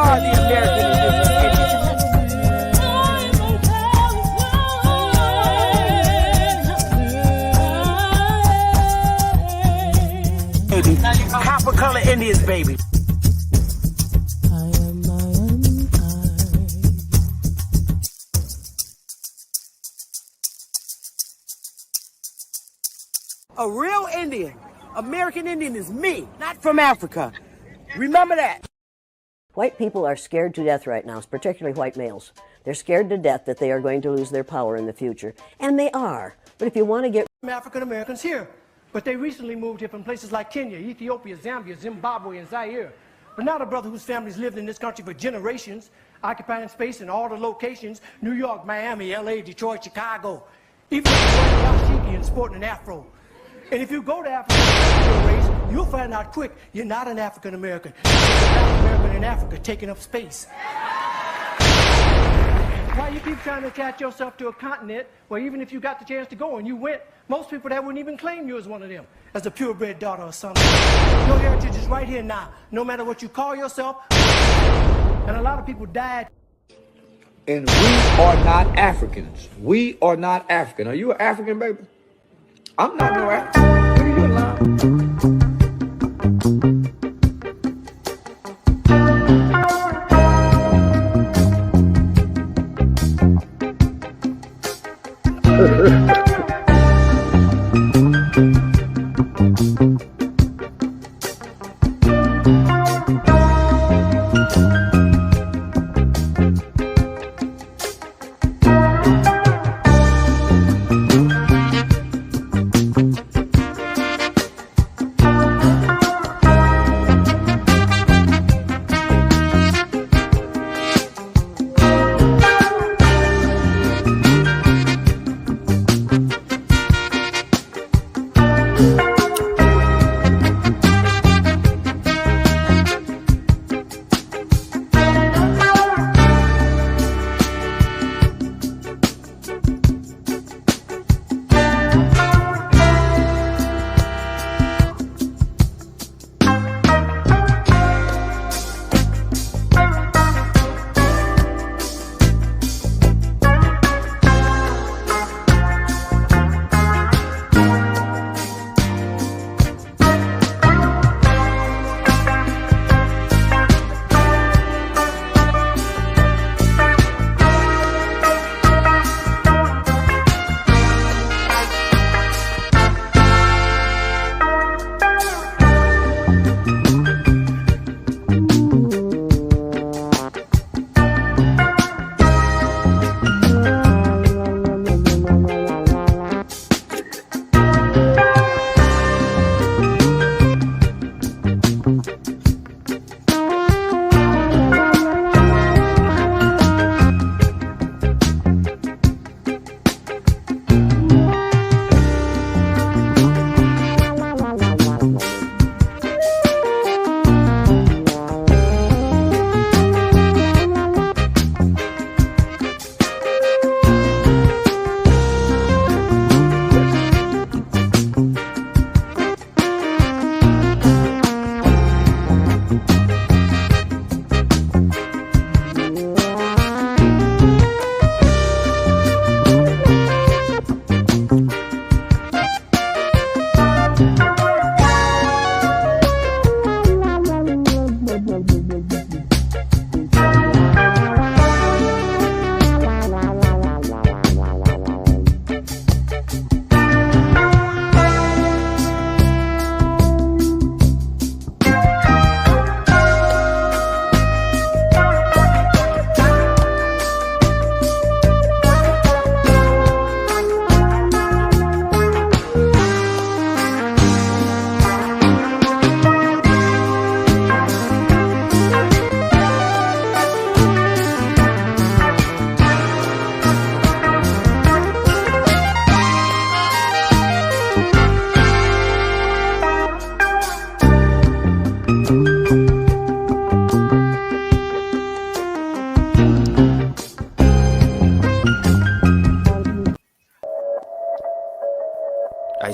are the American Indians. Copper color Indians, baby. A real Indian, American Indian is me, not from Africa. Remember that. White people are scared to death right now, particularly white males. They're scared to death that they are going to lose their power in the future. And they are. But if you want to get African Americans here, but they recently moved here from places like Kenya, Ethiopia, Zambia, Zimbabwe, and Zaire. But now the brother whose family's lived in this country for generations, occupying space in all the locations, New York, Miami, LA, Detroit, Chicago, even Washington and sporting an afro. And if you go to African race, you'll find out quick you're not an African American. You're a Black American in Africa taking up space. Why you keep trying to attach yourself to a continent where even if you got the chance to go and you went, most people that wouldn't even claim you as one of them, as a purebred daughter or something. Your heritage is right here now, no matter what you call yourself. And a lot of people died. And we are not Africans. We are not African. Are you an African, baby? I'm not no African. Nigga, you lying.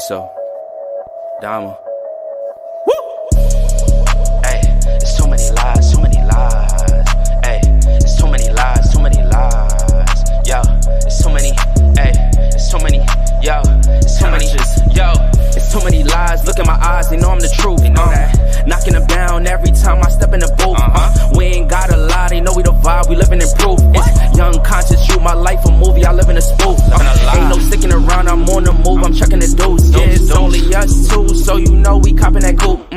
ISO. Dama. Woo! Hey, there's so many lies, so many lies. yo. It's too many, hey, it's too many, yo. It's too many, yo. It's too many lies. Look in my eyes, they know I'm the truth. Knocking them down every time I step in the booth. We ain't gotta lie, they know we the vibe, we living in proof. It's young conscious, shoot my life a movie, I live in a spoof. Ain't no sticking around, I'm on the move, I'm checking the dudes. Yeah, it's only us two, so you know we copping that coupe.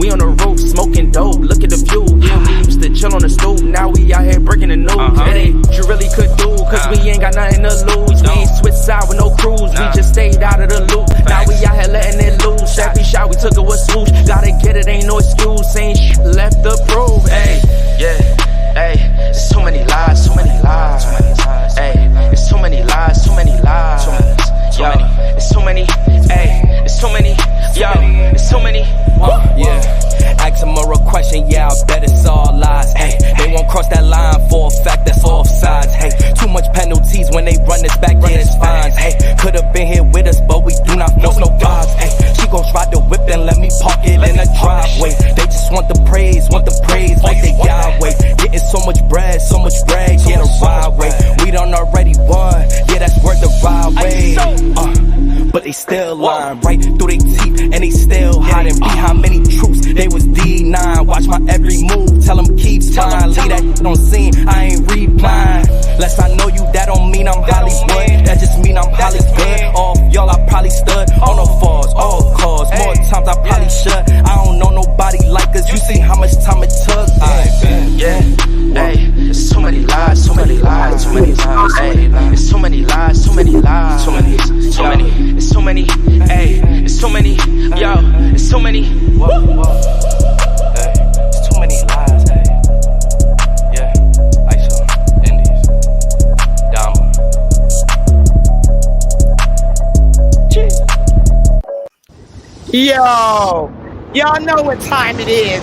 We on the roof, smoking dope, look at the view. Yeah, we used to chill on the stoop, now we out here breaking the news. It ain't what you really could do, cause we ain't got nothing to lose. We ain't switch side with no cruise, we just stayed out of the loop. Now we out here letting it loose, every shot we took it was swoosh. Gotta get it, ain't no excuse, ain't shit left to prove. Hey, yeah, hey, it's too many lies, too many lies. Hey, it's too many lies, too many lies. Yo, it's too many, hey, it's too many, yo, it's too many. Yeah, ask them a real question, yeah, I bet it's all lies. Hey, they won't cross that line for a fact that's offsides. Hey, too much penalties when they run this back, yeah, it's fines. Hey, could've been here with us, but we do not force no vibes. Hey, she gon' try to whip and let me park it in the driveway. They just want the praise like they Yahweh. Getting so much bread, get a ride way. We done already won, yeah, that's worth the ride way. But they still lying right through their teeth, and they still hiding behind many truths. They was D9, watch my every move, tell them keep time. Leave that on scene, I ain't replying. Less I know you, that don't mean I'm Hollywood, that just mean I'm Hollywood. All y'all I probably stood on no falls, all cause. More times I probably should. I don't know nobody like us, you see how much time it took. Yeah, hey, it's too many lies, too many lies, too many lies. Hey, it's too many lies, too many lies, too many, too many. It's too many, hey, it's too many, yo, it's too many. Hey, it's too many lies, hey. Yeah, ISO, Indies, Dama. Yo, y'all know what time it is.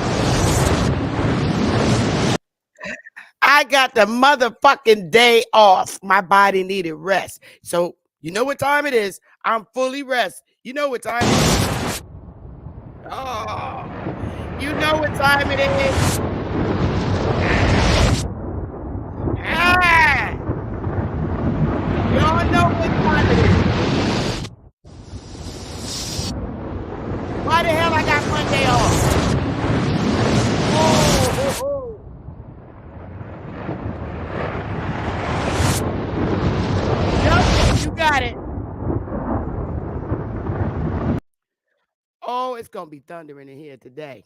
I got the motherfucking day off. My body needed rest. So, you know what time it is. I'm fully rest. You know what time it is. Oh, you know what time it is. Ah, y'all know what time it is. Why the hell I got Monday off? Yep, you got it. Oh, it's gonna be thundering in here today.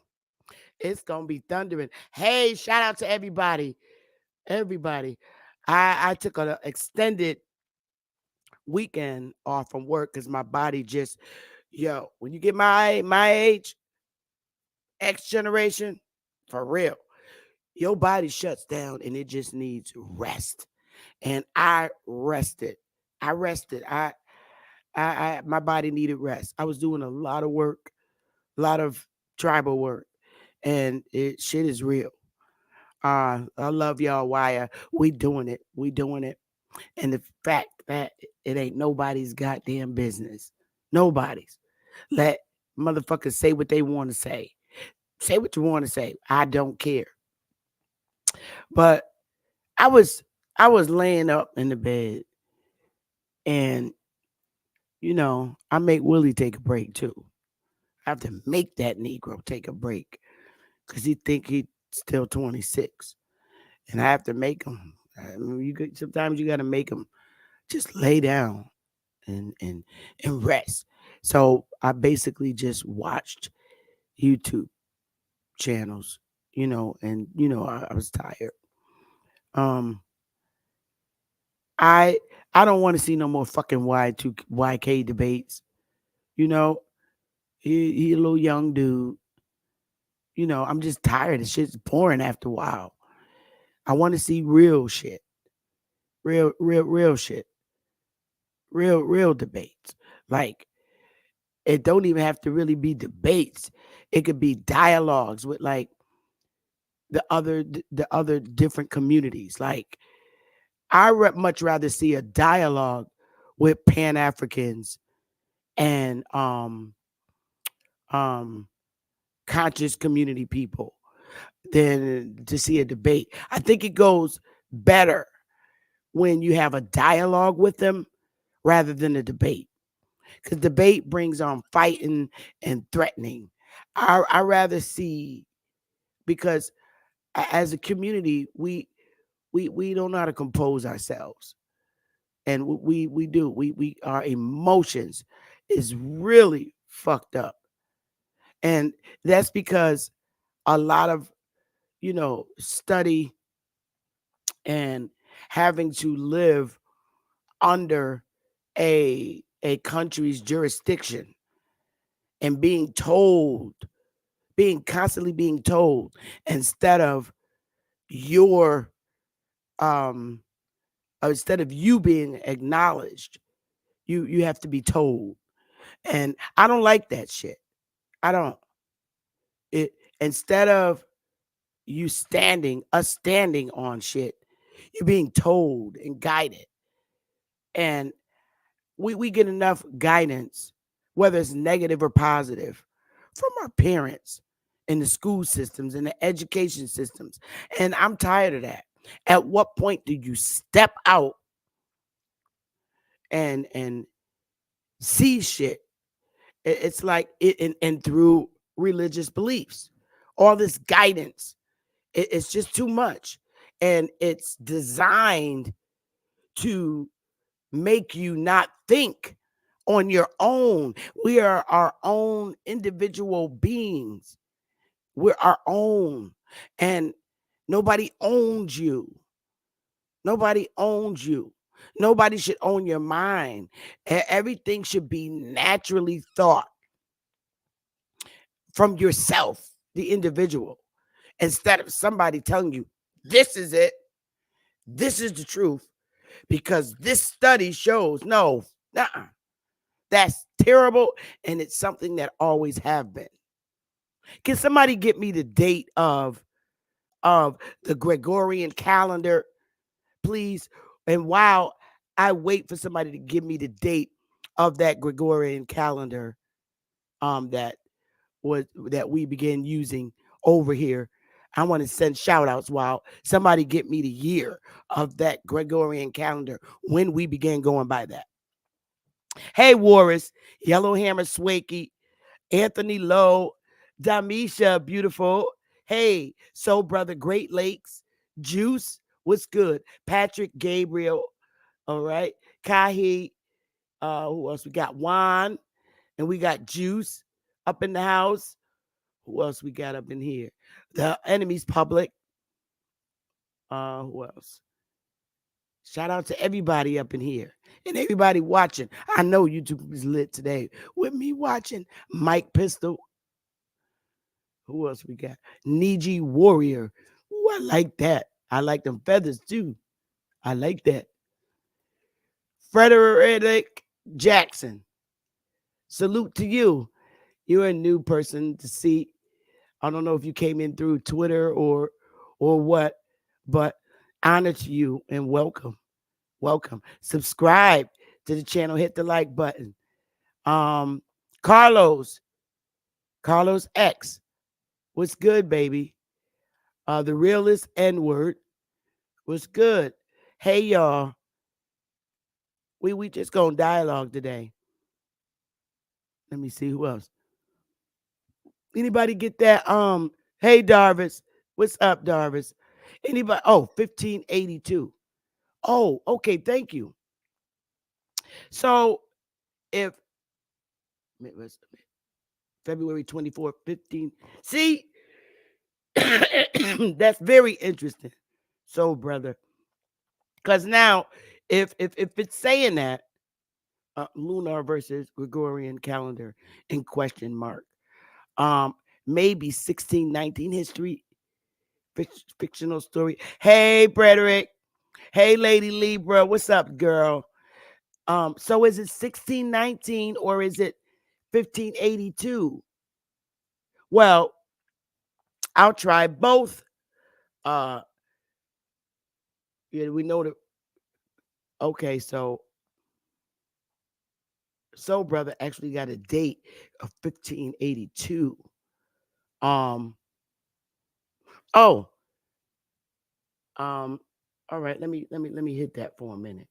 It's gonna be thundering. Hey, shout out to everybody. Everybody. I took an extended weekend off from work because my body just, when you get my age, X generation, for real, your body shuts down and it just needs rest. And I rested. My body needed rest. I was doing a lot of work, a lot of tribal work, and shit is real. I love y'all. Why we doing it? We doing it. And the fact that it ain't nobody's goddamn business. Nobody's. Let motherfuckers say what they want to say. Say what you want to say. I don't care. But I was laying up in the bed, and I make Willie take a break too. I have to make that Negro take a break because he think he's still 26, and I have to make him. Sometimes you got to make him just lay down and rest. So I basically just watched YouTube channels, and I was tired. I don't want to see no more fucking YK debates. He a little young dude. I'm just tired. The shit's boring after a while. I want to see real shit. Real shit. Real debates. Like, it don't even have to really be debates. It could be dialogues with like the other different communities. Like, much rather see a dialogue with Pan Africans and conscious community people than to see a debate. I think it goes better when you have a dialogue with them rather than a debate. Because debate brings on fighting and threatening. I rather see, because as a community, we don't know how to compose ourselves. And we do. We our emotions is really fucked up. And that's because a lot of, study and having to live under a country's jurisdiction and being constantly being told instead of your um instead of you being acknowledged, you have to be told. And I don't like that shit. I don't. It Instead of us standing on shit, you're being told and guided. And we get enough guidance, whether it's negative or positive, from our parents in the school systems and the education systems. And I'm tired of that. At what point do you step out and see shit? It's like and through religious beliefs, all this guidance, it's just too much. And it's designed to make you not think on your own. We are our own individual beings. We're our own. And nobody owns you. Nobody owns you. Nobody should own your mind. Everything should be naturally thought from yourself, the individual, instead of somebody telling you, this is it. This is the truth. Because this study shows, no, nuh-uh. That's terrible, and it's something that always have been. Can somebody get me the date of the Gregorian calendar, please? And while I wait for somebody to give me the date of that Gregorian calendar, that we began using over here, I want to send shout outs while somebody get me the year of that Gregorian calendar when we began going by that. Hey, Warris, Yellowhammer Swakey, Anthony Lowe, Damisha, beautiful. Hey, Soul Brother, Great Lakes, Juice, what's good? Patrick Gabriel, all right. Kahi, who else? We got Juan, and we got Juice up in the house. Who else we got up in here? The Enemies Public. Who else? Shout out to everybody up in here and everybody watching. I know YouTube is lit today with me watching. Mike Pistol. Who else we got? Niji Warrior. Ooh, I like that. I like them feathers too. I like that. Frederick Jackson. Salute to you. You're a new person to see. I don't know if you came in through Twitter or what, but honor to you and welcome. Welcome. Subscribe to the channel. Hit the like button. Carlos X. What's good, baby? The realest N-word. What's good? Hey, y'all. We just gonna dialogue today. Let me see who else. Anybody get that? Hey, Darvis. What's up, Darvis? Anybody? Oh, 1582. Oh, okay. Thank you. So if February 24th, 15. See, that's very interesting. So, brother, because now if it's saying that lunar versus Gregorian calendar in question mark, maybe 1619 history, fictional story. Hey, Frederick. Hey, Lady Libra. What's up, girl? So is it 1619 or is it 1582? Well, I'll try both. Yeah, we know that. Okay, so brother actually got a date of 1582. Um. Oh. All right, let me hit that for a minute.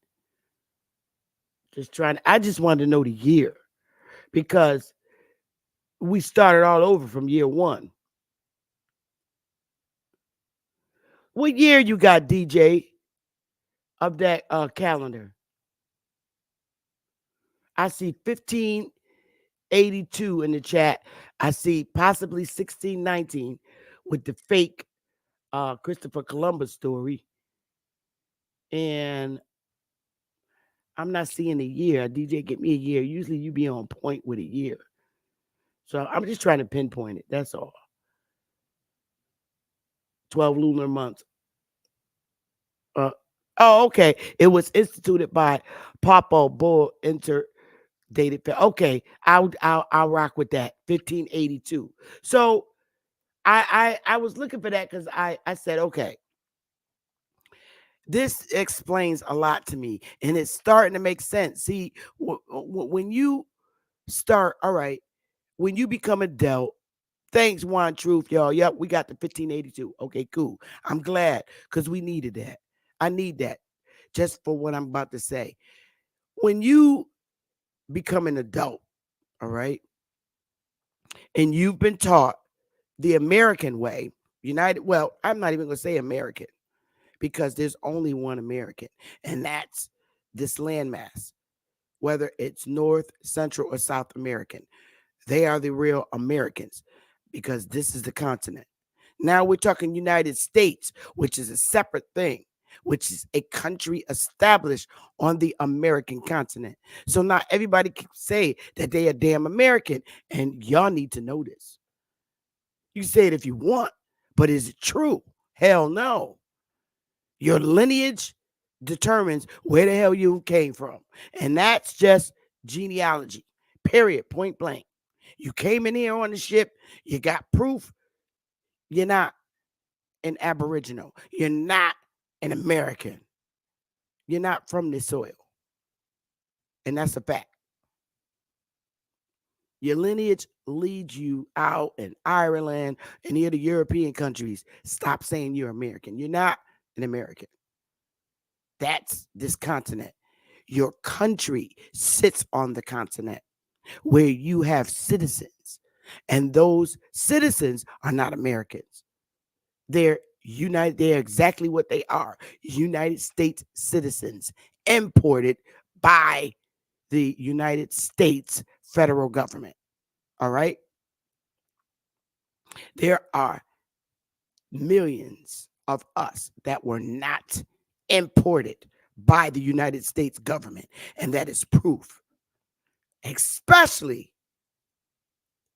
Just trying. I just wanted to know the year because we started all over from year one. What year you got, DJ, of that calendar? I see 1582 in the chat. I see possibly 1619 with the fake Christopher Columbus story. And I'm not seeing a year. DJ, get me a year. Usually you be on point with a year. So I'm just trying to pinpoint it. That's all. 12 lunar months. Uh, oh, okay. It was instituted by Papa Bull dated. Okay, I'll rock with that. 1582. So I was looking for that because I said, okay, this explains a lot to me, and it's starting to make sense. See, when you start, all right, when you become adult. Thanks, One Truth, y'all. Yep, we got the 1582. Okay, cool. I'm glad because we needed that. I need that just for what I'm about to say. When you become an adult, all right, and you've been taught the American way, well, I'm not even going to say American because there's only one American, and that's this landmass, whether it's North, Central, or South American. They are the real Americans because this is the continent. Now we're talking United States, which is a separate thing, which is a country established on the American continent. So not everybody can say that they are damn American, and y'all need to know this. You say it if you want, but is it true? Hell no. Your lineage determines where the hell you came from. And that's just genealogy, period, point blank. You came in here on the ship, you got proof, you're not an Aboriginal. You're not an American. You're not from this soil. And that's a fact. Your lineage leads you out in Ireland and the other European countries. Stop saying you're American. You're not an American. That's this continent. Your country sits on the continent where you have citizens, and those citizens are not Americans. They're exactly what they are. United States citizens imported by the United States federal government. All right? There are millions of us that were not imported by the United States government, and that is proof. Especially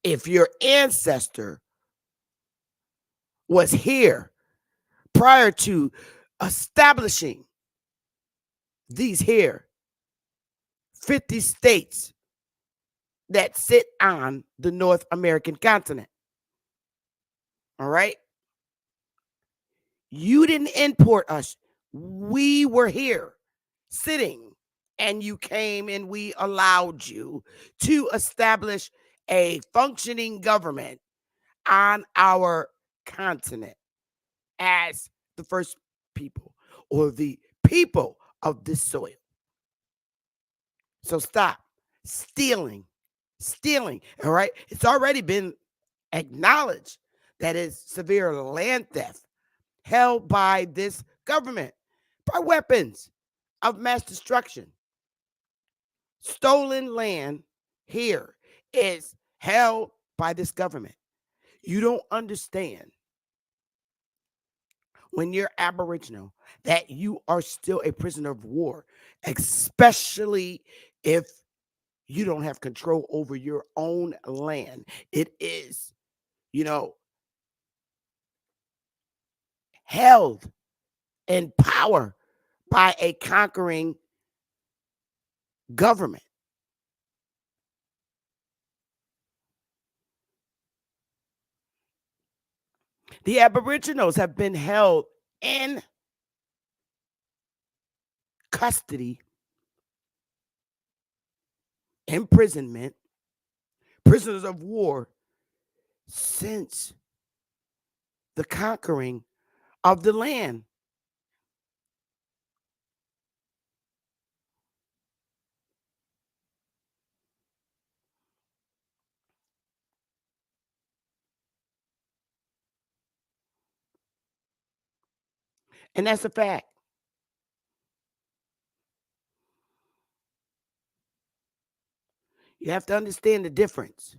if your ancestor was here prior to establishing these here 50 states that sit on the North American continent. All right? You didn't import us. We were here sitting, and you came and we allowed you to establish a functioning government on our continent as the first people or the people of this soil. So stop stealing. All right? It's already been acknowledged that is severe land theft held by this government, by weapons of mass destruction. Stolen land here is held by this government. You don't understand when you're Aboriginal that you are still a prisoner of war, especially if you don't have control over your own land. It is, held in power by a conquering government. The Aboriginals have been held in custody, imprisonment, prisoners of war since the conquering of the land. And that's a fact. You have to understand the difference.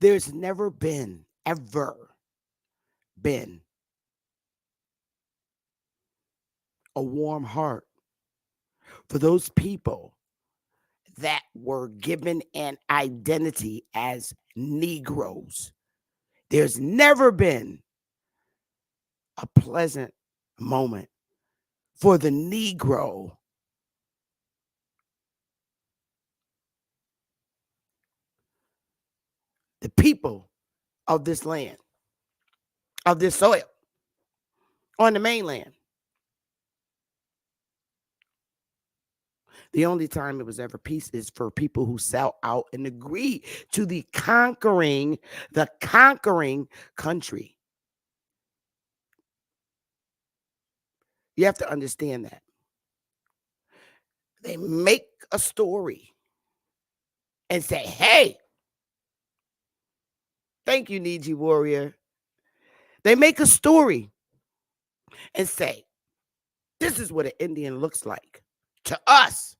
There's never been, ever been a warm heart for those people that were given an identity as Negroes. There's never been a pleasant moment for the Negro the people of this land, of this soil, on the mainland. The only time it was ever peace is for people who sell out and agree to the conquering country. You have to understand that. They make a story and say, hey, thank you, Niji Warrior. They make a story and say, this is what an Indian looks like to us.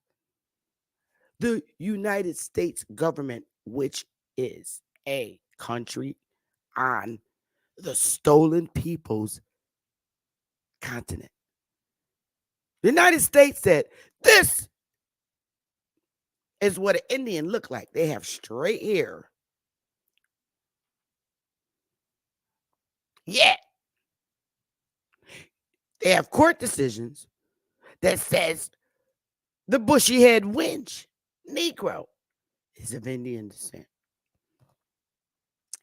The United States government, which is a country on the stolen people's continent. The United States said, this is what an Indian look like. They have straight hair. Yet, they have court decisions that says the bushy head wench, Negro, is of Indian descent.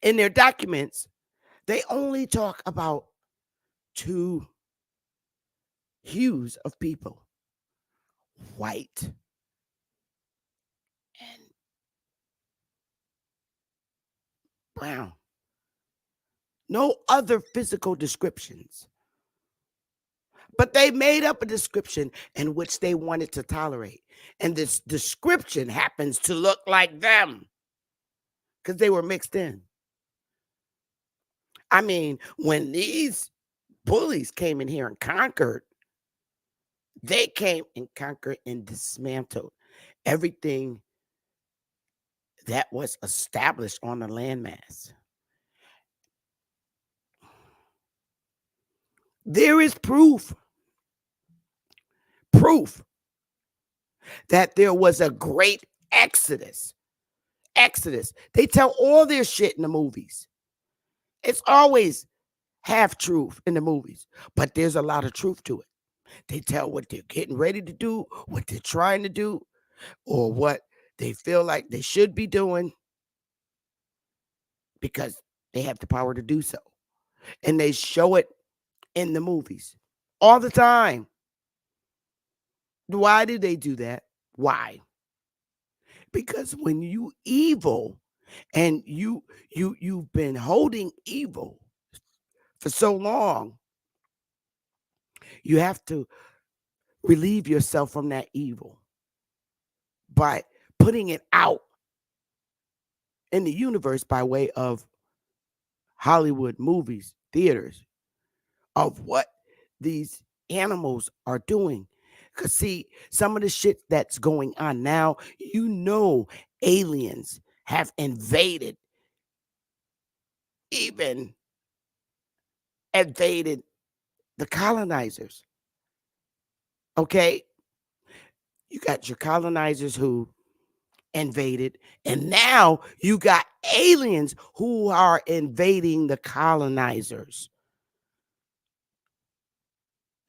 In their documents, they only talk about two hues of people, white and brown. No other physical descriptions. But they made up a description in which they wanted to tolerate. And this description happens to look like them because they were mixed in. I mean, when these bullies came in here and conquered, they came and conquered and dismantled everything that was established on the landmass. There is proof that there was a great exodus. They tell all their shit in the movies. It's always half truth in the movies, but there's a lot of truth to it. They tell what they're getting ready to do, what they're trying to do, or what they feel like they should be doing because they have the power to do so. And they show it in the movies all the time. Why do they do that? Why? Because when you evil and you've been holding evil for so long, you have to relieve yourself from that evil by putting it out in the universe by way of Hollywood movies, theaters, of what these animals are doing. Because see, some of the shit that's going on now, aliens have invaded the colonizers. Okay? You got your colonizers who invaded, and now you got aliens who are invading the colonizers.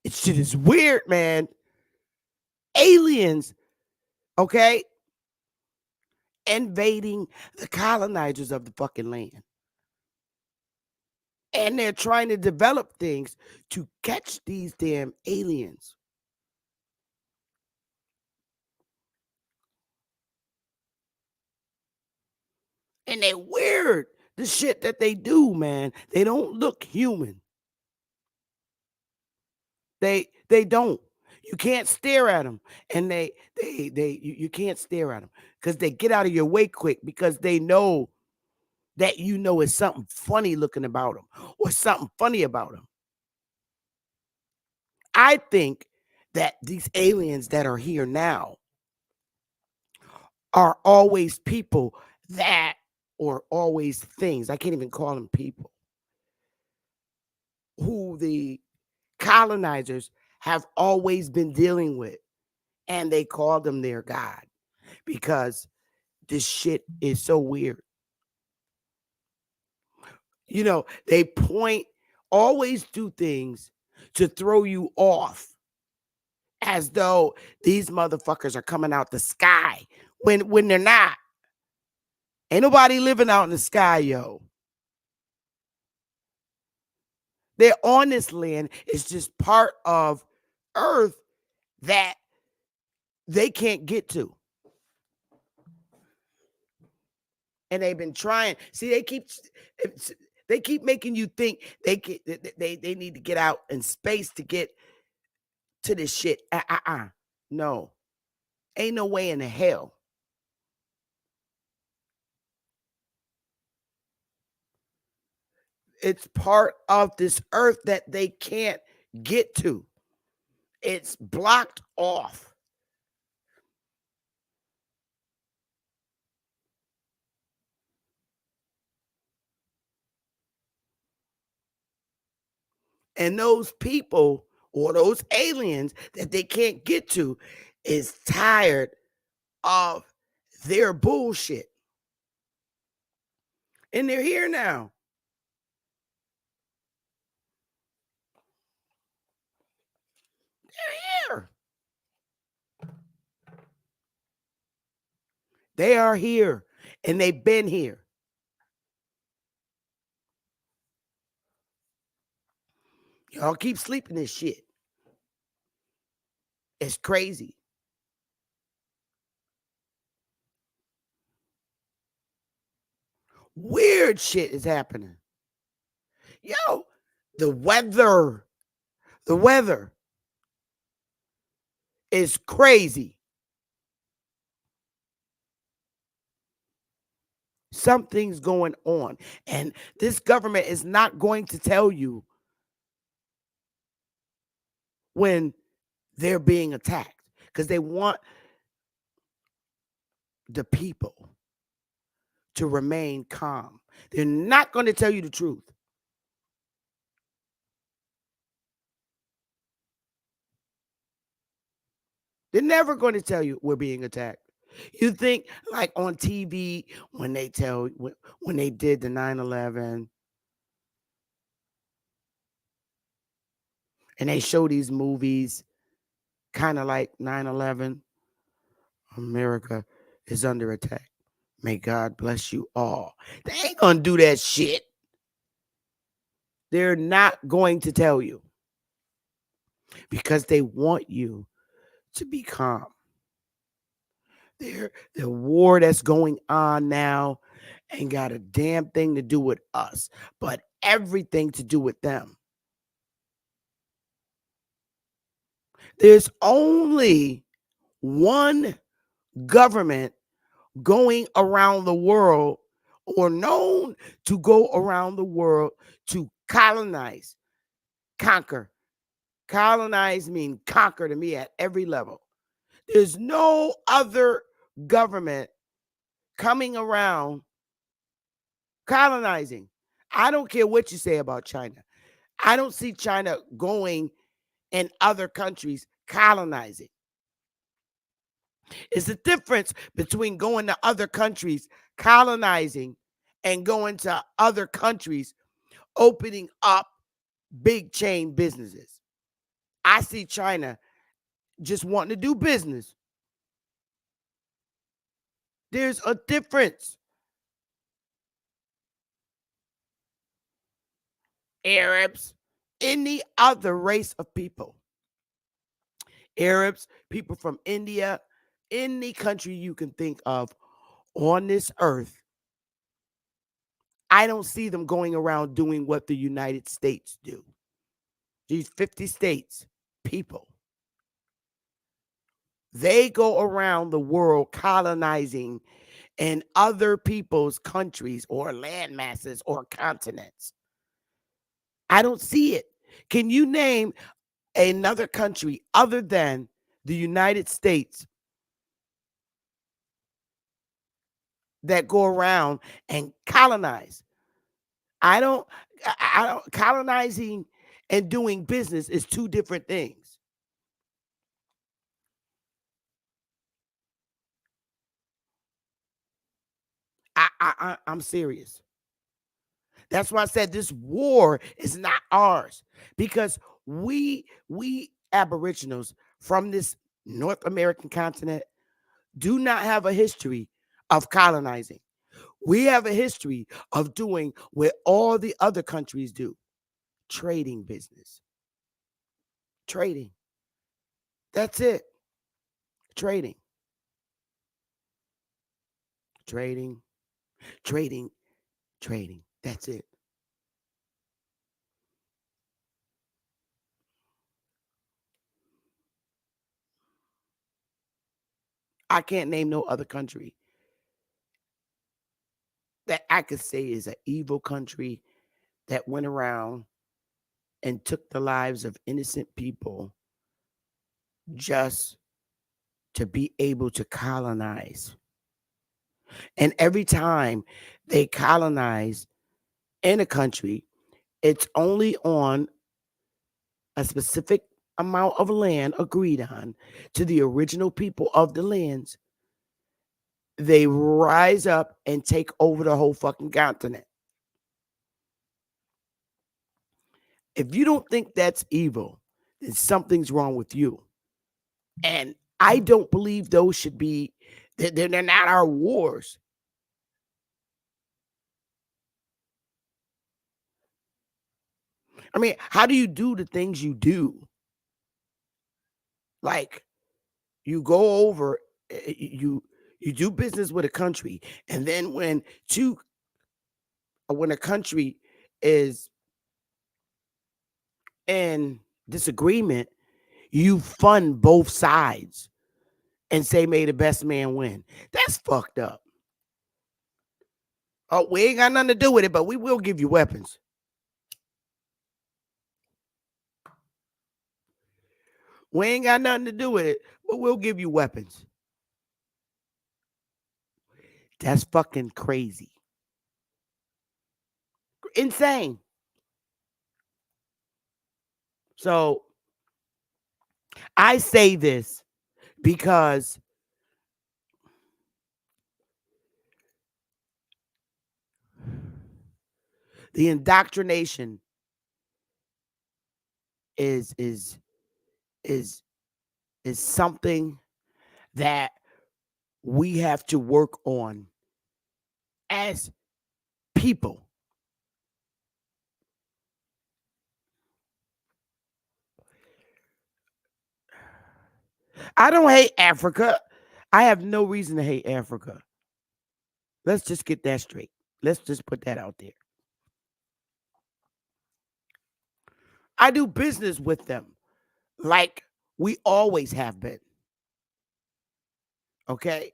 It shit is weird, man. Aliens, okay, invading the colonizers of the fucking land. And they're trying to develop things to catch these damn aliens. And they're weird. The shit that they do, man. They don't look human. They don't. You can't stare at them. And you can't stare at them because they get out of your way quick because they know that it's something funny looking about them or something funny about them. I think that these aliens that are here now are always people that, or always things, I can't even call them people, who the colonizers have always been dealing with. And they call them their God because this shit is so weird. You know, they always do things to throw you off as though these motherfuckers are coming out the sky when they're not. Ain't nobody living out in the sky, yo. They're on this land. It's just part of Earth that they can't get to. And they've been trying. See, they keep making you think they need to get out in space to get to this shit. No. Ain't no way in the hell. It's part of this earth that they can't get to. It's blocked off. And those people or those aliens that they can't get to is tired of their bullshit. And they're here now. They're here. They are here. And they've been here. Y'all keep sleeping this shit. It's crazy. Weird shit is happening. Yo, the weather is crazy. Something's going on. And this government is not going to tell you when they're being attacked because they want the people to remain calm. They're not going to tell you the truth. They're never going to tell you we're being attacked. You think like on TV when they did the 9/11 and they show these movies kind of like 9/11, America is under attack. May God bless you all. They ain't going to do that shit. They're not going to tell you because they want you to be calm. The war that's going on now ain't got a damn thing to do with us, but everything to do with them. There's only one government going around the world or known to go around the world to colonize, conquer. Colonize means conquer to me at every level. There's no other government coming around colonizing. I don't care what you say about China. I don't see China going in other countries colonizing. It's the difference between going to other countries colonizing and going to other countries opening up big chain businesses. I see China just wanting to do business. There's a difference. Arabs, any other race of people. Arabs, people from India, any country you can think of on this earth, I don't see them going around doing what the United States do. These 50 states, people, they go around the world colonizing in other people's countries or land masses or continents. I don't see it. Can you name another country other than the United States that go around and colonize. I don't colonizing and doing business is two different things. I'm serious. That's why I said this war is not ours, because we Aboriginals from this North American continent do not have a history of colonizing. We have a history of doing what all the other countries do: trading business. Trading. That's it. Trading. Trading. Trading. Trading. That's it. I can't name no other country that I could say is an evil country that went around and took the lives of innocent people just to be able to colonize. And every time they colonize in a country, it's only on a specific amount of land agreed on to the original people of the lands. They rise up and take over the whole fucking continent. If you don't think that's evil, then something's wrong with you. And I don't believe those should be, they're not our wars. I mean, how do you do the things you do? Like, you go over, you do business with a country, and then when a country is in disagreement, you fund both sides and say, may the best man win. That's fucked up. Oh, we ain't got nothing to do with it, but we will give you weapons. We ain't got nothing to do with it, but we'll give you weapons. That's fucking crazy. Insane. So I say this because the indoctrination is is something that we have to work on as people. I don't hate Africa. I have no reason to hate Africa. Let's just get that straight. Let's just put that out there. I do business with them like we always have been. Okay?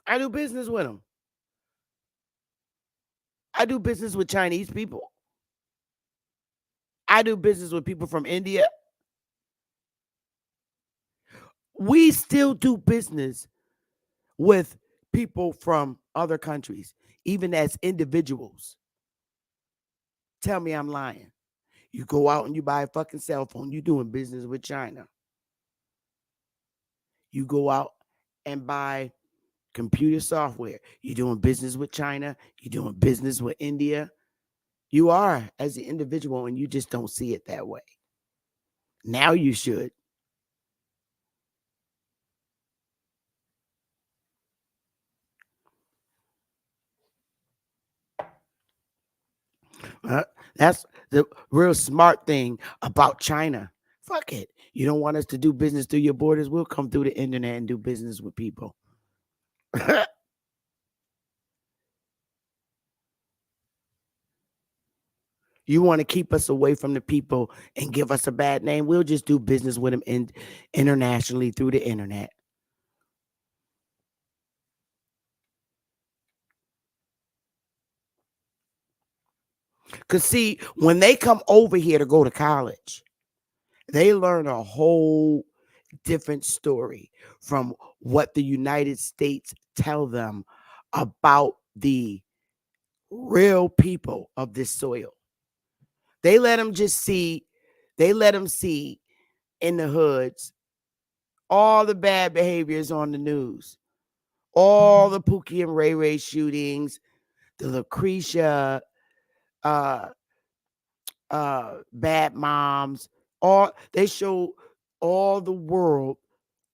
I do business with them. I do business with Chinese people. I do business with people from India. We still do business with people from other countries, even as individuals. Tell me I'm lying. You go out and you buy a fucking cell phone, you're doing business with China. You go out and buy computer software, you're doing business with China, you're doing business with India. You are as an individual, and you just don't see it that way. Now you should. That's the real smart thing about China. Fuck it. You don't want us to do business through your borders? We'll come through the internet and do business with people. You want to keep us away from the people and give us a bad name? We'll just do business with them internationally through the internet. Because, see, when they come over here to go to college, they learn a whole different story from what the United States tell them about the real people of this soil. They let them see in the hoods all the bad behaviors on the news, all the Pookie and Ray Ray shootings, the Lucretia uh, bad moms. All they show all the world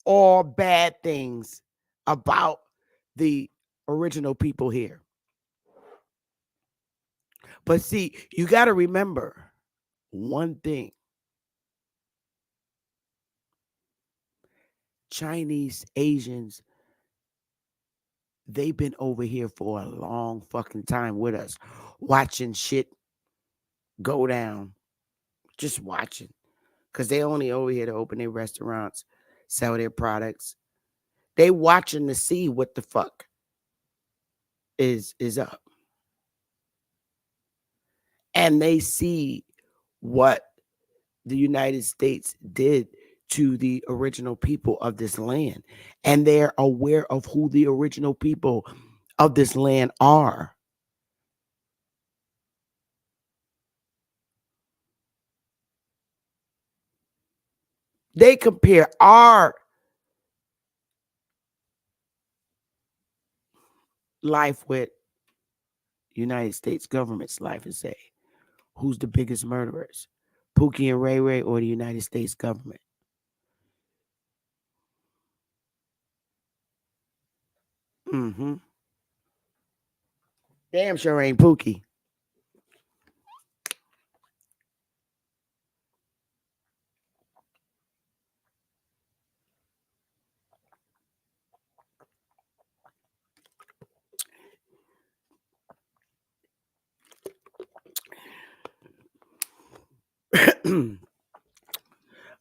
all bad things about the original people here. But see, you got to remember one thing. Chinese, Asians, they've been over here for a long fucking time with us, watching shit go down, just watching. Because they only over here to open their restaurants, sell their products. They watching to see what the fuck is up. And they see what the United States did to the original people of this land. And they're aware of who the original people of this land are. They compare our life with United States government's life and say, who's the biggest murderers? Pookie and Ray Ray or the United States government? Mm-hmm. Damn sure ain't Pookie.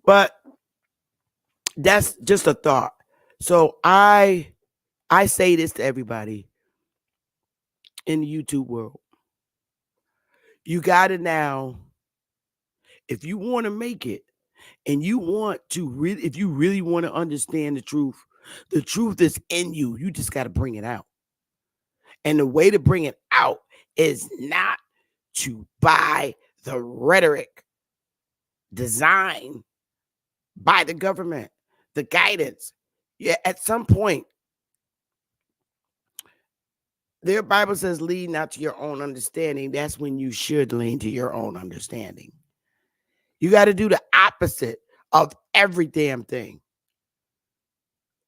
But that's just a thought. So I say this to everybody in the YouTube world. You got to now, if you want to make it and you want to really, if you really want to understand the truth is in you. You just got to bring it out. And the way to bring it out is not to buy the rhetoric designed by the government, the guidance. Yeah, at some point, their Bible says, lean not to your own understanding. That's when you should lean to your own understanding. You got to do the opposite of every damn thing.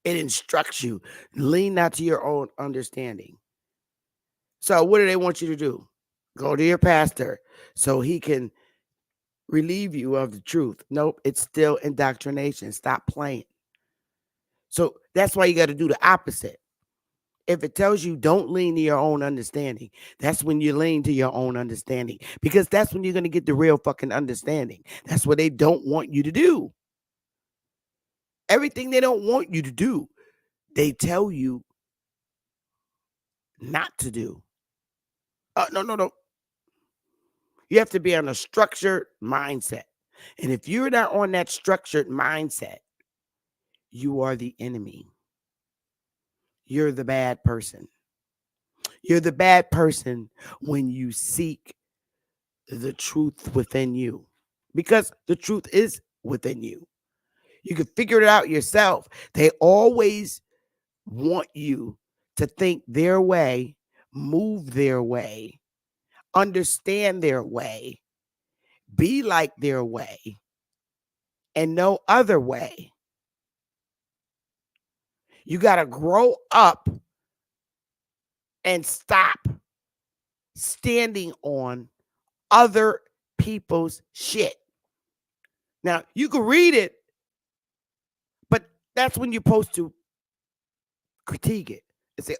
It instructs you. Lean not to your own understanding. So what do they want you to do? Go to your pastor so he can relieve you of the truth. Nope, it's still indoctrination. Stop playing. So that's why you got to do the opposite. If it tells you don't lean to your own understanding, that's when you lean to your own understanding. Because that's when you're going to get the real fucking understanding. That's what they don't want you to do. Everything they don't want you to do, they tell you not to do. No. You have to be on a structured mindset. And if you're not on that structured mindset, you are the enemy. You're the bad person. You're the bad person when you seek the truth within you. Because the truth is within you. You can figure it out yourself. They always want you to think their way, move their way, understand their way, be like their way, and no other way. You got to grow up and stop standing on other people's shit. Now, you can read it, but that's when you're supposed to critique it and say,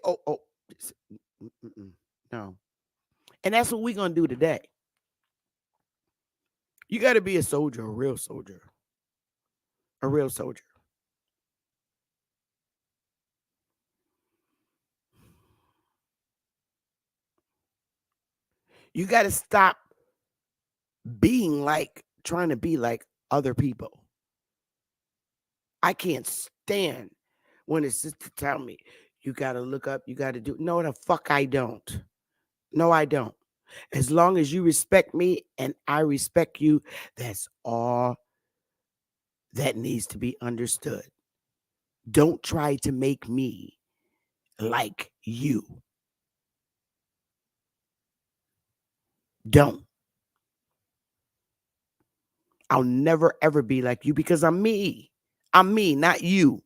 no. And that's what we're going to do today. You got to be a soldier, a real soldier. A real soldier. You got to stop being like, trying to be like other people. I can't stand when a sister tell me, you got to look up, you got to do. No, the fuck I don't. No, I don't. As long as you respect me and I respect you, that's all that needs to be understood. Don't try to make me like you. Don't. I'll never ever be like you because I'm me. I'm me, not you.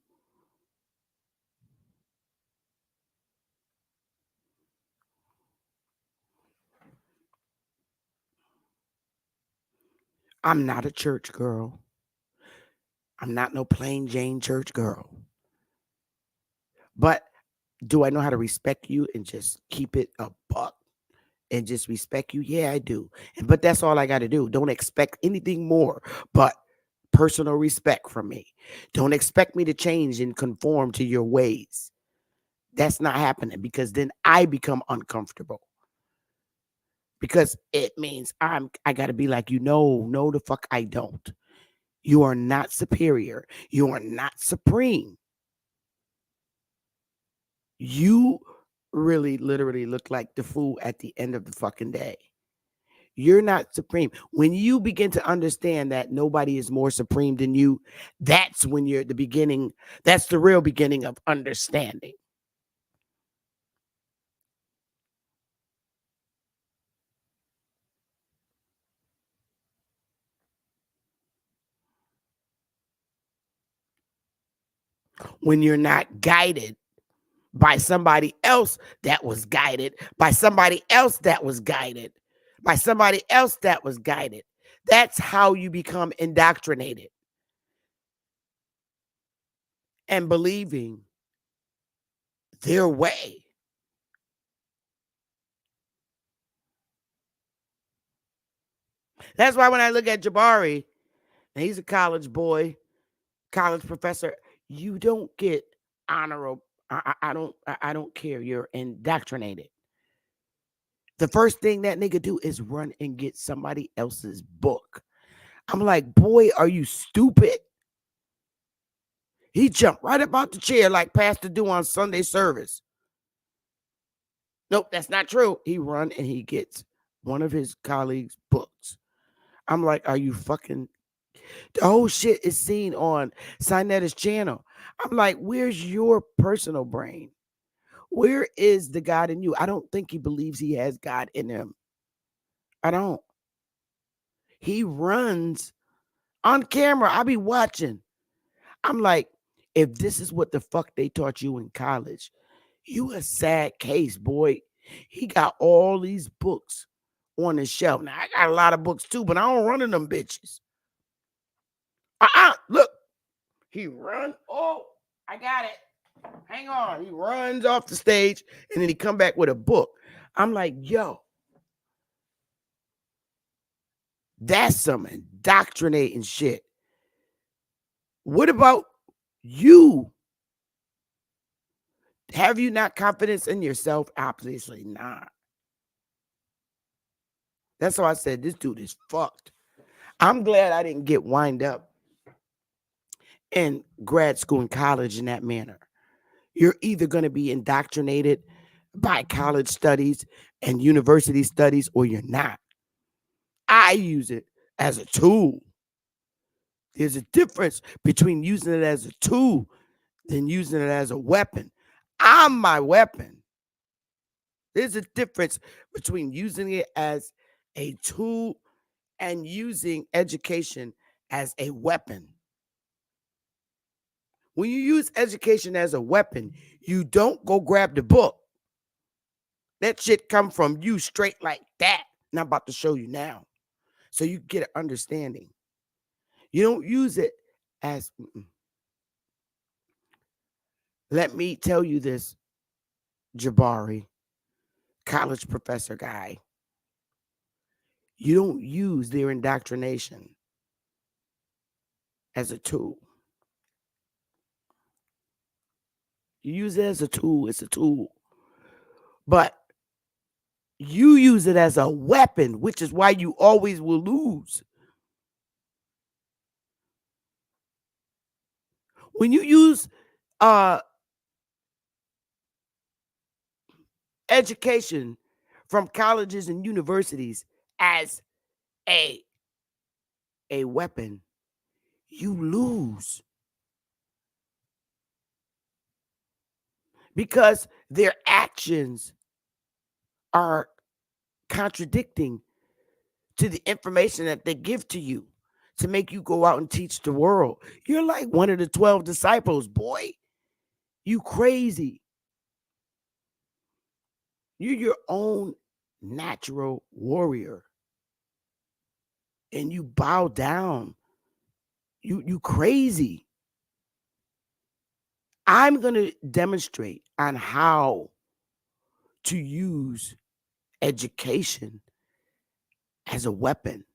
I'm not a church girl. I'm not no plain Jane church girl. But do I know how to respect you and just keep it a buck and just respect you? Yeah, I do. But that's all I got to do. Don't expect anything more but personal respect from me. Don't expect me to change and conform to your ways. That's not happening because then I become uncomfortable. Because it means I got to be like you. No, the fuck I don't. You are not superior. You are not supreme. You really literally look like the fool at the end of the fucking day. You're not supreme. When you begin to understand that nobody is more supreme than you, that's when you're at the beginning. That's the real beginning of understanding. When you're not guided by somebody else that was guided, by somebody else that was guided, by somebody else that was guided. That's how you become indoctrinated and believing their way. That's why when I look at Jabari, and he's a college boy, college professor, you don't get honorable. I don't care. You're indoctrinated. The first thing that nigga do is run and get somebody else's book. I'm like, boy, are you stupid? He jumped right up out the chair like Pastor do on Sunday service. Nope, that's not true. He run and he gets one of his colleagues' books. I'm like, are you fucking? The whole shit is seen on Sinetta's channel. I'm like, where's your personal brain? Where is the God in you? I don't think he believes he has God in him. I don't. He runs on camera. I be watching. I'm like, if this is what the fuck they taught you in college, you a sad case, boy. He got all these books on his shelf. Now, I got a lot of books too, but I don't run in them bitches. Look. He run. Oh, I got it. Hang on. He runs off the stage and then he come back with a book. I'm like, yo, that's some indoctrinating shit. What about you? Have you not confidence in yourself? Obviously not. That's why I said this dude is fucked. I'm glad I didn't get wind up in grad school and college in that manner. You're either going to be indoctrinated by college studies and university studies or you're not. I use it as a tool. There's a difference between using it as a tool than using it as a weapon. I'm my weapon. There's a difference between using it as a tool and using education as a weapon. When you use education as a weapon, you don't go grab the book. That shit come from you straight like that. And I'm about to show you now. So you get an understanding. You don't use it as, let me tell you this, Jabari, college professor guy. You don't use their indoctrination as a tool. You use it as a tool. It's a tool. But You use it as a weapon, which is why you always will lose. When you use uh, education from colleges and universities as a weapon, you lose because their actions are contradicting to the information that they give to you to make you go out and teach the world. You're like one of the 12 disciples, boy. You crazy. You're your own natural warrior. And you bow down. You crazy. I'm going to demonstrate on how to use education as a weapon,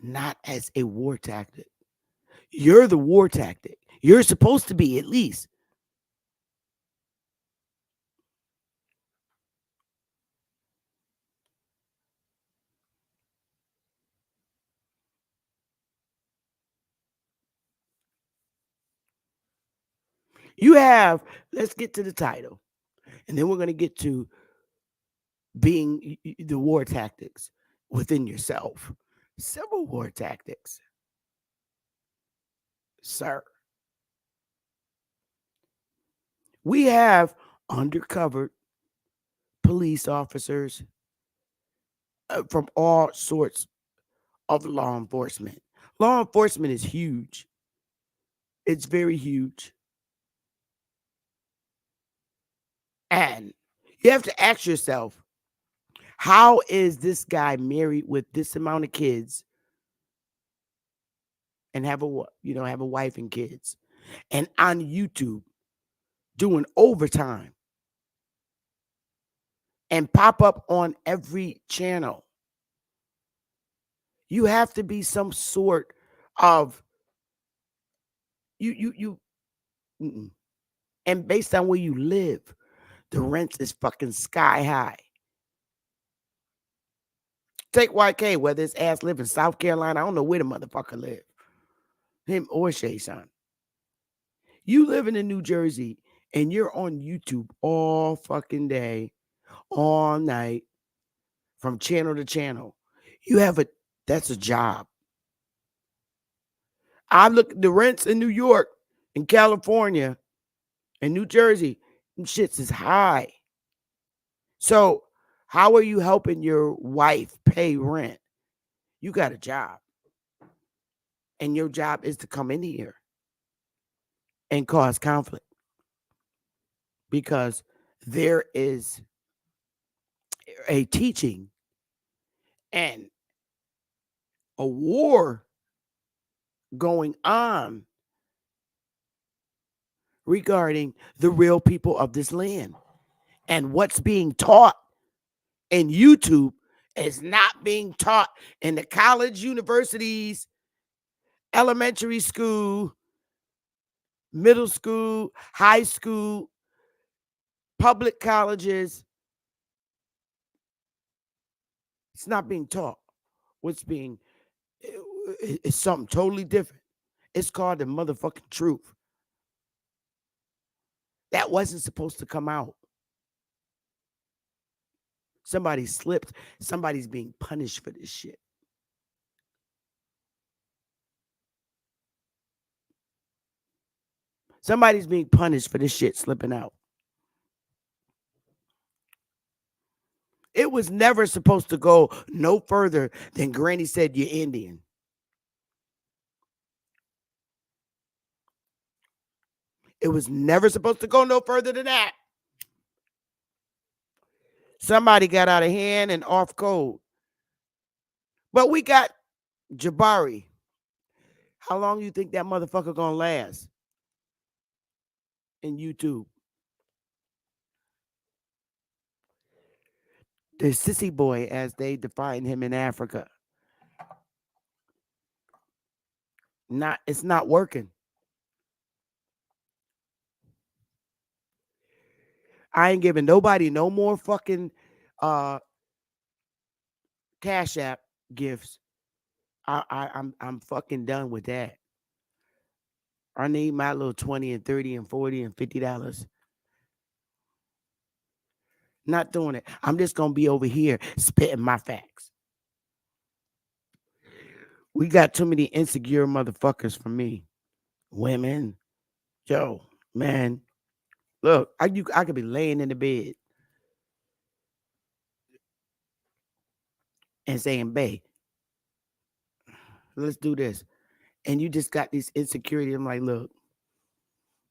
not as a war tactic. You're the war tactic. You're supposed to be, at least. You have, let's get to the title, and then we're going to get to being the war tactics within yourself. Civil war tactics, sir. We have undercover police officers from all sorts of law enforcement. Law enforcement is huge. It's very huge. And you have to ask yourself, how is this guy married with this amount of kids and have a wife and kids, and on YouTube doing overtime and pop up on every channel? You have to be some sort of you mm-mm. And based on where you live, the rent is fucking sky high. Take YK, whether his ass live in South Carolina, I don't know where the motherfucker live. Him or Shay Son. You living in New Jersey and you're on YouTube all fucking day, all night, from channel to channel. That's a job. I look at the rents in New York, in California, and New Jersey. Them shits is high. So how are you helping your wife pay rent? You got a job. And your job is to come in here and cause conflict. Because there is a teaching and a war going on regarding the real people of this land. And what's being taught in YouTube is not being taught in the college, universities, elementary school, middle school, high school, public colleges. It's not being taught. What's being it's something totally different. It's called the motherfucking truth. That wasn't supposed to come out. Somebody slipped. Somebody's being punished for this shit. Somebody's being punished for this shit slipping out. It was never supposed to go no further than Granny said you're Indian. It was never supposed to go no further than that. Somebody got out of hand and off code. But we got Jabari. How long you think that motherfucker gonna last in YouTube? The sissy boy, as they define him in Africa. It's not working. I ain't giving nobody no more fucking uh Cash App gifts. I'm fucking done with that. I need my little 20 and 30 and 40 and $50. Not doing it. I'm just gonna be over here spitting my facts. We got too many insecure motherfuckers for me. Women. Yo, man. Look, I could be laying in the bed and saying, babe, let's do this. And you just got these insecurities. I'm like, look,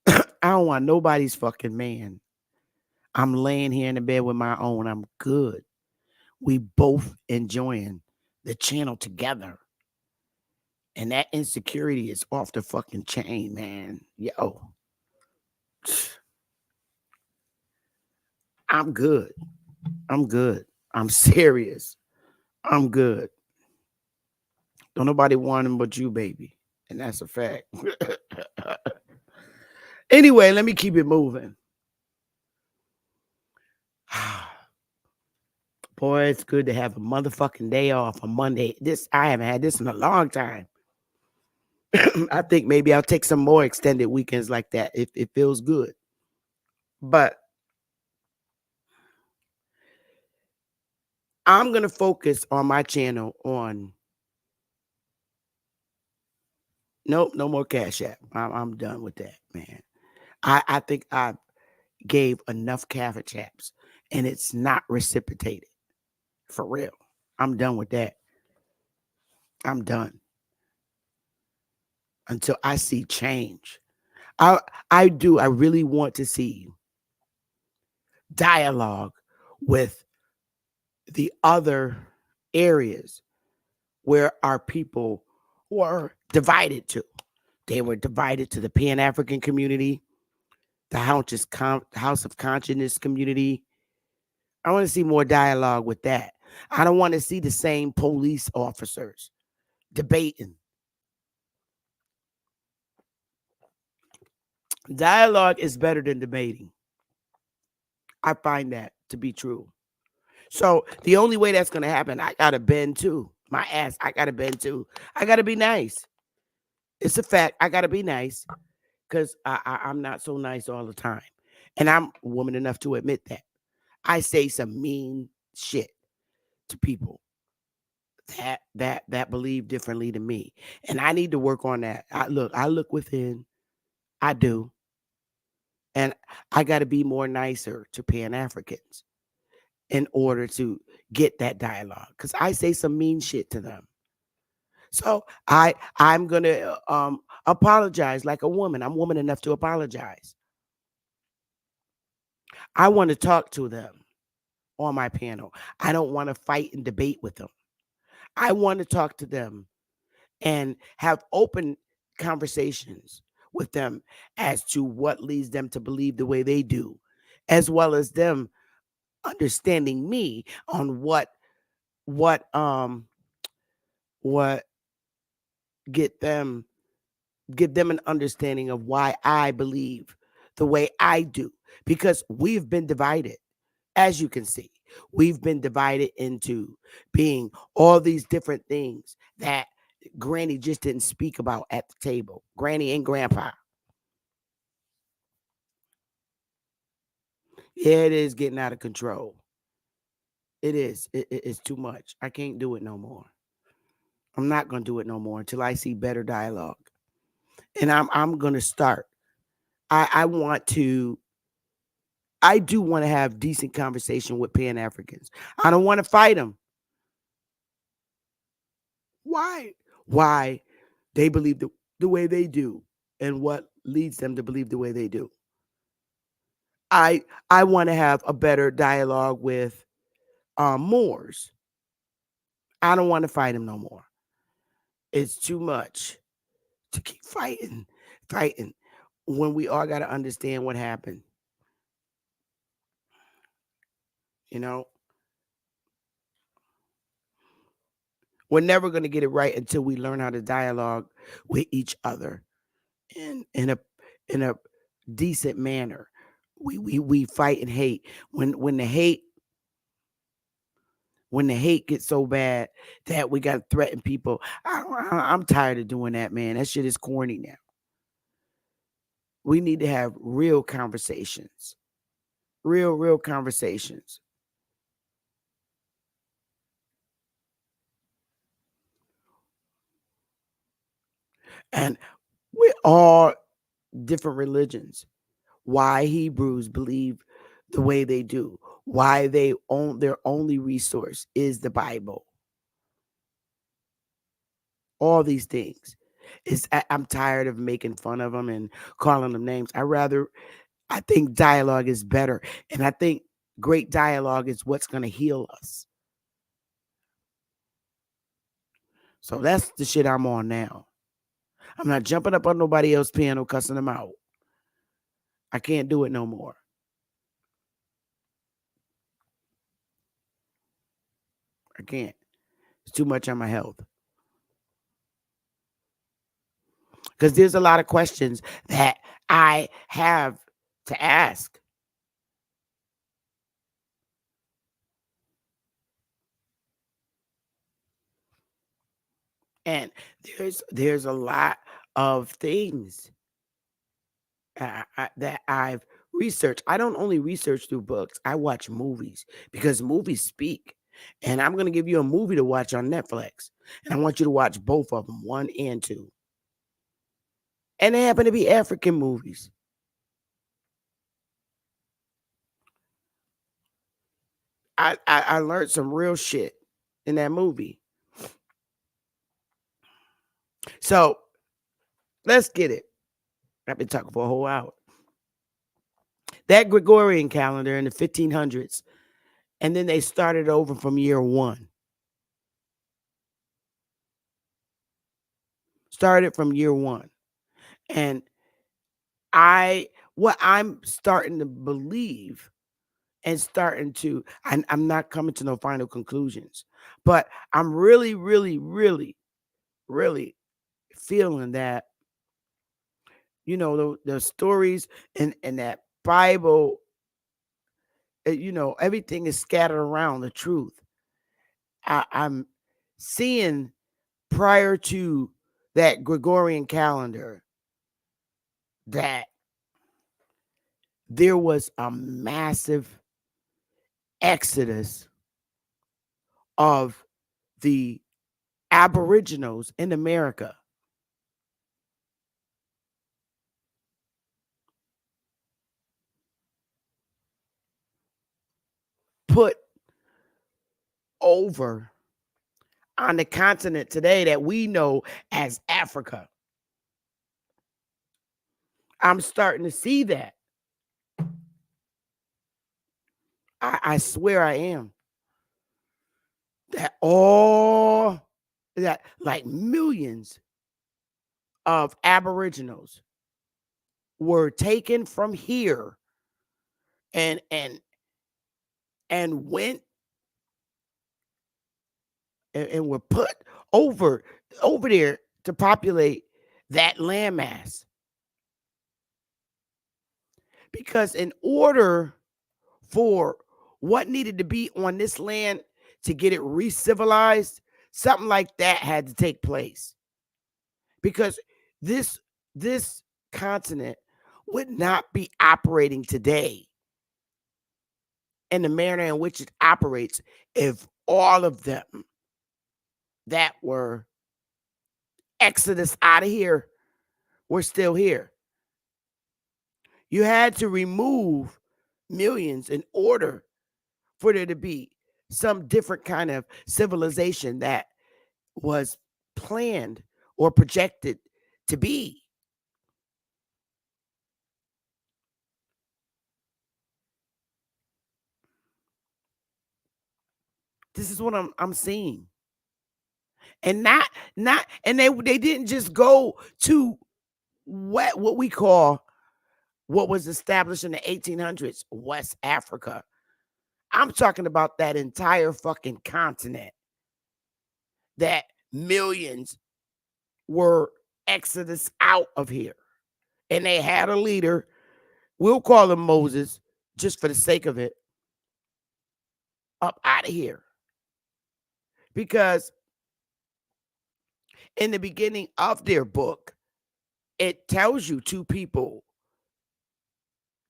I don't want nobody's fucking man. I'm laying here in the bed with my own. I'm good. We both enjoying the channel together. And that insecurity is off the fucking chain, man. Yo. I'm good. I'm good. I'm serious. I'm good. Don't nobody want him but you, baby. And that's a fact. Anyway, let me keep it moving. Boy, it's good to have a motherfucking day off on Monday. I haven't had this in a long time. I think maybe I'll take some more extended weekends like that if it feels good. But I'm going to focus on my channel on nope, no more Cash App. I'm done with that, man. I think I gave enough Cash Apps and it's not reciprocated. For real. I'm done with that. I'm done. Until I see change. I really want to see dialogue with the other areas where our people were divided to. They were divided to the Pan-African community, the House of Consciousness community. I want to see more dialogue with that. I don't want to see the same police officers debating. Dialogue is better than debating. I find that to be true. So the only way that's going to happen, I got to bend too. My ass, I got to bend too. I got to be nice. It's a fact. I got to be nice because I'm not so nice all the time. And I'm woman enough to admit that. I say some mean shit to people that believe differently than me. And I need to work on that. I look within. I do. And I got to be more nicer to Pan-Africans in order to get that dialogue. Because I say some mean shit to them. So I'm gonna apologize like a woman. I'm woman enough to apologize. I want to talk to them on my panel. I don't want to fight and debate with them. I want to talk to them and have open conversations with them as to what leads them to believe the way they do, as well as them understanding me on what get them give them an understanding of why I believe the way I do, because we've been divided. As you can see, we've been divided into being all these different things that Granny just didn't speak about at the table. Granny and Grandpa. Yeah, it is getting out of control. It is. It's too much. I can't do it no more. I'm not going to do it no more until I see better dialogue. And I'm going to start. I do want to have decent conversation with Pan-Africans. I don't want to fight them. Why? Why they believe the way they do and what leads them to believe the way they do. I want to have a better dialogue with Moors. I don't want to fight them no more. It's too much to keep fighting when we all got to understand what happened. You know, we're never going to get it right until we learn how to dialogue with each other in a decent manner we fight and hate. When the hate gets so bad that we got to threaten people, I'm tired of doing that, man. That shit is corny now. We need to have real conversations. Real conversations. And we're all different religions. Why Hebrews believe the way they do. Why they own their only resource is the Bible. All these things. I'm tired of making fun of them and calling them names. I think dialogue is better. And I think great dialogue is what's going to heal us. So that's the shit I'm on now. I'm not jumping up on nobody else's piano cussing them out. I can't do it no more. I can't. It's too much on my health. Because there's a lot of questions that I have to ask. And there's a lot of things that I've researched. I don't only research through books. I watch movies because movies speak. And I'm going to give you a movie to watch on Netflix. And I want you to watch both of them, 1 and 2. And they happen to be African movies. I learned some real shit in that movie. So let's get it. I've been talking for a whole hour. That Gregorian calendar in the 1500s, and then they started over from year 1. Started from year 1. And what I'm starting to believe and I'm not coming to no final conclusions, but I'm really, really, really, really feeling that, the stories and that Bible, everything is scattered around the truth. I'm seeing prior to that Gregorian calendar that there was a massive exodus of the Aboriginals in America. Put over on the continent today that we know as Africa. I'm starting to see that. I swear I am. That like millions of Aboriginals were taken from here and went and were put over there to populate that landmass. Because in order for what needed to be on this land to get it re-civilized, something like that had to take place. Because this continent would not be operating today in the manner in which it operates if all of them that were exodus out of here were still here. You had to remove millions in order for there to be some different kind of civilization that was planned or projected to be. This is what I'm seeing. And they didn't just go to what we call what was established in the 1800s, West Africa. I'm talking about that entire fucking continent that millions were exodus out of here. And they had a leader we'll call him Moses just for the sake of it, up out of here. Because in the beginning of their book, it tells you two people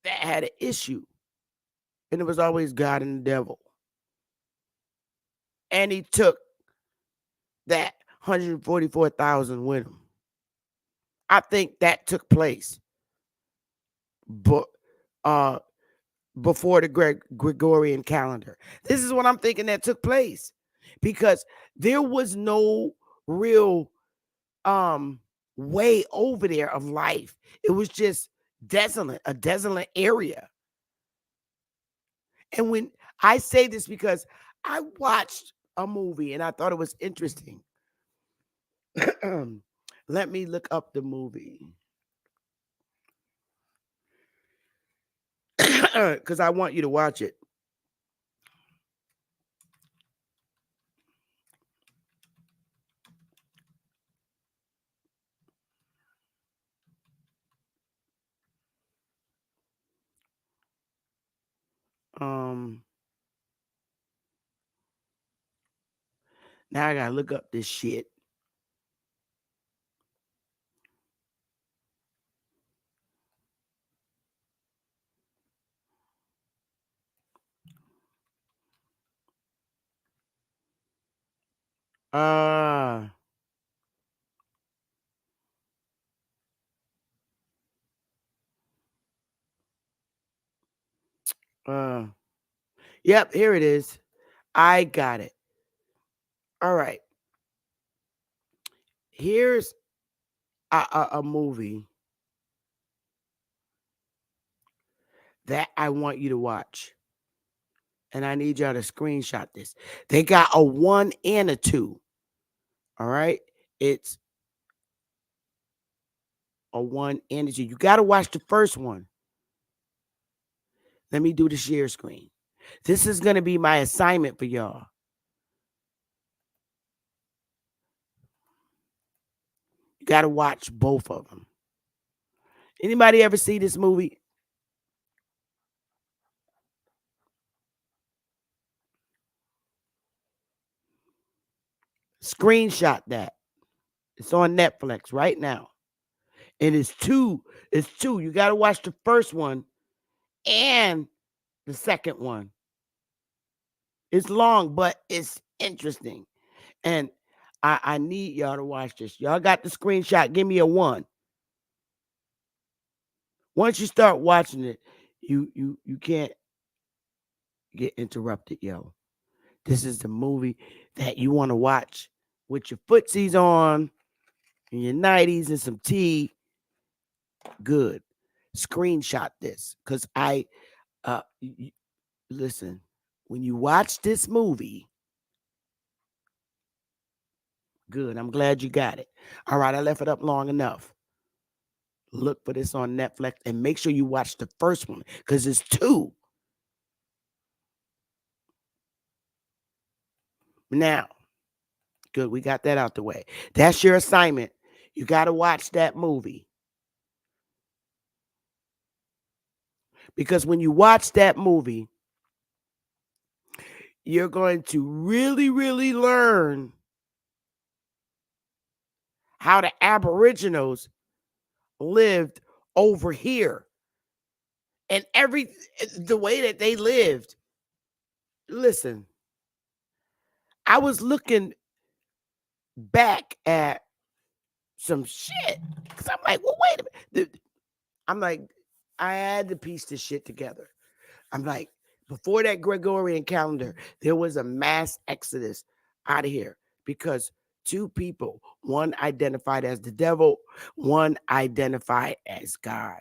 that had an issue, and it was always God and the devil. And he took that 144,000 with him. I think that took place but before the Gregorian calendar. This is what I'm thinking that took place, because there was no real way over there of life. It was just desolate, a desolate area. And when I say this, because I watched a movie and I thought it was interesting. Let me look up the movie. Because I want you to watch it. Now I gotta look up this shit. Uh uh yep, here it is. I got it. All right. Here's a movie that I want you to watch. And I need y'all to screenshot this. They got a 1 and a 2. All right. It's a 1 and a 2. You got to watch the first one. Let me do the share screen. This is going to be my assignment for y'all. You got to watch both of them. Anybody ever see this movie? Screenshot that. It's on Netflix right now. And it's two. It's two. You got to watch the first one and the second one. It's long, but it's interesting. And I need y'all to watch this. Y'all got the screenshot. Give me a 1. Once you start watching it, you can't get interrupted, yo. This is the movie that you want to watch with your footsies on and your 90s and some tea. Good. Screenshot this, because listen, when you watch this movie, good. I'm glad you got it. All right, I left it up long enough. Look for this on Netflix and make sure you watch the first one, because it's 2. Now, good, we got that out the way. That's your assignment. You got to watch that movie. Because when you watch that movie, you're going to really, really learn how the Aboriginals lived over here. And the way that they lived. Listen, I was looking back at some shit, because I'm like, well, wait a minute. I'm like, I had to piece this shit together. I'm like, before that Gregorian calendar, there was a mass exodus out of here, because 2 people, one identified as the devil, one identified as God.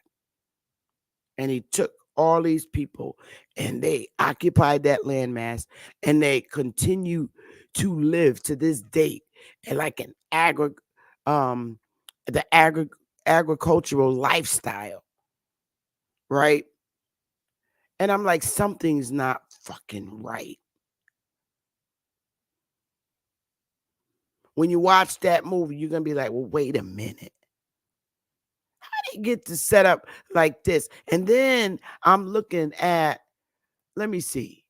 And he took all these people and they occupied that landmass, and they continue to live to this date and like an agricultural lifestyle, right? And I'm like, something's not fucking right. When you watch that movie, you're gonna be like, well, wait a minute. How can't get to set up like this. And then I'm looking at, let me see.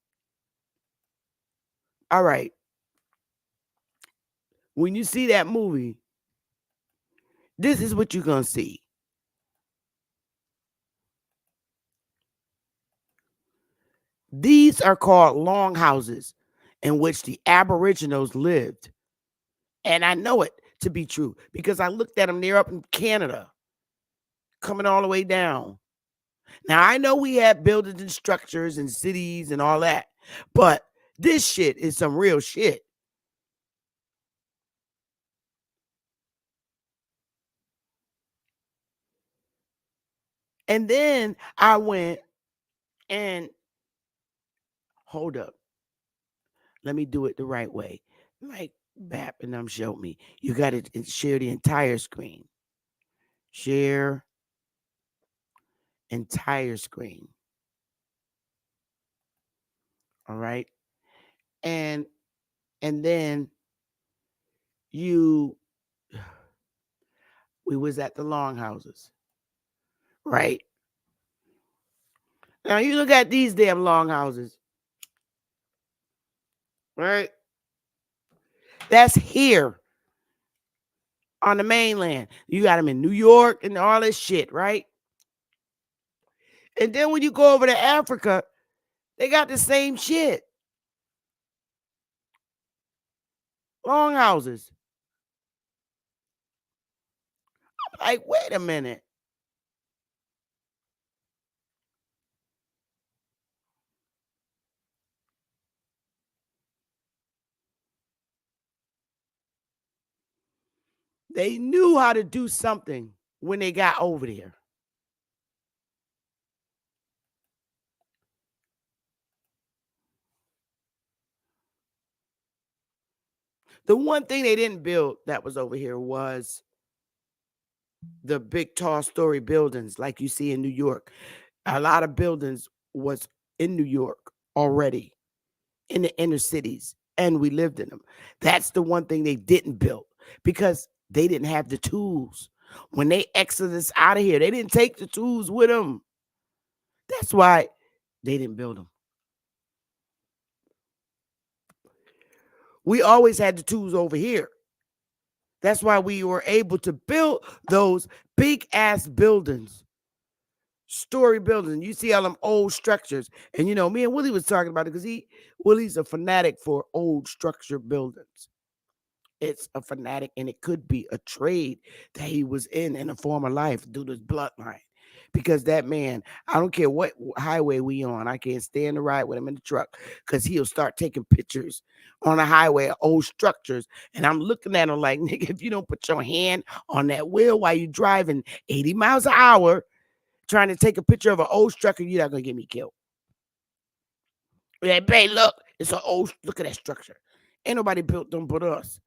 All right. When you see that movie, this is what you're going to see. These are called longhouses in which the Aboriginals lived. And I know it to be true because I looked at them there up in Canada, coming all the way down. Now, I know we have buildings and structures and cities and all that, but this shit is some real shit. And then I went and, hold up, let me do it the right way. Like Bap and them showed me. You got to share the entire screen. Share entire screen. All right. And then we was at the longhouses. Right. Now you look at these damn longhouses. Right. That's here on the mainland. You got them in New York and all this shit, right? And then when you go over to Africa, they got the same shit. Longhouses. I'm like, wait a minute. They knew how to do something when they got over there. The one thing they didn't build that was over here was the big tall story buildings like you see in New York. A lot of buildings was in New York already, in the inner cities, and we lived in them. That's the one thing they didn't build because they didn't have the tools. When they exited us out of here, they didn't take the tools with them. That's why they didn't build them. We always had the tools over here. That's why we were able to build those big ass buildings, story buildings. You see all them old structures. And me and Willie was talking about it because Willie's a fanatic for old structure buildings. It's a fanatic, and it could be a trade that he was in a former life due to his bloodline. Because that man, I don't care what highway we on, I can't stand to ride with him in the truck because he'll start taking pictures on the highway of old structures. And I'm looking at him like, nigga, if you don't put your hand on that wheel while you're driving 80 miles an hour trying to take a picture of an old structure, you're not going to get me killed. Yeah, babe, look, it's an old, look at that structure. Ain't nobody built them but us.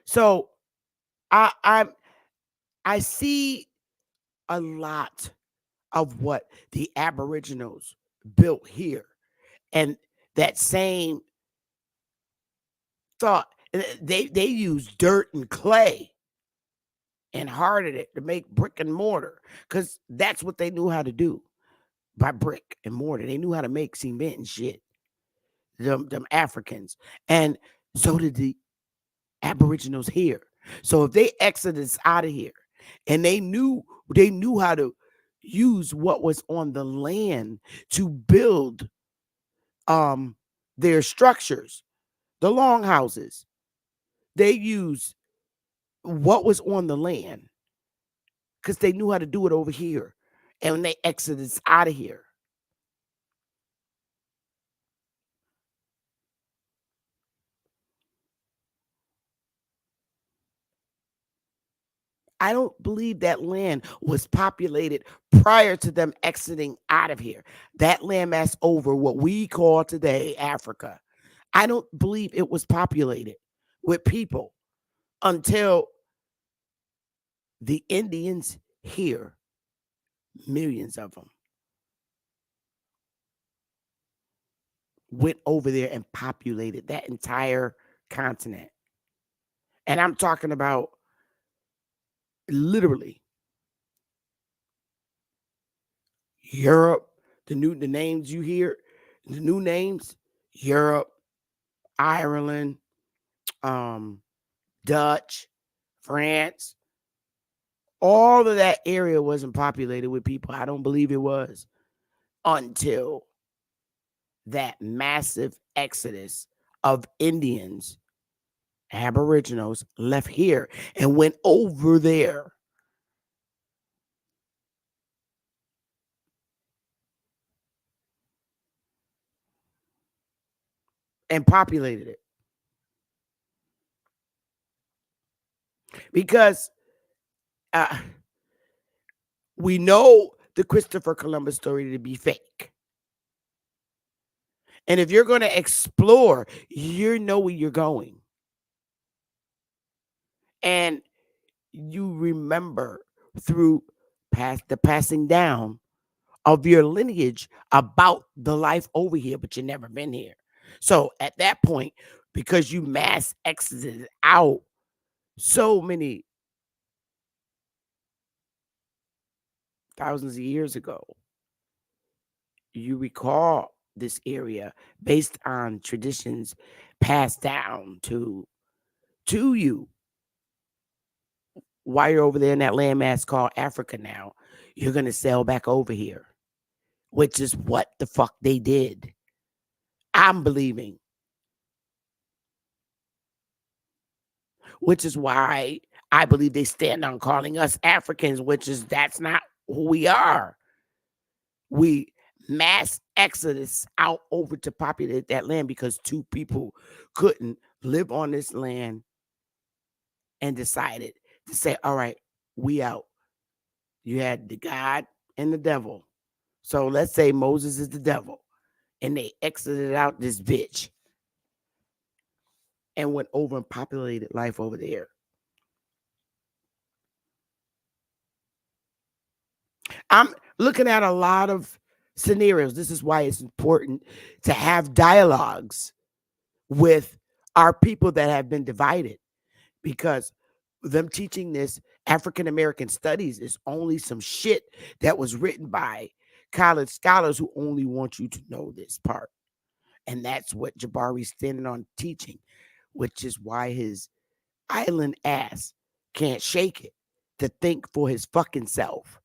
So I see a lot of what the Aboriginals built here, and that same thought. They used dirt and clay and hardened it to make brick and mortar because that's what they knew how to do by brick and mortar. They knew how to make cement and shit. Them Africans, and so did the Aboriginals here. So if they exited us out of here and they knew how to use what was on the land to build their structures, the longhouses, they used what was on the land because they knew how to do it over here. And when they exited us out of here, I don't believe that land was populated prior to them exiting out of here. That landmass over what we call today Africa. I don't believe it was populated with people until the Indians here, millions of them, went over there and populated that entire continent. And I'm talking about literally. Europe, the names you hear, the new names, Europe, Ireland, Dutch, France, all of that area wasn't populated with people. I don't believe it was until that massive exodus of Indians, Aboriginals left here and went over there. And populated it. Because uh, we know the Christopher Columbus story to be fake. And if you're going to explore, you know where you're going. And you remember through the passing down of your lineage about the life over here, but you never been here. So at that point, because you mass exited out so many thousands of years ago, you recall this area based on traditions passed down to you. While you're over there in that landmass called Africa now, you're going to sail back over here, which is what the fuck they did. I'm believing. Which is why I believe they stand on calling us Africans, that's not who we are. We mass exodus out over to populate that land because two people couldn't live on this land and decided to say, all right, we out. You had the God and the devil. So let's say Moses is the devil. And they exited out this bitch and went over and populated life over there. I'm looking at a lot of scenarios. This is why it's important to have dialogues with our people that have been divided, because them teaching this African American studies is only some shit that was written by college scholars who only want you to know this part. And that's what Jabari's standing on teaching, which is why his island ass can't shake it to think for his fucking self.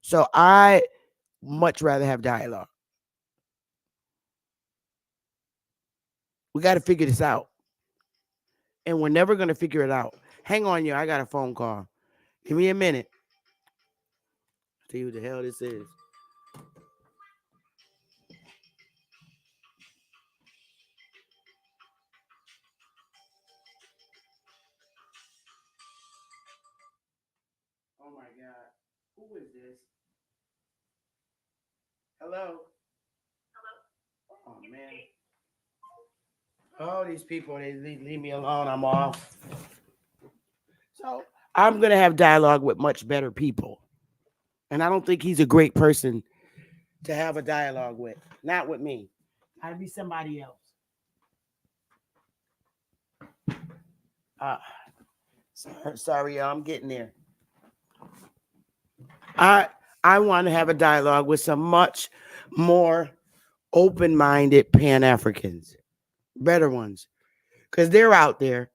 So I much rather have dialogue. We got to figure this out. And we're never going to figure it out. Hang on, yo. I got a phone call. Give me a minute. See who the hell this is. Oh my God. Who is this? Hello? Oh man. Oh, these people, they leave me alone. I'm off. So I'm going to have dialogue with much better people. And I don't think he's a great person to have a dialogue with. Not with me. I'd be somebody else. Sorry, y'all. I'm getting there. I want to have a dialogue with some much more open-minded Pan-Africans. Better ones. Because they're out there.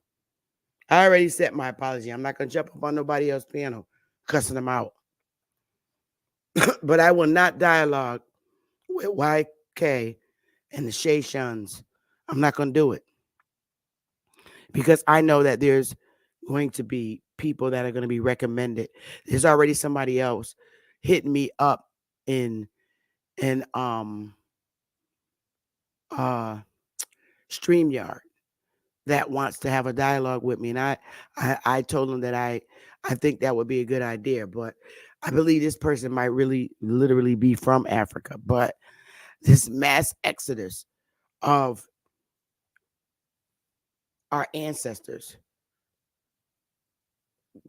I already set my apology. I'm not going to jump up on nobody else's piano cussing them out. But I will not dialogue with YK and the Shay Shuns. I'm not going to do it. Because I know that there's going to be people that are going to be recommended. There's already somebody else hitting me up in StreamYard that wants to have a dialogue with me. And I told him that I think that would be a good idea, but I believe this person might really literally be from Africa. But this mass exodus of our ancestors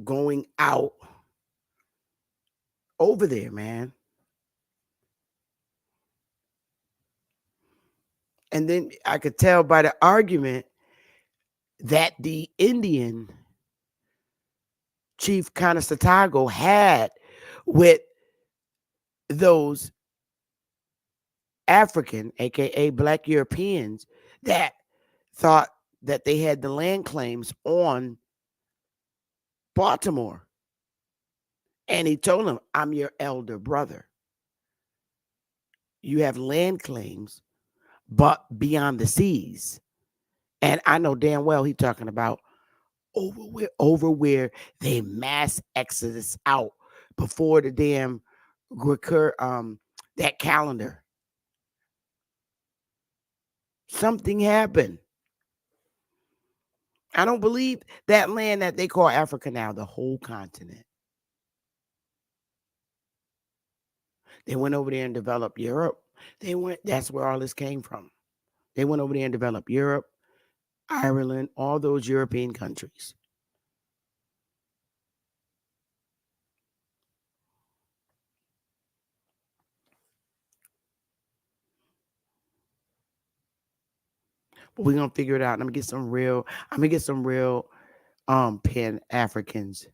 going out over there, man. And then I could tell by the argument that the Indian Chief Conestotago had with those African, aka Black Europeans, that thought that they had the land claims on Baltimore. And he told them, I'm your elder brother. You have land claims, but beyond the seas. And I know damn well he's talking about over where they mass exodus out before the damn that calendar. Something happened. I don't believe that land that they call Africa now, the whole continent. They went over there and developed Europe. That's where all this came from. They went over there and developed Europe, Ireland, all those European countries. But we're gonna figure it out. I'm gonna get some real Pan Africans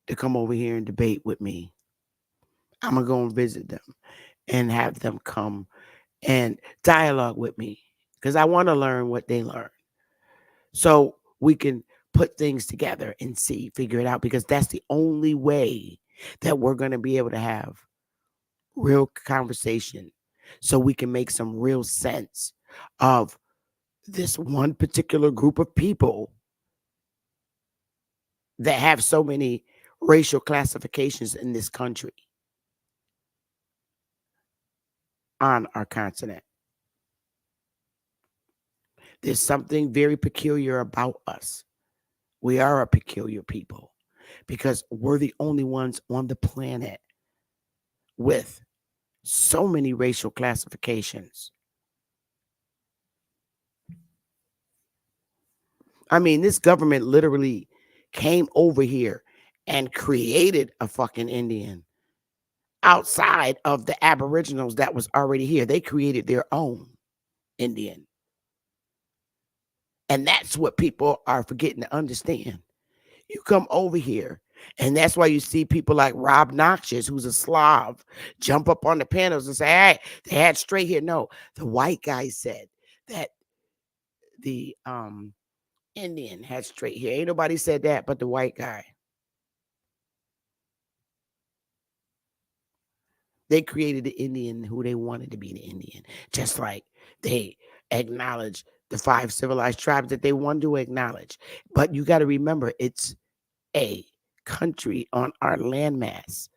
to come over here and debate with me. I'm gonna go and visit them and have them come and dialogue with me because I want to learn what they learn. So we can put things together and figure it out, because that's the only way that we're going to be able to have real conversation, so we can make some real sense of this one particular group of people that have so many racial classifications in this country on our continent. There's something very peculiar about us. We are a peculiar people because we're the only ones on the planet with so many racial classifications. I mean, this government literally came over here and created a fucking Indian outside of the Aboriginals that was already here. They created their own Indian. And that's what people are forgetting to understand. You come over here, and that's why you see people like Rob Noxious, who's a Slav, jump up on the panels and say, hey, they had straight here. No, the white guy said that the Indian had straight hair. Ain't nobody said that but the white guy. They created the Indian who they wanted to be the Indian, just like they acknowledge the 5 civilized tribes that they wanted to acknowledge. But you got to remember, it's a country on our landmass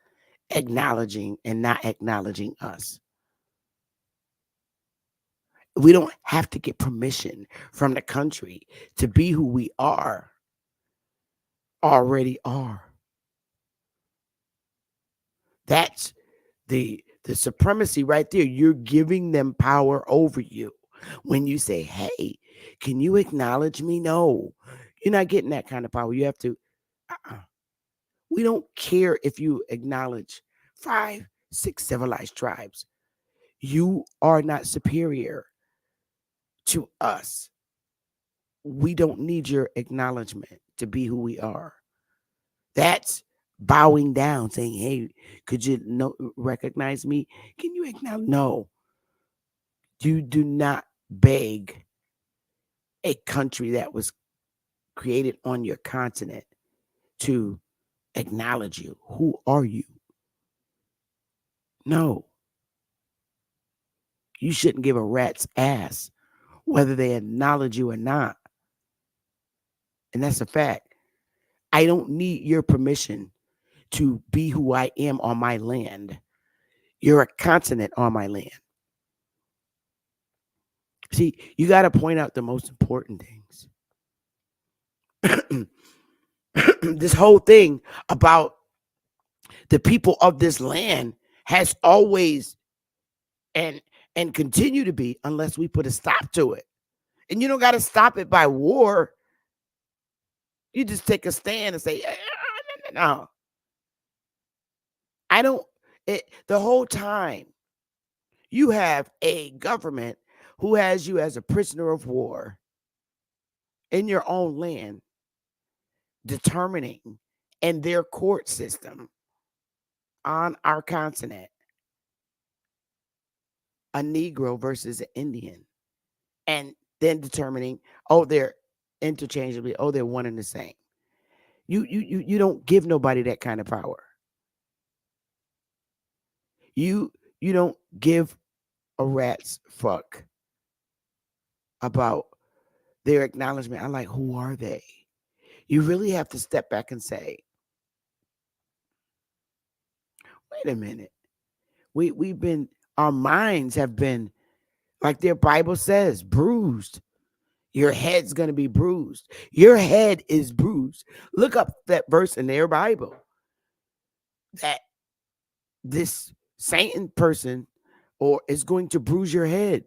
acknowledging and not acknowledging us. We don't have to get permission from the country to be who we already are. That's the supremacy right there. You're giving them power over you when you say, hey, can you acknowledge me? No, you're not getting that kind of power. You have to we don't care if you acknowledge 5, 6 civilized tribes. You are not superior to us. We don't need your acknowledgement to be who we are. That's bowing down, saying, hey, could you recognize me? Can you acknowledge? No. You do not beg a country that was created on your continent to acknowledge you. Who are you? No. You shouldn't give a rat's ass whether they acknowledge you or not. And that's a fact. I don't need your permission to be who I am on my land. You're a continent on my land. See, you got to point out the most important things. This whole thing about the people of this land has always and continue to be, unless we put a stop to it. And you don't got to stop it by war. You just take a stand and say, no. I don't. The whole time you have a government who has you as a prisoner of war in your own land, determining in their court system on our continent a Negro versus an Indian, and then determining, oh, they're interchangeably, oh, they're one and the same. You don't give nobody that kind of power. You don't give a rat's fuck about their acknowledgement. I'm like, who are they? You really have to step back and say, wait a minute. We've been, our minds have been, like their Bible says, bruised. Your head's going to be bruised. Your head is bruised. Look up that verse in their Bible that this Satan person or is going to bruise your head.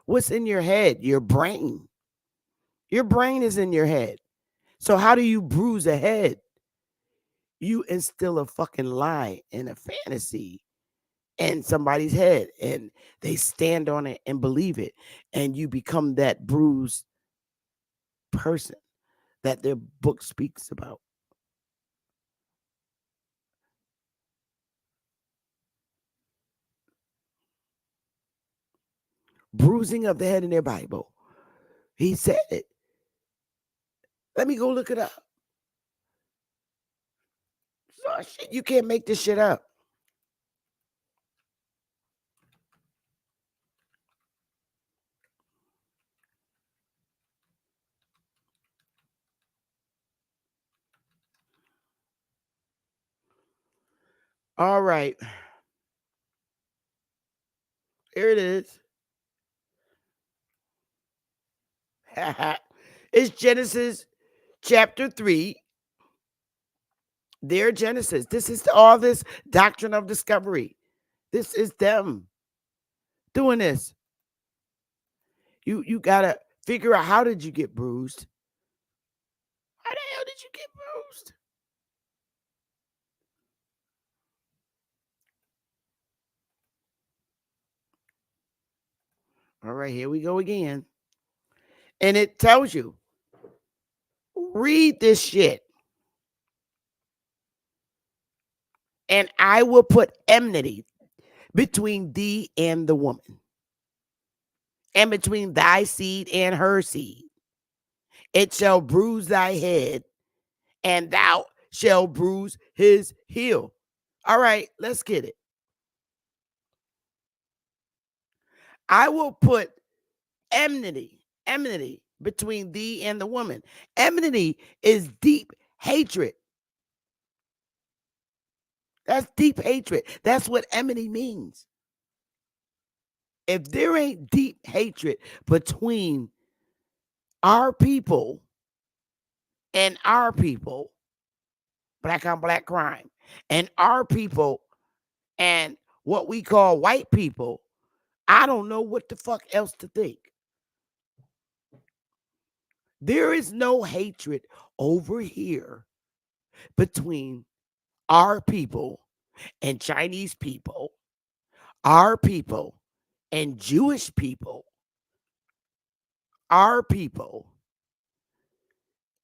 What's in your head? Your brain. Your brain is in your head. So how do you bruise a head? You instill a fucking lie and a fantasy in somebody's head, and they stand on it and believe it, and you become that bruised person that their book speaks about. Bruising of the head in their Bible. He said it. Let me go look it up. So shit, you can't make this shit up. All right. Here it is. It's Genesis chapter 3. Their Genesis. This is all this doctrine of discovery. This is them doing this. You gotta figure out, how did you get bruised? How the hell did you get bruised? All right, here we go again. And it tells you, read this shit. And I will put enmity between thee and the woman, and between thy seed and her seed. It shall bruise thy head, and thou shalt bruise his heel. All right, let's get it. I will put enmity between thee and the woman. Enmity is deep hatred. That's deep hatred. That's what enmity means. If there ain't deep hatred between our people and our people, black on black crime, and our people and what we call white people, I don't know what the fuck else to think. There is no hatred over here between our people and Chinese people, our people and Jewish people, our people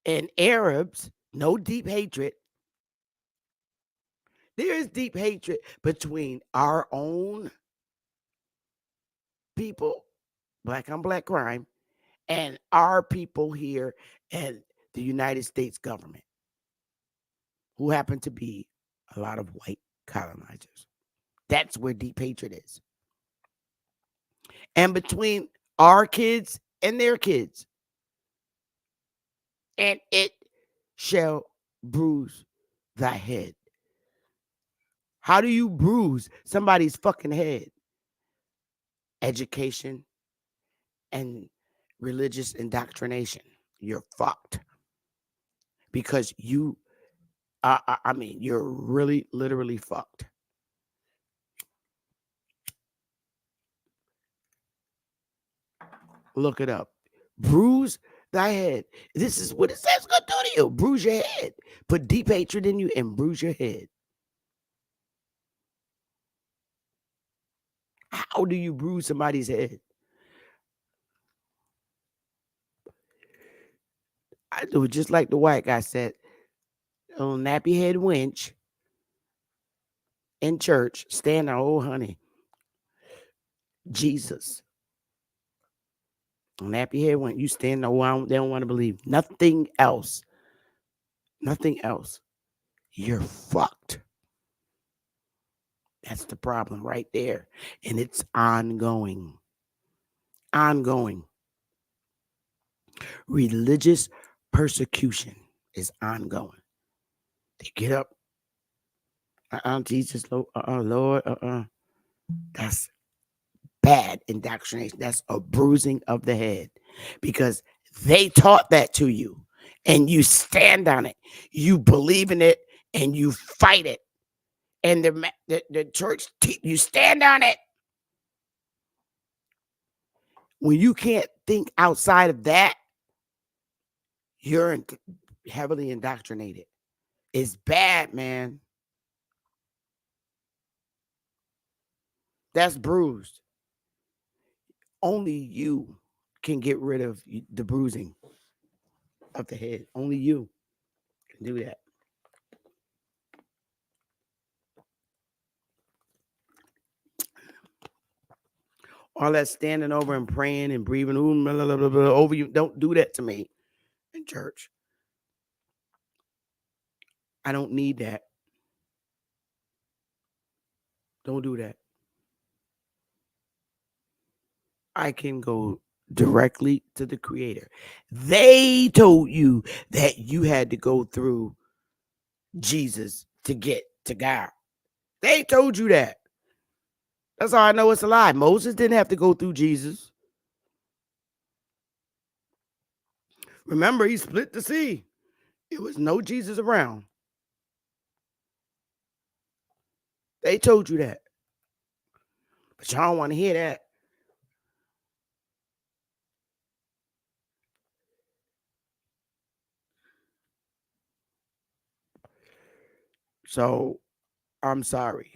and Arabs. No deep hatred. There is deep hatred between our own people, black on black crime, and our people here and the United States government, who happen to be a lot of white colonizers. That's where deep hatred is. And between our kids and their kids. And it shall bruise thy head. How do you bruise somebody's fucking head? Education and religious indoctrination. You're fucked. Because you, you're really, literally fucked. Look it up. Bruise thy head. This is what it says going to do to you. Bruise your head. Put deep hatred in you and bruise your head. How do you bruise somebody's head? I do it just like the white guy said. little nappy head wench in church, stand there, oh honey, Jesus. Nappy head wench, you stand there, they don't want to believe nothing else. Nothing else. You're fucked. That's the problem right there. And it's ongoing. Ongoing. Religious persecution is ongoing. They get up. Jesus, Lord, That's bad indoctrination. That's a bruising of the head because they taught that to you and you stand on it. You believe in it and you fight it. And the church, you stand on it. When you can't think outside of that, you're heavily indoctrinated. It's bad, man. That's bruised. Only you can get rid of the bruising of the head. Only you can do that. All that standing over and praying and breathing blah, blah, blah, blah, over you. Don't do that to me in church. I don't need that. Don't do that. I can go directly to the Creator. They told you that you had to go through Jesus to get to God. They told you that. That's how I know it's a lie. Moses didn't have to go through Jesus. Remember, he split the sea. It was no Jesus around. They told you that. But y'all don't want to hear that. So, I'm sorry.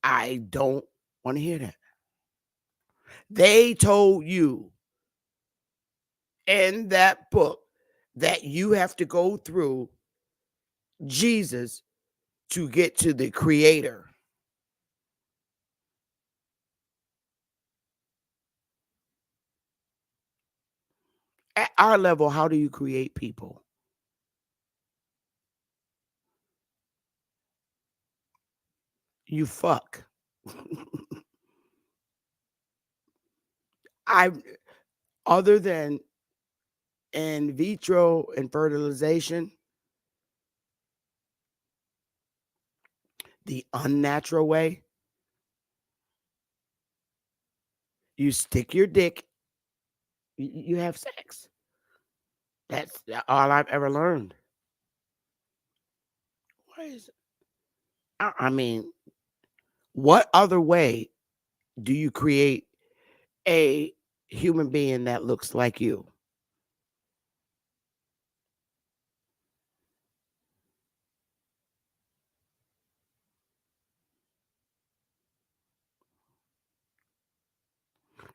I don't want to hear that. They told you in that book that you have to go through Jesus to get to the Creator. At our level, how do you create people? You fuck. Other than in vitro and fertilization, the unnatural way, you stick your dick, you have sex. That's all I've ever learned. What is it? I mean, what other way do you create a human being that looks like you?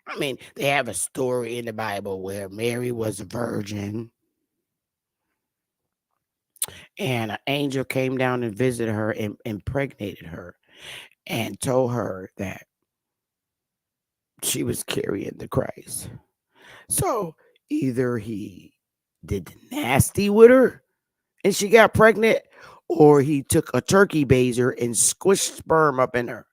I mean, they have a story in the Bible where Mary was a virgin and an angel came down and visited her and impregnated her and told her that she was carrying the Christ. So either he did the nasty with her and she got pregnant, or he took a turkey baster and squished sperm up in her.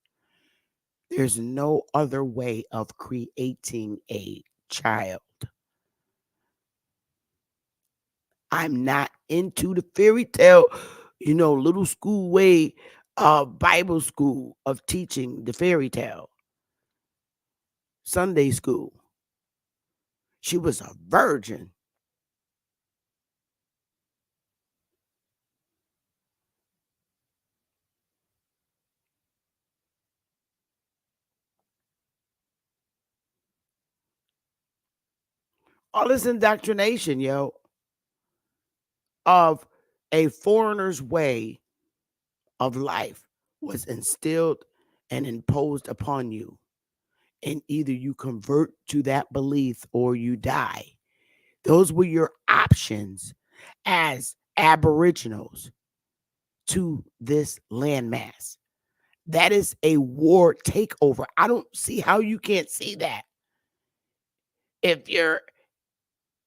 There's no other way of creating a child. I'm not into the fairy tale, little school way of Bible school of teaching the fairy tale. Sunday school. She was a virgin. All this indoctrination, of a foreigner's way of life was instilled and imposed upon you. and either you convert to that belief or you die. Those were your options as Aboriginals to this landmass. That is a war takeover. I don't see how you can't see that. If you're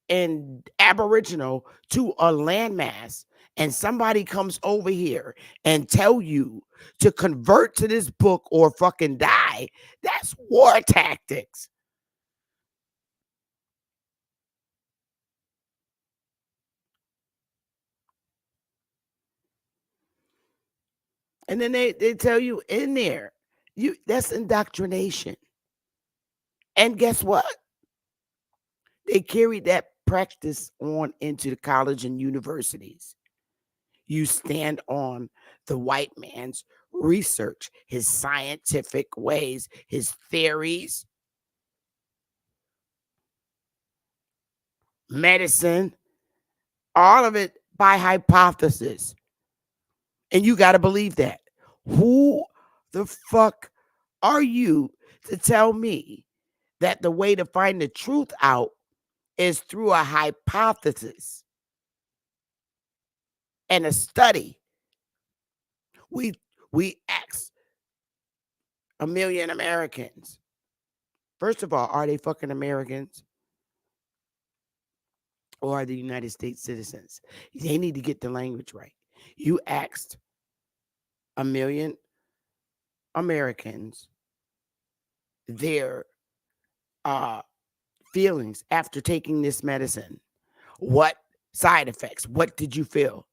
an Aboriginal to a landmass and somebody comes over here and tell you to convert to this book or fucking die, that's war tactics. And then they tell you in there, that's indoctrination. And guess what? They carried that practice on into the college and universities. You stand on the white man's research, his scientific ways, his theories, medicine, all of it by hypothesis. And you got to believe that. Who the fuck are you to tell me that the way to find the truth out is through a hypothesis and a study? We asked 1,000,000 Americans. First of all, are they fucking Americans? Or are they United States citizens? They need to get the language right. You asked 1,000,000 Americans their feelings after taking this medicine. What side effects? What did you feel?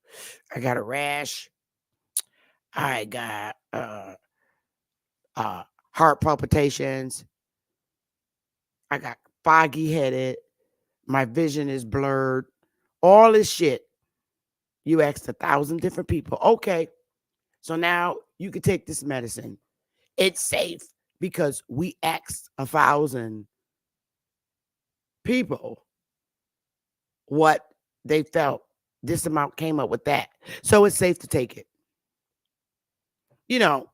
I got a rash. I got heart palpitations. I got foggy headed. My vision is blurred. All this shit. You asked 1,000 different people. Okay. So now you can take this medicine. It's safe because we asked 1,000 people what they felt. This amount came up with that. So it's safe to take it. You know,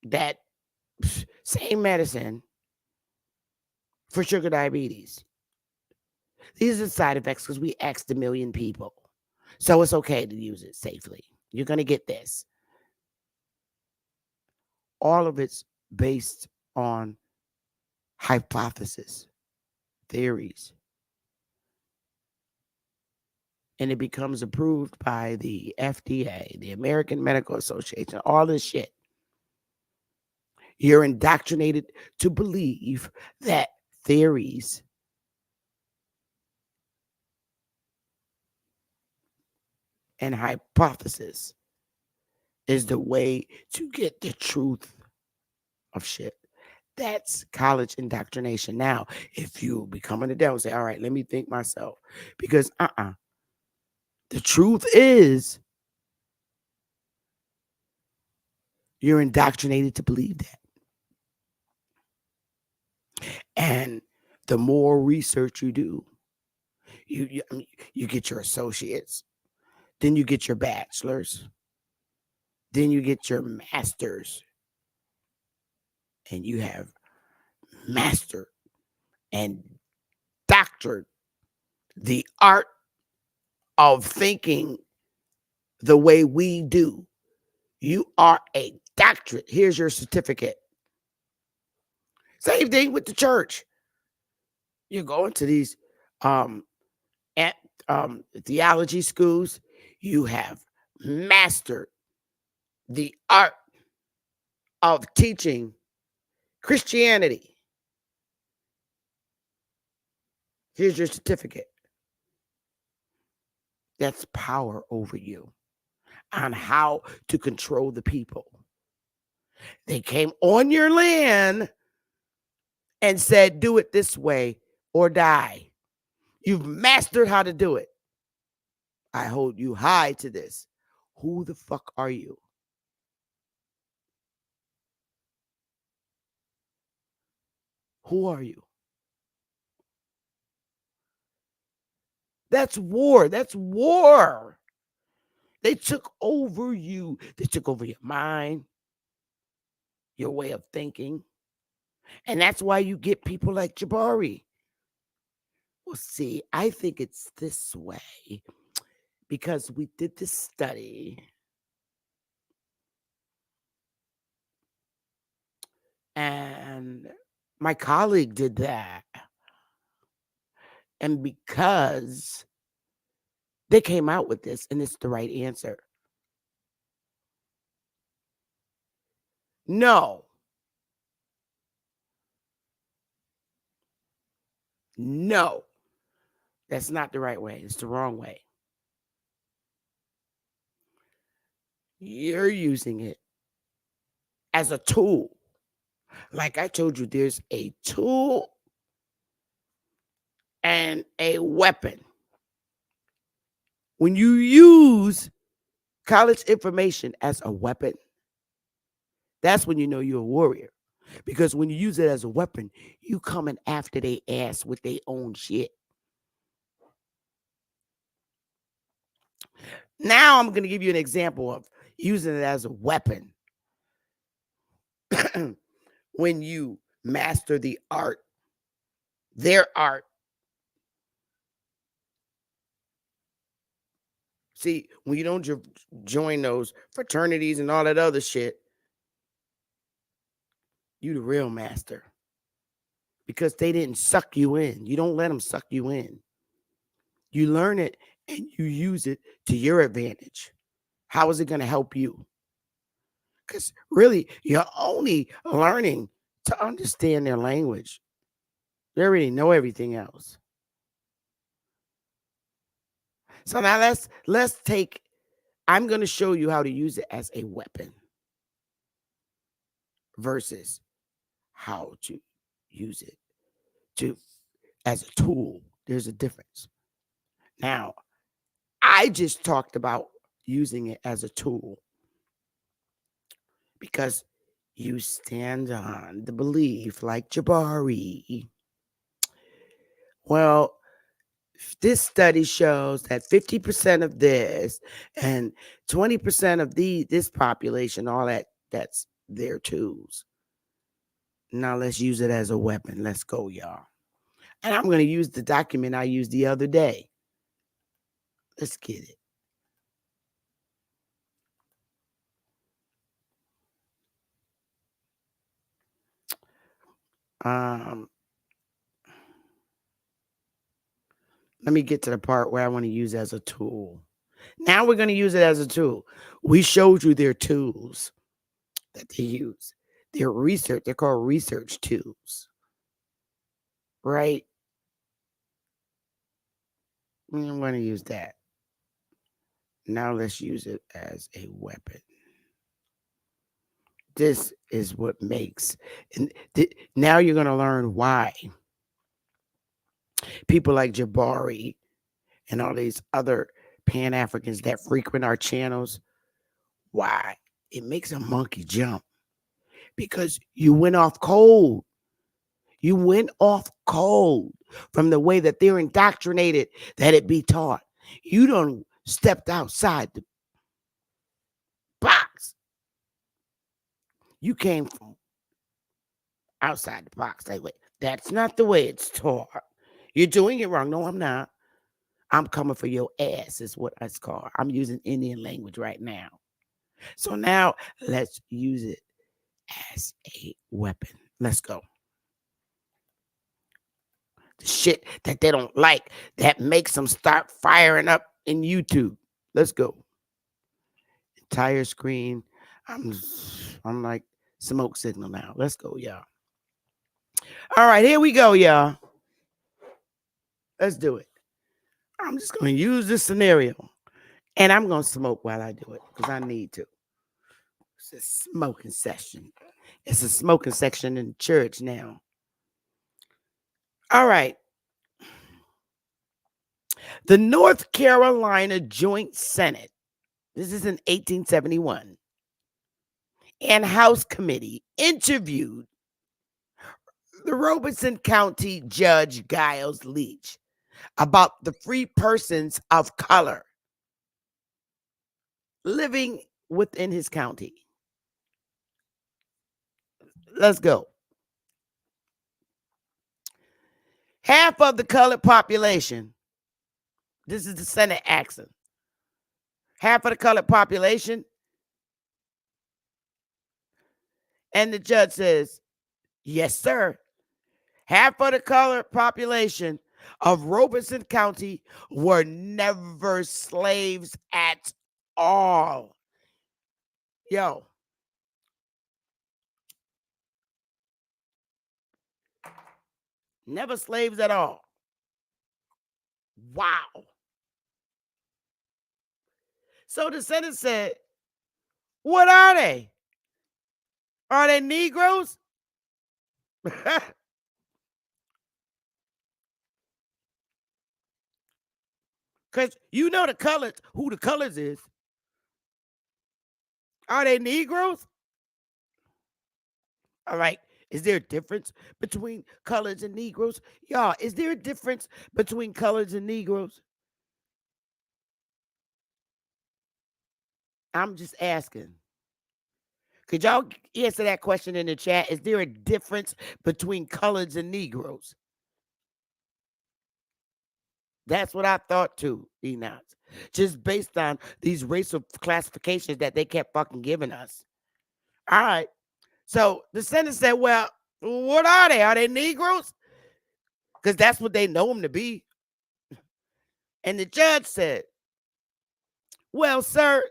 that same medicine for sugar diabetes. These are the side effects because we asked 1,000,000 people. So it's okay to use it safely. You're going to get this. All of it's based on hypothesis, theories. And it becomes approved by the FDA, the American Medical Association, all this shit. You're indoctrinated to believe that theories and hypothesis is the way to get the truth of shit. That's college indoctrination. Now, if you become an adult and say, all right, let me think myself. Because the truth is you're indoctrinated to believe that. And the more research you do, you get your associates, then you get your bachelors, then you get your masters, and you have mastered and doctored the art of thinking the way we do. You are a doctorate. Here's your certificate. Same thing with the church. You go into these theology schools, you have mastered the art of teaching Christianity. Here's your certificate. That's power over you on how to control the people. They came on your land and said, do it this way or die. You've mastered how to do it. I hold you high to this. Who the fuck are you? Who are you? That's war. That's war. They took over you. They took over your mind. your way of thinking. And that's why you get people like Jabari. Well, see, I think it's this way because we did this study and my colleague did that. And because they came out with this, and it's the right answer. No. No. That's not the right way. It's the wrong way. You're using it as a tool. Like I told you, there's a tool and a weapon. When you use college information as a weapon, that's when you know you're a warrior. Because when you use it as a weapon, you coming after they ass with their own shit. Now I'm going to give you an example of using it as a weapon. When you master the art, their art. See, when you don't join those fraternities and all that other shit, you the real master. Because they didn't suck you in. You don't let them suck you in. You learn it and you use it to your advantage. How is it going to help you? Because really, you're only learning to understand their language. They already know everything else. So now let's take, I'm going to show you how to use it as a weapon versus how to use it as a tool. There's a difference. Now, I just talked about using it as a tool because you stand on the belief like Jabari. Well, this study shows that 50% of this and 20% of this population, all that's their tools. Now let's use it as a weapon. Let's go, y'all. And I'm going to use the document I used the other day. Let's get it. Let me get to the part where I want to use it as a tool. Now we're going to use it as a tool. We showed you their tools that they use. Their research, they're called research tools. Right? I'm going to use that. Now let's use it as a weapon. This is what makes, and now you're going to learn why people like Jabari and all these other Pan-Africans that frequent our channels, why it makes a monkey jump. Because you went off cold. You went off cold from the way that they're indoctrinated that it be taught. You done stepped outside the box. You came from outside the box. Like, wait, that's not the way it's taught. You're doing it wrong. No, I'm not. I'm coming for your ass is what it's called. I'm using Indian language right now. So now let's use it as a weapon. Let's go. The shit that they don't like that makes them start firing up in YouTube. Let's go. Entire screen. I'm like smoke signal now. Let's go, y'all. All right, here we go, y'all. Let's do it. I'm just going to use this scenario. And I'm going to smoke while I do it because I need to. It's a smoking session. It's a smoking section in church now. All right. The North Carolina Joint Senate, this is in 1871, and House Committee interviewed the Robeson County Judge Giles Leach about the free persons of color living within his county. Let's go. Half of the colored population, this is the Senate asking, half of the colored population, and the judge says, yes, sir. Half of the colored population of Robeson County were never slaves at all. Yo. Never slaves at all. Wow. So the Senate said, what are they? Are they Negroes? Because you know the colors, who the colors is. Are they Negroes? All right. Is there a difference between colors and Negroes? Y'all, is there a difference between colors and Negroes? I'm just asking. Could y'all answer that question in the chat? Is there a difference between colors and Negroes? That's what I thought too, Enoch. Just based on these racial classifications that they kept fucking giving us. All right. So the Senate said, well, what are they? Are they Negroes? Because that's what they know them to be. And the judge said, well, sir,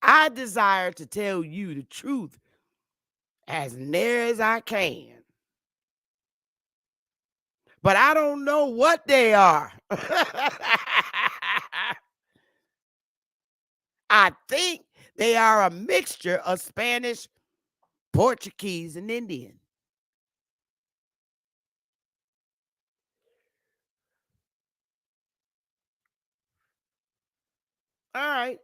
I desire to tell you the truth as near as I can. But I don't know what they are. I think they are a mixture of Spanish, Portuguese, and Indian. All right.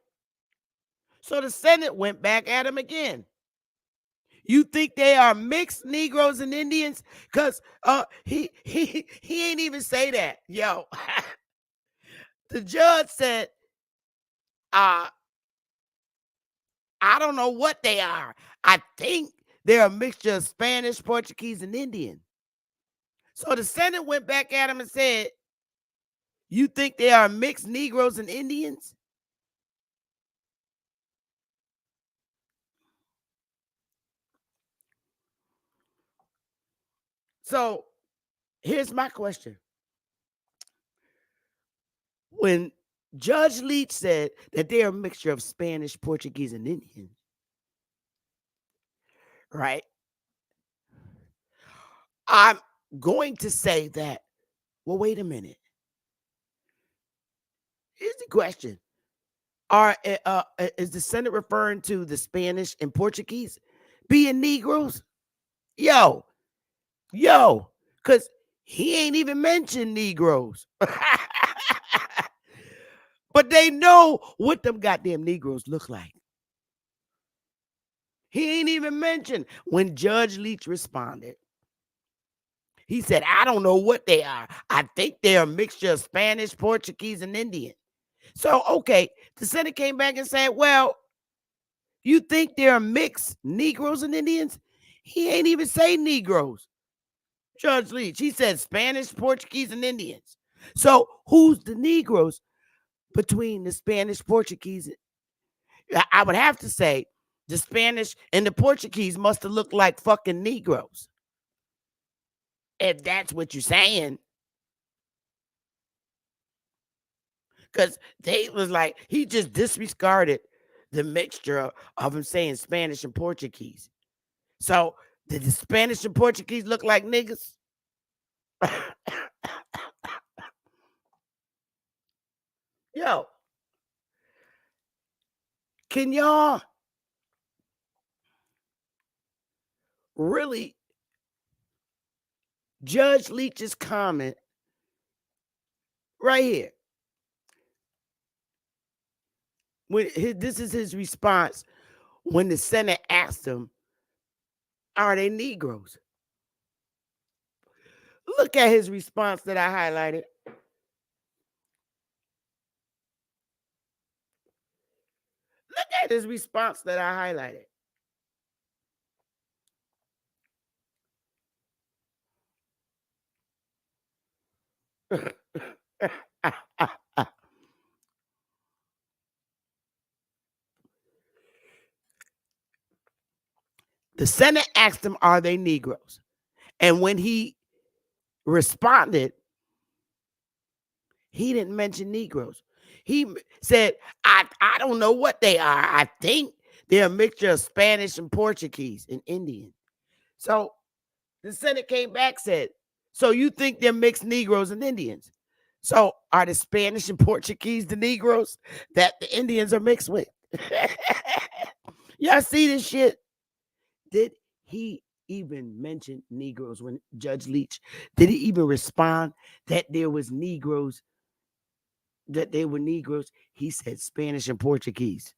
So the Senate went back at him again. You think they are mixed Negroes and Indians? Because he ain't even say that. Yo. The judge said, I don't know what they are. I think they're a mixture of Spanish, Portuguese, and Indian. So the Senate went back at him and said, you think they are mixed Negroes and Indians? So here's my question. When Judge Leach said that they are a mixture of Spanish, Portuguese, and Indian, right? I'm going to say that, well, wait a minute. Here's the question. Is the Senate referring to the Spanish and Portuguese being Negroes? Yo, because he ain't even mentioned Negroes. But they know what them goddamn Negroes look like. He ain't even mentioned when Judge Leach responded. He said, I don't know what they are. I think they're a mixture of Spanish, Portuguese, and Indian. So, okay, the Senate came back and said, well, you think they're mixed Negroes and Indians? He ain't even say Negroes. Judge Leach, he said Spanish, Portuguese, and Indians. So who's the Negroes between the Spanish, Portuguese? I would have to say the Spanish and the Portuguese must have looked like fucking Negroes. If that's what you're saying. Because they was like, he just disregarded the mixture of him saying Spanish and Portuguese. So did the Spanish and Portuguese look like niggas? Yo, can y'all really Judge Leach's comment right here? This is his response when the Senate asked him, are they Negroes? Look at his response that I highlighted. Look at his response that I highlighted. The Senate asked him, are they Negroes? And when he responded, he didn't mention Negroes. He said, I don't know what they are. I think they're a mixture of Spanish and Portuguese and Indian. So the Senate came back, said, so you think they're mixed Negroes and Indians? So are the Spanish and Portuguese the Negroes that the Indians are mixed with? Y'all see this shit? Did he even mention Negroes when Judge Leach? Did he even respond that there was Negroes, that they were Negroes? He said Spanish and Portuguese.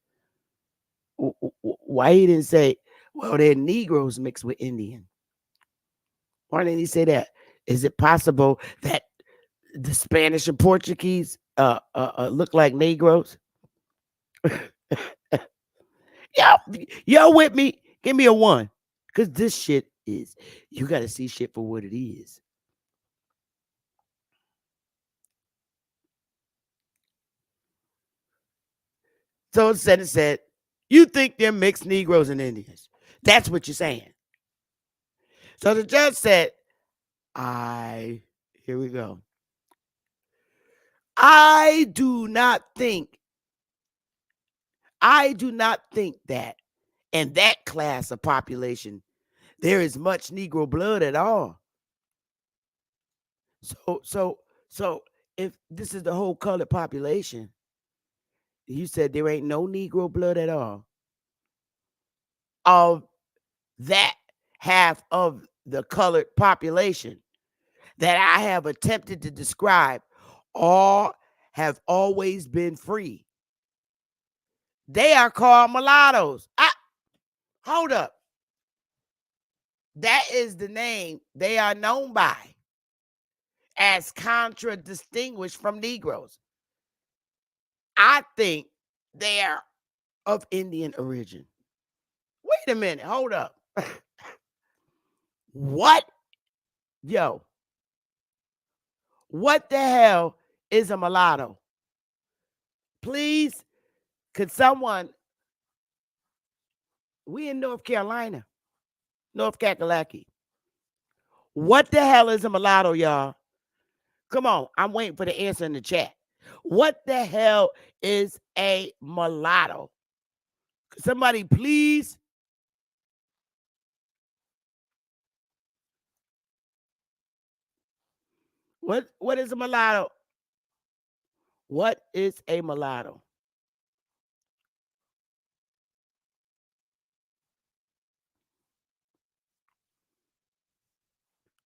Why he didn't say, well, they're Negroes mixed with Indian? Why didn't he say that? Is it possible that the Spanish and Portuguese look like Negroes? Y'all with me? Give me a 1. Because this shit is, you got to see shit for what it is. So the Senate said, you think they're mixed Negroes and Indians. That's what you're saying. So the judge said, here we go. I do not think that in that class of population, there is much Negro blood at all. So if this is the whole colored population, you said there ain't no Negro blood at all. Of that half of the colored population that I have attempted to describe, all have always been free. They are called mulattoes. Hold up. That is the name they are known by, as contradistinguished from Negroes. I think they are of Indian origin. Wait a minute. Hold up. What? Yo. What the hell is a mulatto? Please, could someone, we in North Carolina, North Kakalaki. What the hell is a mulatto, y'all? Come on, I'm waiting for the answer in the chat. What the hell is a mulatto? Somebody please. What is a mulatto? What is a mulatto?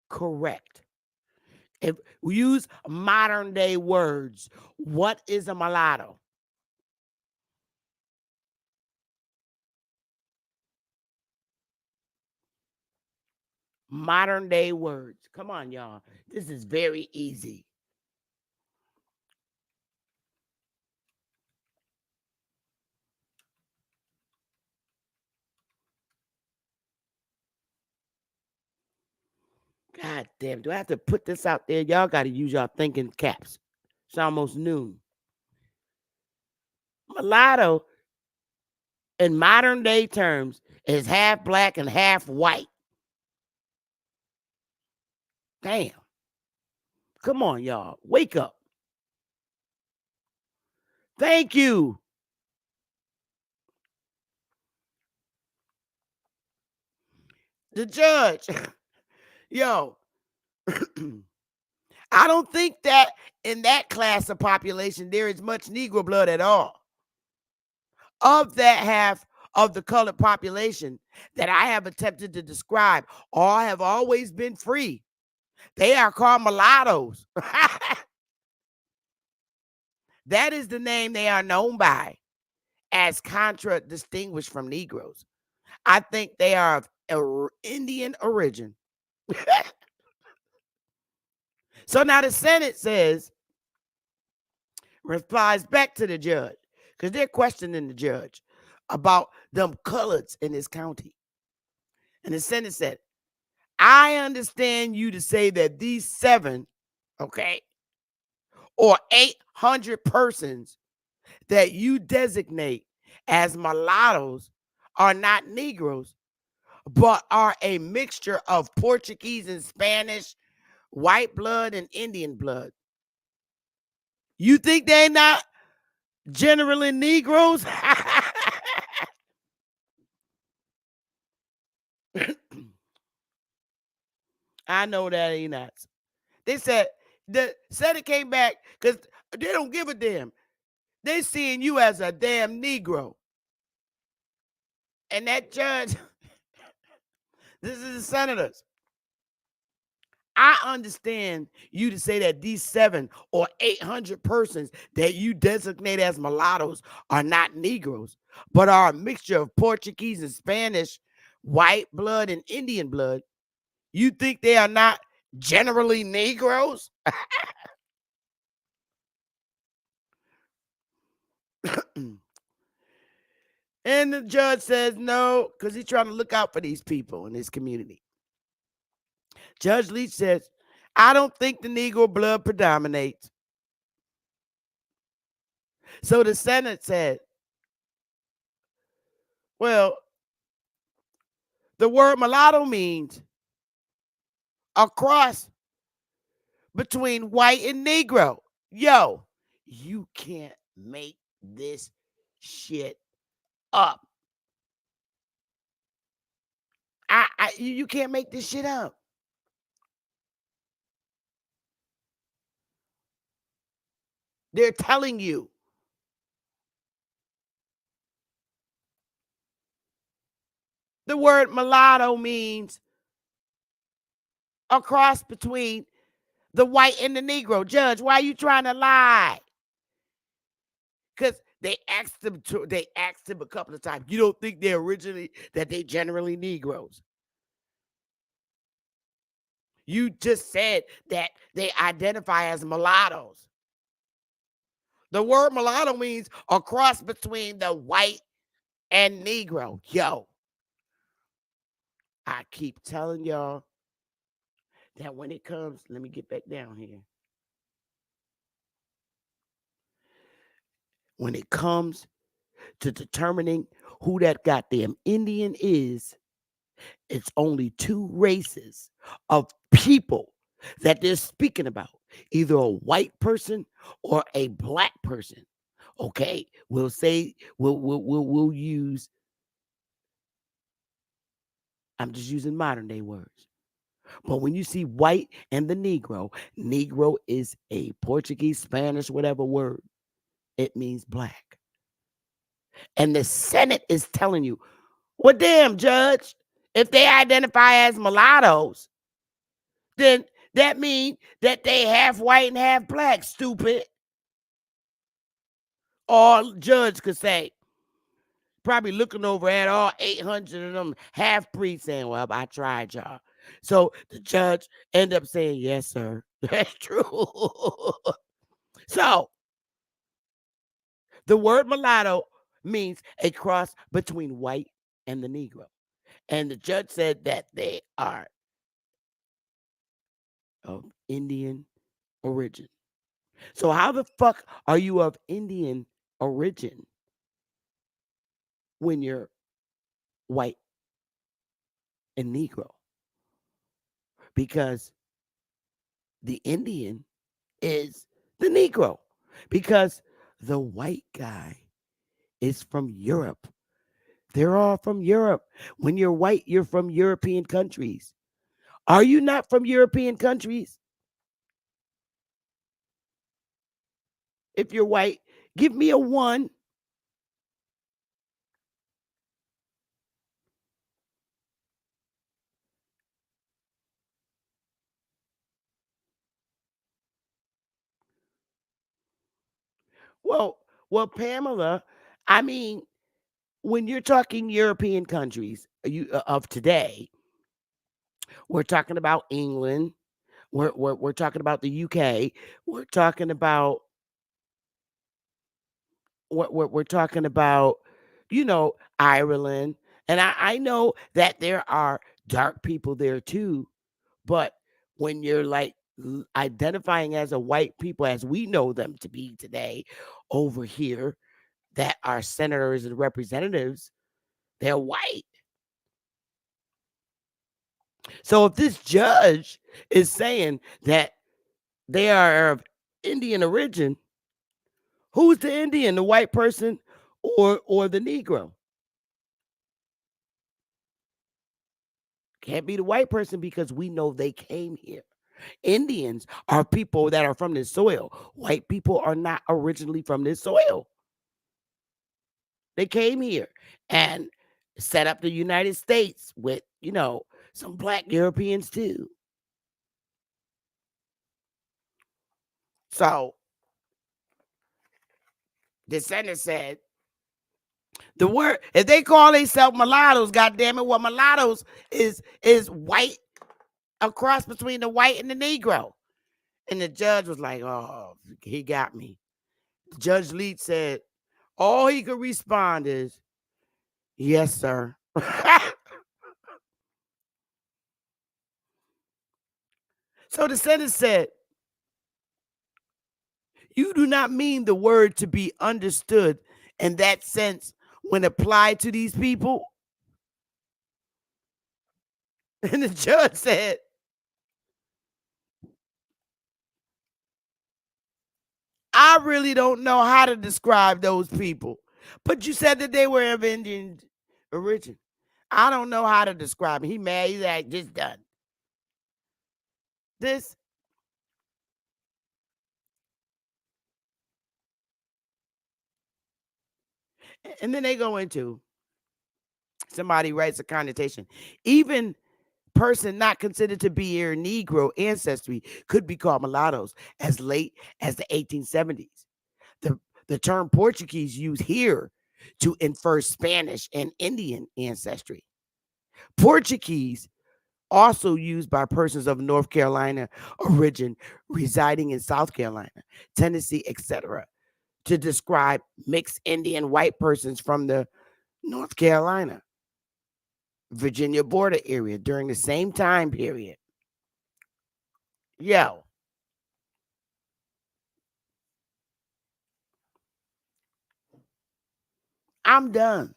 Correct. If we use modern day words, what is a mulatto? Modern day words. Come on, y'all. This is very easy. God damn, do I have to put this out there? Y'all got to use y'all thinking caps. It's almost noon. Mulatto, in modern day terms, is half black and half white. Damn. Come on, y'all. Wake up. Thank you. The judge. Yo. I don't think that in that class of population there is much Negro blood at all. Of that half of the colored population that I have attempted to describe, all have always been free. They are called mulattoes. That is the name they are known by, as contradistinguished from Negroes. I think they are of Indian origin. So now the Senate says, replies back to the judge, because they're questioning the judge about them coloreds in this county. And the Senate said, I understand you to say that these 7, okay, or 800 persons that you designate as mulattoes are not Negroes, but are a mixture of Portuguese and Spanish, white blood and Indian blood. You think they're not generally Negroes? I know that ain't nuts. They said the Senate came back because they don't give a damn. They seeing you as a damn Negro. And that judge, this is the senators. I understand you to say that these 7 or 800 persons that you designate as mulattoes are not Negroes, but are a mixture of Portuguese and Spanish, white blood and Indian blood. You think they are not generally Negroes? And the judge says no, because he's trying to look out for these people in his community. Judge Leach says, I don't think the Negro blood predominates. So the Senate said, well, the word mulatto means a cross between white and Negro. Yo, you can't make this shit up. You can't make this shit up. They're telling you. The word mulatto means a cross between the white and the Negro. Judge, why are you trying to lie? Because they asked him a couple of times. You don't think they generally Negroes? You just said that they identify as mulattoes. The word mulatto means a cross between the white and Negro. Yo, I keep telling y'all that when it comes, let me get back down here. When it comes to determining who that goddamn Indian is, it's only 2 races of people that they're speaking about, either a white person or a black person. Okay, we'll say we'll use. I'm just using modern day words. But when you see white and the Negro, Negro is a Portuguese, Spanish, whatever word. It means black. And the Senate is telling you, well, damn, Judge, if they identify as mulattoes, then that means that they half white and half black, stupid. Or Judge could say, probably looking over at all 800 of them half-breeds saying, well, I tried, y'all. So the judge ended up saying, yes, sir. That's true. So the word mulatto means a cross between white and the Negro. And the judge said that they are of Indian origin. So how the fuck are you of Indian origin when you're white and Negro? Because the Indian is the Negro. Because the white guy is from Europe. They're all from Europe. When you're white, you're from European countries. Are you not from European countries? If you're white, give me a 1. Well, Pamela, I mean, when you're talking European countries of today, we're talking about England. We're talking about the UK. We're talking about we're talking about, Ireland. And I know that there are dark people there too. But when you're like identifying as a white people as we know them to be today over here that are senators and representatives, they're white. So if this judge is saying that they are of Indian origin, who's the Indian, the white person or the Negro? Can't be the white person because we know they came here. Indians are people that are from this soil. White people are not originally from this soil. They came here and set up the United States with, some black Europeans too. So the senator said the word, if they call themselves mulattoes, goddamn it, well, mulattoes is white, a cross between the white and the Negro. And the judge was like, oh, he got me. Judge Leach said, all he could respond is, yes, sir. So the Senate said, you do not mean the word to be understood in that sense when applied to these people? And the judge said, I really don't know how to describe those people. But you said that they were of Indian origin. I don't know how to describe him. He mad. He's like, just done. This. And then they go into somebody writes a connotation. Even person not considered to be a Negro ancestry could be called mulattoes as late as the 1870s. The term Portuguese used here to infer Spanish and Indian ancestry. Portuguese also used by persons of North Carolina origin residing in South Carolina, Tennessee, etc., to describe mixed Indian white persons from the North Carolina, Virginia border area during the same time period. Yo, I'm done.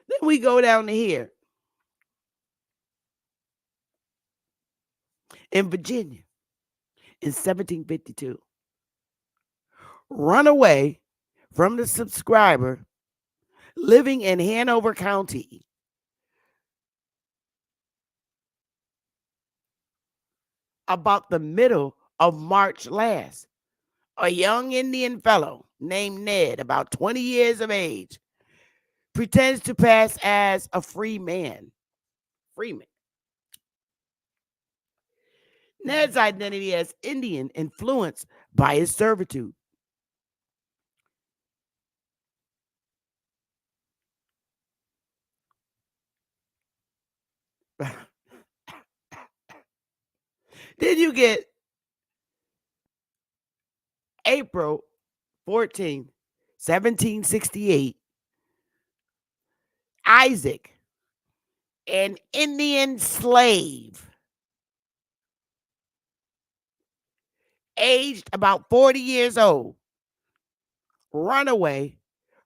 Then we go down to here in Virginia in 1752. Runaway from the subscriber living in Hanover County. About the middle of March last, a young Indian fellow named Ned, about 20 years of age, pretends to pass as a freeman. Freeman. Ned's identity as Indian influenced by his servitude. Then you get April 14th, 1768. Isaac, an Indian slave, aged about 40 years old, runaway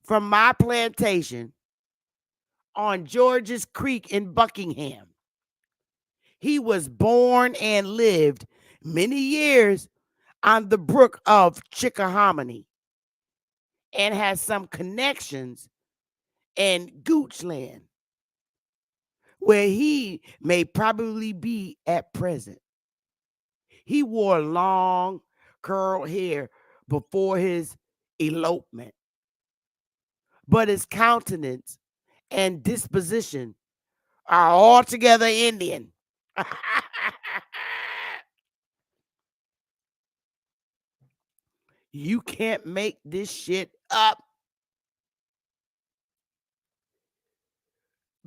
from my plantation on George's Creek in Buckingham. He was born and lived many years on the brook of Chickahominy and has some connections in Goochland, where he may probably be at present. He wore long curled hair before his elopement, but his countenance and disposition are altogether Indian. You can't make this shit up.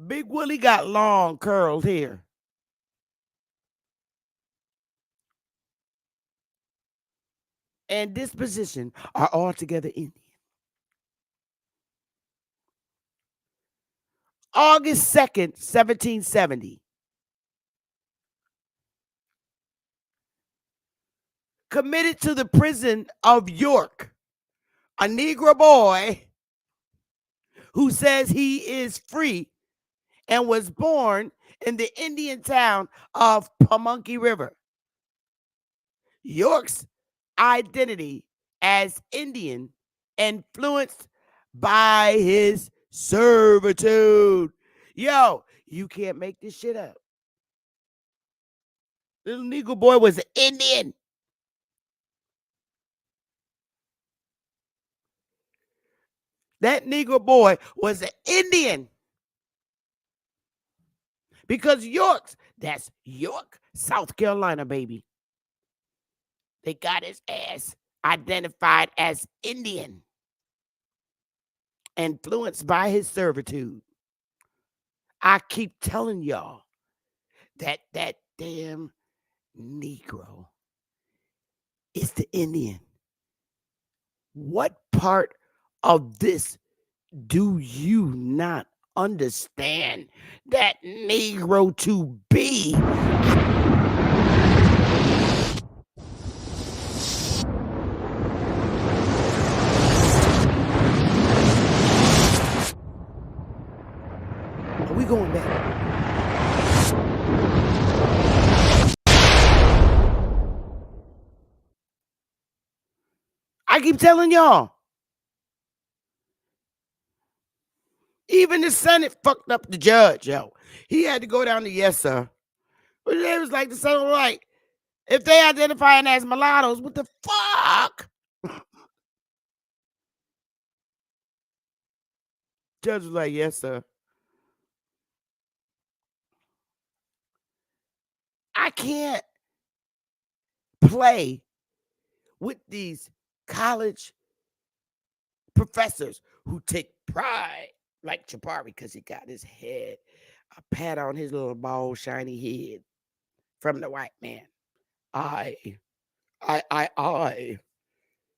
Big Willie got long curled hair. And disposition are altogether Indian. August 2nd, 1770. Committed to the prison of York, a Negro boy who says he is free and was born in the Indian town of Pamunkey River. York's identity as Indian influenced by his servitude. Yo, you can't make this shit up. Little Negro boy was an Indian. That Negro boy was an Indian. Because York's, that's York, South Carolina, baby. They got his ass identified as Indian, influenced by his servitude. I keep telling y'all that damn Negro is the Indian. What part of this do you not understand that Negro to be? Are we going back? I keep telling y'all. Even the Senate fucked up the judge, yo. He had to go down to yes, sir. But it was like the Senate was like, if they identifying as mulattoes, what the fuck? Judge was like, yes, sir. I can't play with these college professors who take pride, like Jabari, because he got his head, a pat on his little bald, shiny head from the white man. I,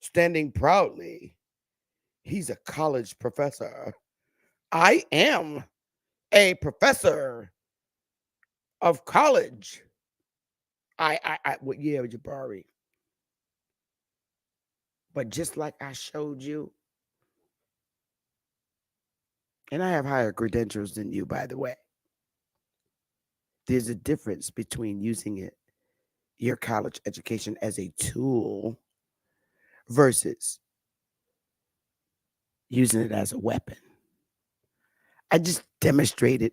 standing proudly. He's a college professor. I am a professor of college. Yeah, Jabari. But just like I showed you, and I have higher credentials than you, by the way, there's a difference between using it, your college education, as a tool versus using it as a weapon. I just demonstrated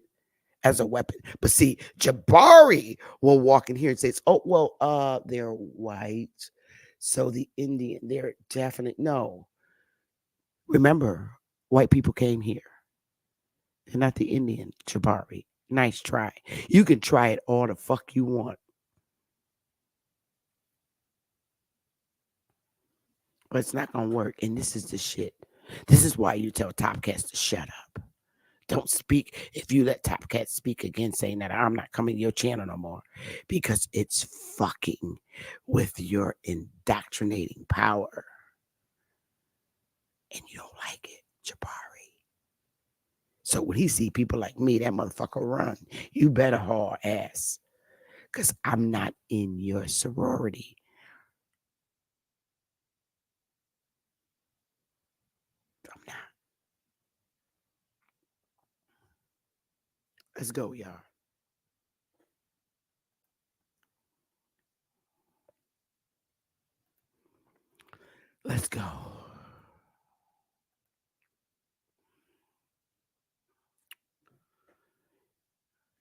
as a weapon. But see, Jabari will walk in here and say, oh, well, they're white. So the Indian, they're definite. No. Remember, white people came here. They're not the Indian, Jabari. Nice try. You can try it all the fuck you want. But it's not going to work. And this is the shit. This is why you tell Top Cats to shut up. Don't speak. If you let Top Cat speak again, saying that I'm not coming to your channel no more, because it's fucking with your indoctrinating power. And you don't like it, Jabari. So when he see people like me, that motherfucker run. You better haul ass. Because I'm not in your sorority. I'm not. Let's go, y'all. Let's go.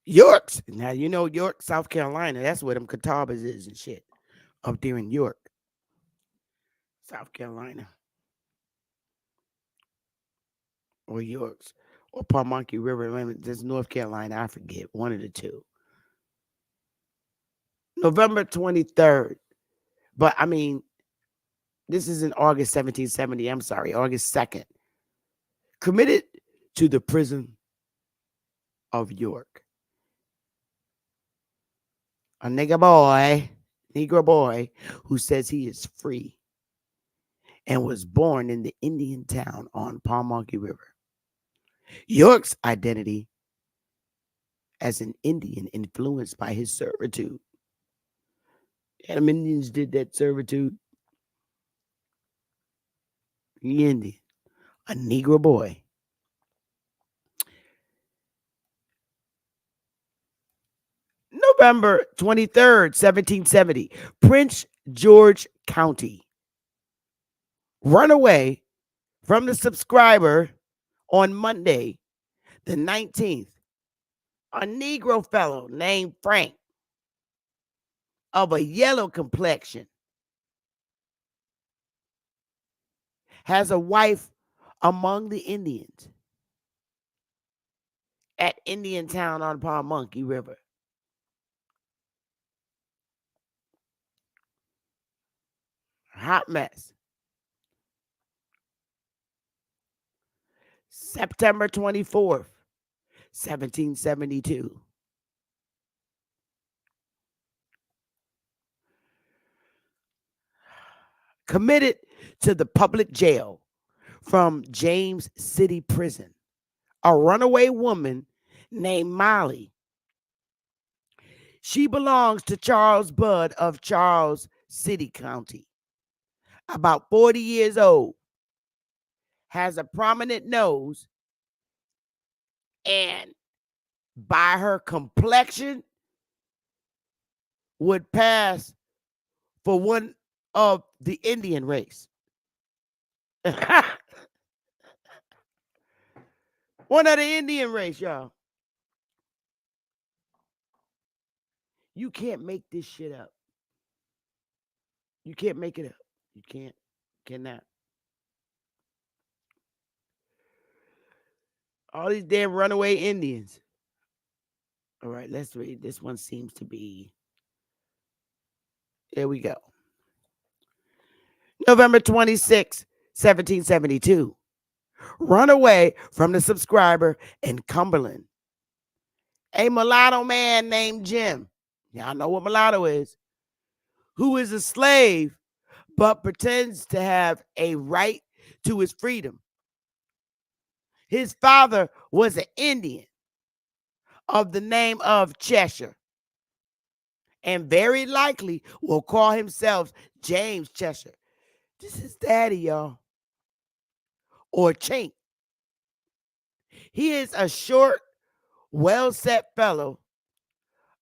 York's. Now, you know York, South Carolina. That's where them Catawbas is and shit. Up there in York, South Carolina. Or York's. Or Pamunkey River. There's North Carolina. I forget. One of the two. November 23rd. But, I mean, this is in August 1770. I'm sorry. August 2nd. Committed to the prison of York. A Negro boy, who says he is free and was born in the Indian town on Pamunkey River. York's identity as an Indian influenced by his servitude. Adam Indians did that servitude. The Indian, a Negro boy. November 23rd, 1770, Prince George County. Runaway from the subscriber on Monday, the 19th. A Negro fellow named Frank of a yellow complexion has a wife among the Indians at Indian Town on Pamunkey River. Hot mess. September 24th, 1772. Committed to the public jail from James City Prison, a runaway woman named Molly. She belongs to Charles Budd of Charles City County. About 40 years old, has a prominent nose, and by her complexion would pass for one of the Indian race. One of the Indian race, y'all. You can't make this shit up. You can't make it up. You cannot. All these damn runaway Indians. All right, let's read. This one seems to be. There we go. November 26, 1772. Runaway from the subscriber in Cumberland. A mulatto man named Jim. Y'all know what mulatto is. Who is a slave but pretends to have a right to his freedom. His father was an Indian of the name of Cheshire, and very likely will call himself James Cheshire. This is daddy, y'all. Or Chink. He is a short, well-set fellow,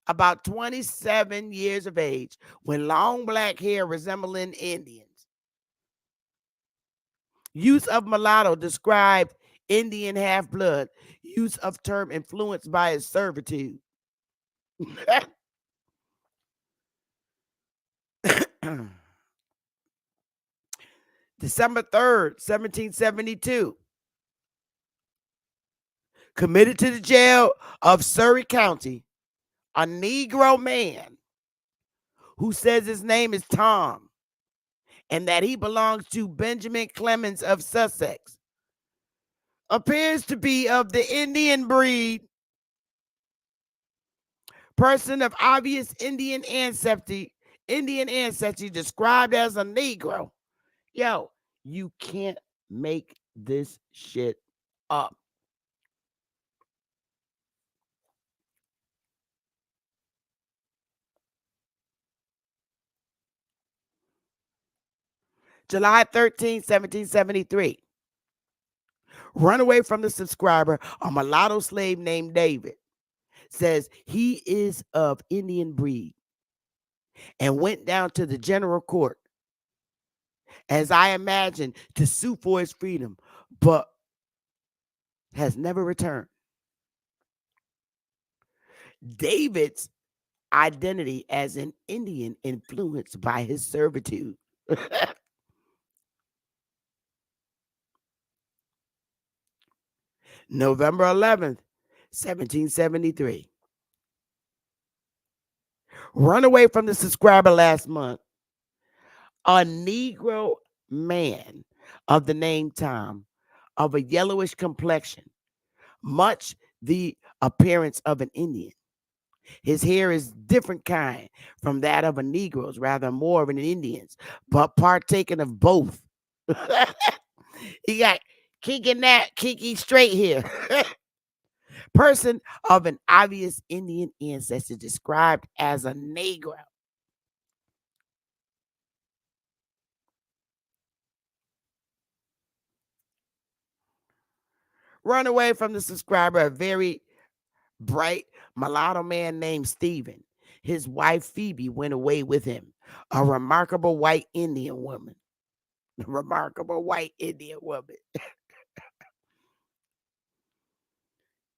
about 27 years of age, with long black hair resembling Indians. Use of mulatto described Indian half-blood. Use of term influenced by his servitude. December 3rd, 1772. Committed to the jail of Surrey County, a Negro man who says his name is Tom and that he belongs to Benjamin Clemens of Sussex. Appears to be of the Indian breed. Person of obvious Indian ancestry described as a Negro. Yo, you can't make this shit up. July 13, 1773. Runaway from the subscriber, a mulatto slave named David, says he is of Indian breed and went down to the general court, as I imagine, to sue for his freedom, but has never returned. David's identity as an Indian influenced by his servitude. November 11th, 1773. Runaway from the subscriber last month, a Negro man of the name Tom, of a yellowish complexion, much the appearance of an Indian. His hair is different kind from that of a Negro's, rather more of an Indian's, but partaking of both. He got kinky straight here. Person of an obvious Indian ancestor described as a Negro. Run away from the subscriber, a very bright mulatto man named Stephen. His wife Phoebe went away with him, a remarkable white Indian woman. Remarkable white Indian woman.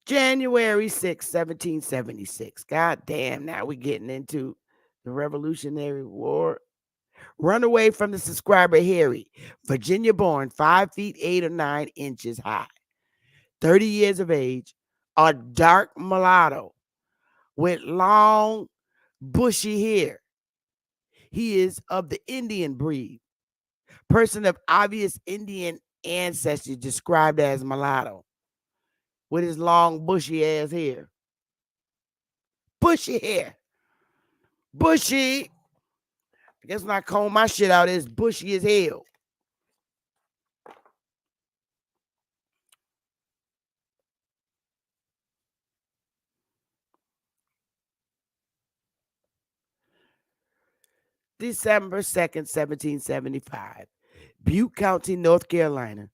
January 6, 1776. God damn, now we're getting into the Revolutionary War. Run away from the subscriber Harry, Virginia born, 5 feet 8 or 9 inches high, 30 years of age, a dark mulatto with long, bushy hair. He is of the Indian breed. Person of obvious Indian ancestry described as mulatto with his long, bushy ass hair. Bushy hair. Bushy. I guess when I comb my shit out, it's bushy as hell. December 2nd, 1775. Butte County, North Carolina.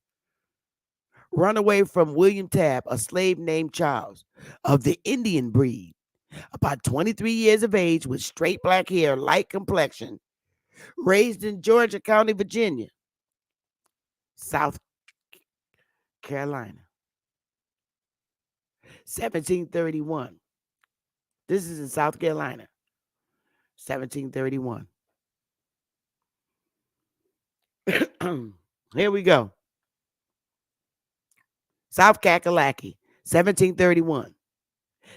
Runaway from William Tabb, a slave named Charles, of the Indian breed, about 23 years of age, with straight black hair, light complexion, raised in Georgia County, Virginia, South Carolina. 1731. This is in South Carolina. 1731. Here we go. South Kakalaki, 1731.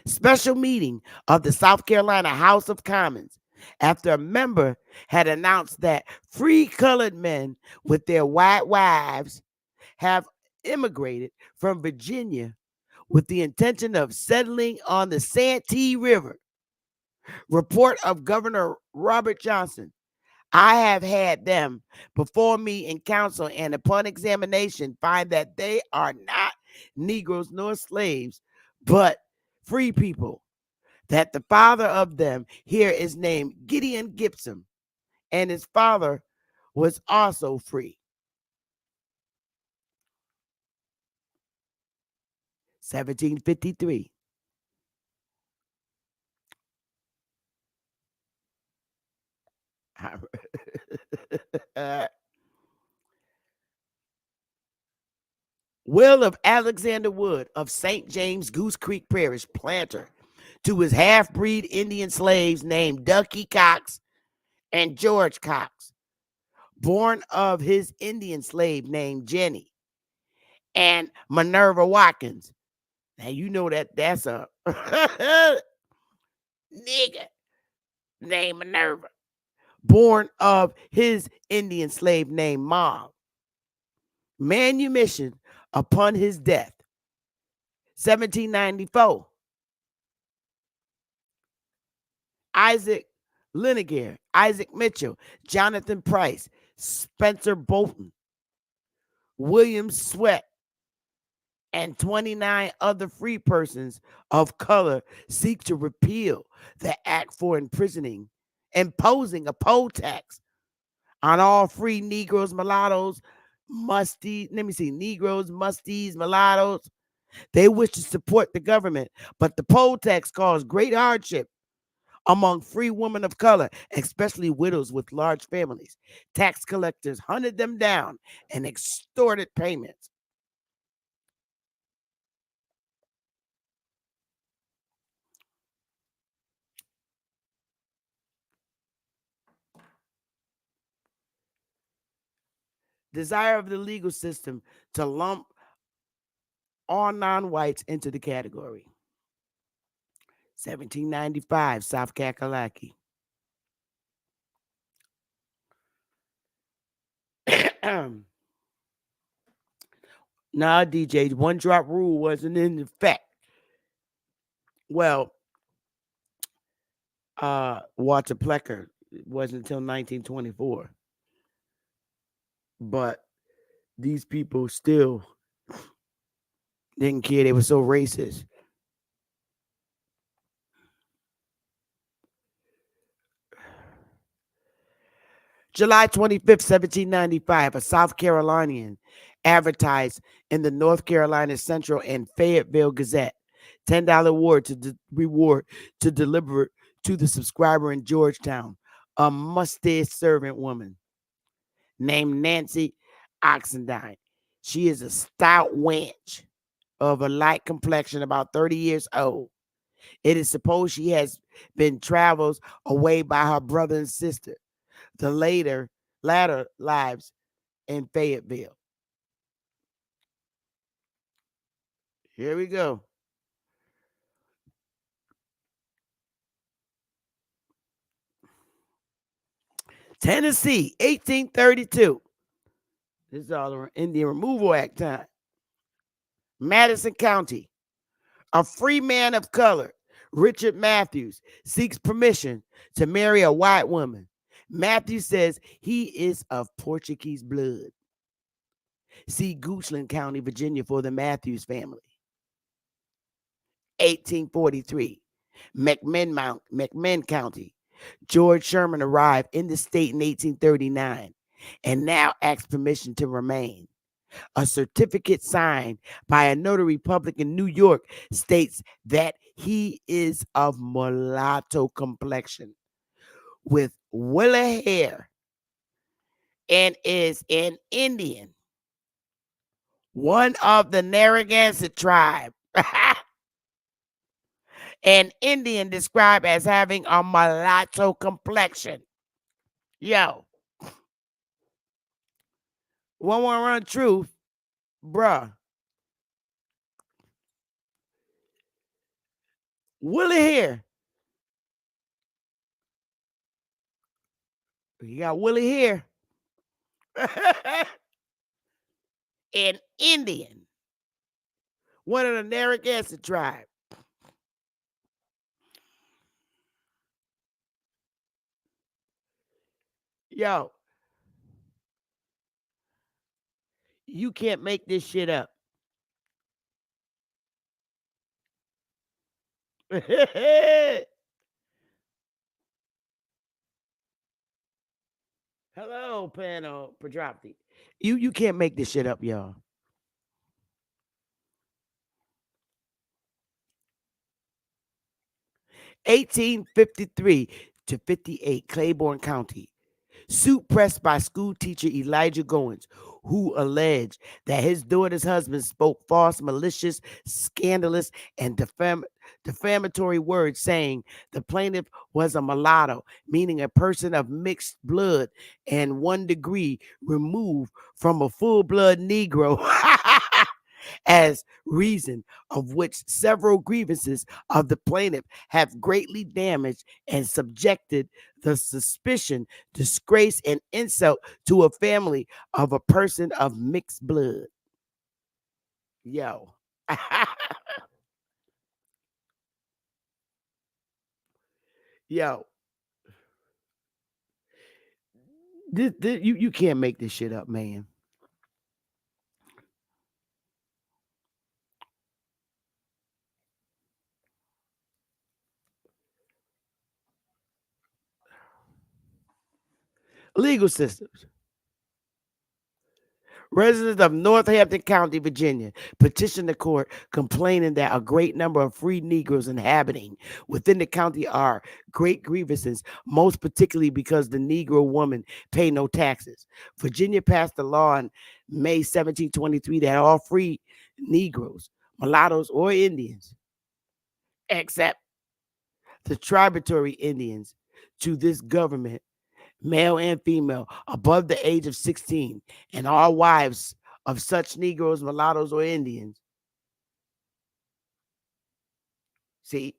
Special meeting of the South Carolina House of Commons after a member had announced that free colored men with their white wives have immigrated from Virginia with the intention of settling on the Santee River. Report of Governor Robert Johnson. I have had them before me in council, and upon examination find that they are not Negroes nor slaves, but free people. That the father of them here is named Gideon Gibson, and his father was also free. 1753. Will of Alexander Wood of St. James Goose Creek Parish, planter, to his half-breed Indian slaves named Ducky Cox and George Cox, born of his Indian slave named Jenny and Minerva Watkins. Now you know that's a nigga named Minerva, born of his Indian slave named Mom. Manumission upon his death. 1794. Isaac Linegar, Isaac Mitchell, Jonathan Price, Spencer Bolton, William Sweat, and 29 other free persons of color seek to repeal the act for imposing a poll tax on all free Negroes, mulattoes, Negroes, musties, mulattoes. They wish to support the government, but the poll tax caused great hardship among free women of color, especially widows with large families. Tax collectors hunted them down and extorted payments. Desire of the legal system to lump all non-whites into the category. 1795, South Kakalaki. Nah, DJ, one drop rule wasn't in effect. Well, Walter Plecker, it wasn't until 1924. But these people still didn't care. They were so racist. July 25th, 1795, a South Carolinian advertised in the North Carolina Central and Fayetteville Gazette. $10 reward to deliver to the subscriber in Georgetown, a musty servant woman named Nancy Oxendine. She is a stout wench of a light complexion, about 30 years old. It is supposed she has been travels away by her brother and sister. The latter lives in Fayetteville. Here we go. Tennessee, 1832. This is all around Indian Removal Act time. Madison County. A free man of color, Richard Matthews, seeks permission to marry a white woman. Matthews says he is of Portuguese blood. See Goochland County, Virginia for the Matthews family. 1843. McMinn County. George Sherman arrived in the state in 1839 and now asks permission to remain. A certificate signed by a notary public in New York states that he is of mulatto complexion with woolly hair and is an Indian, one of the Narragansett tribe. An Indian described as having a mulatto complexion. Yo, one more run truth, bruh. Woolly hair. You got woolly hair. An Indian, one of the Narragansett tribe. Yo, you can't make this shit up. Hello, panel Pajapti. You can't make this shit up, y'all. 1853 to 58, Claiborne County. Suit pressed by school teacher Elijah Goins, who alleged that his daughter's husband spoke false, malicious, scandalous, and defamatory words, saying the plaintiff was a mulatto, meaning a person of mixed blood and 1 degree removed from a full-blood Negro. As reason of which several grievances of the plaintiff have greatly damaged and subjected the suspicion, disgrace, and insult to a family of a person of mixed blood. Yo. Yo. You can't make this shit up, man. Legal systems. Residents of Northampton County, Virginia, petitioned the court complaining that a great number of free Negroes inhabiting within the county are great grievances, most particularly because the Negro woman pay no taxes. Virginia passed a law in May 1723 that all free Negroes, mulattoes, or Indians, except the tributary Indians to this government, male and female, above the age of 16, and all wives of such Negroes, mulattoes, or Indians. See,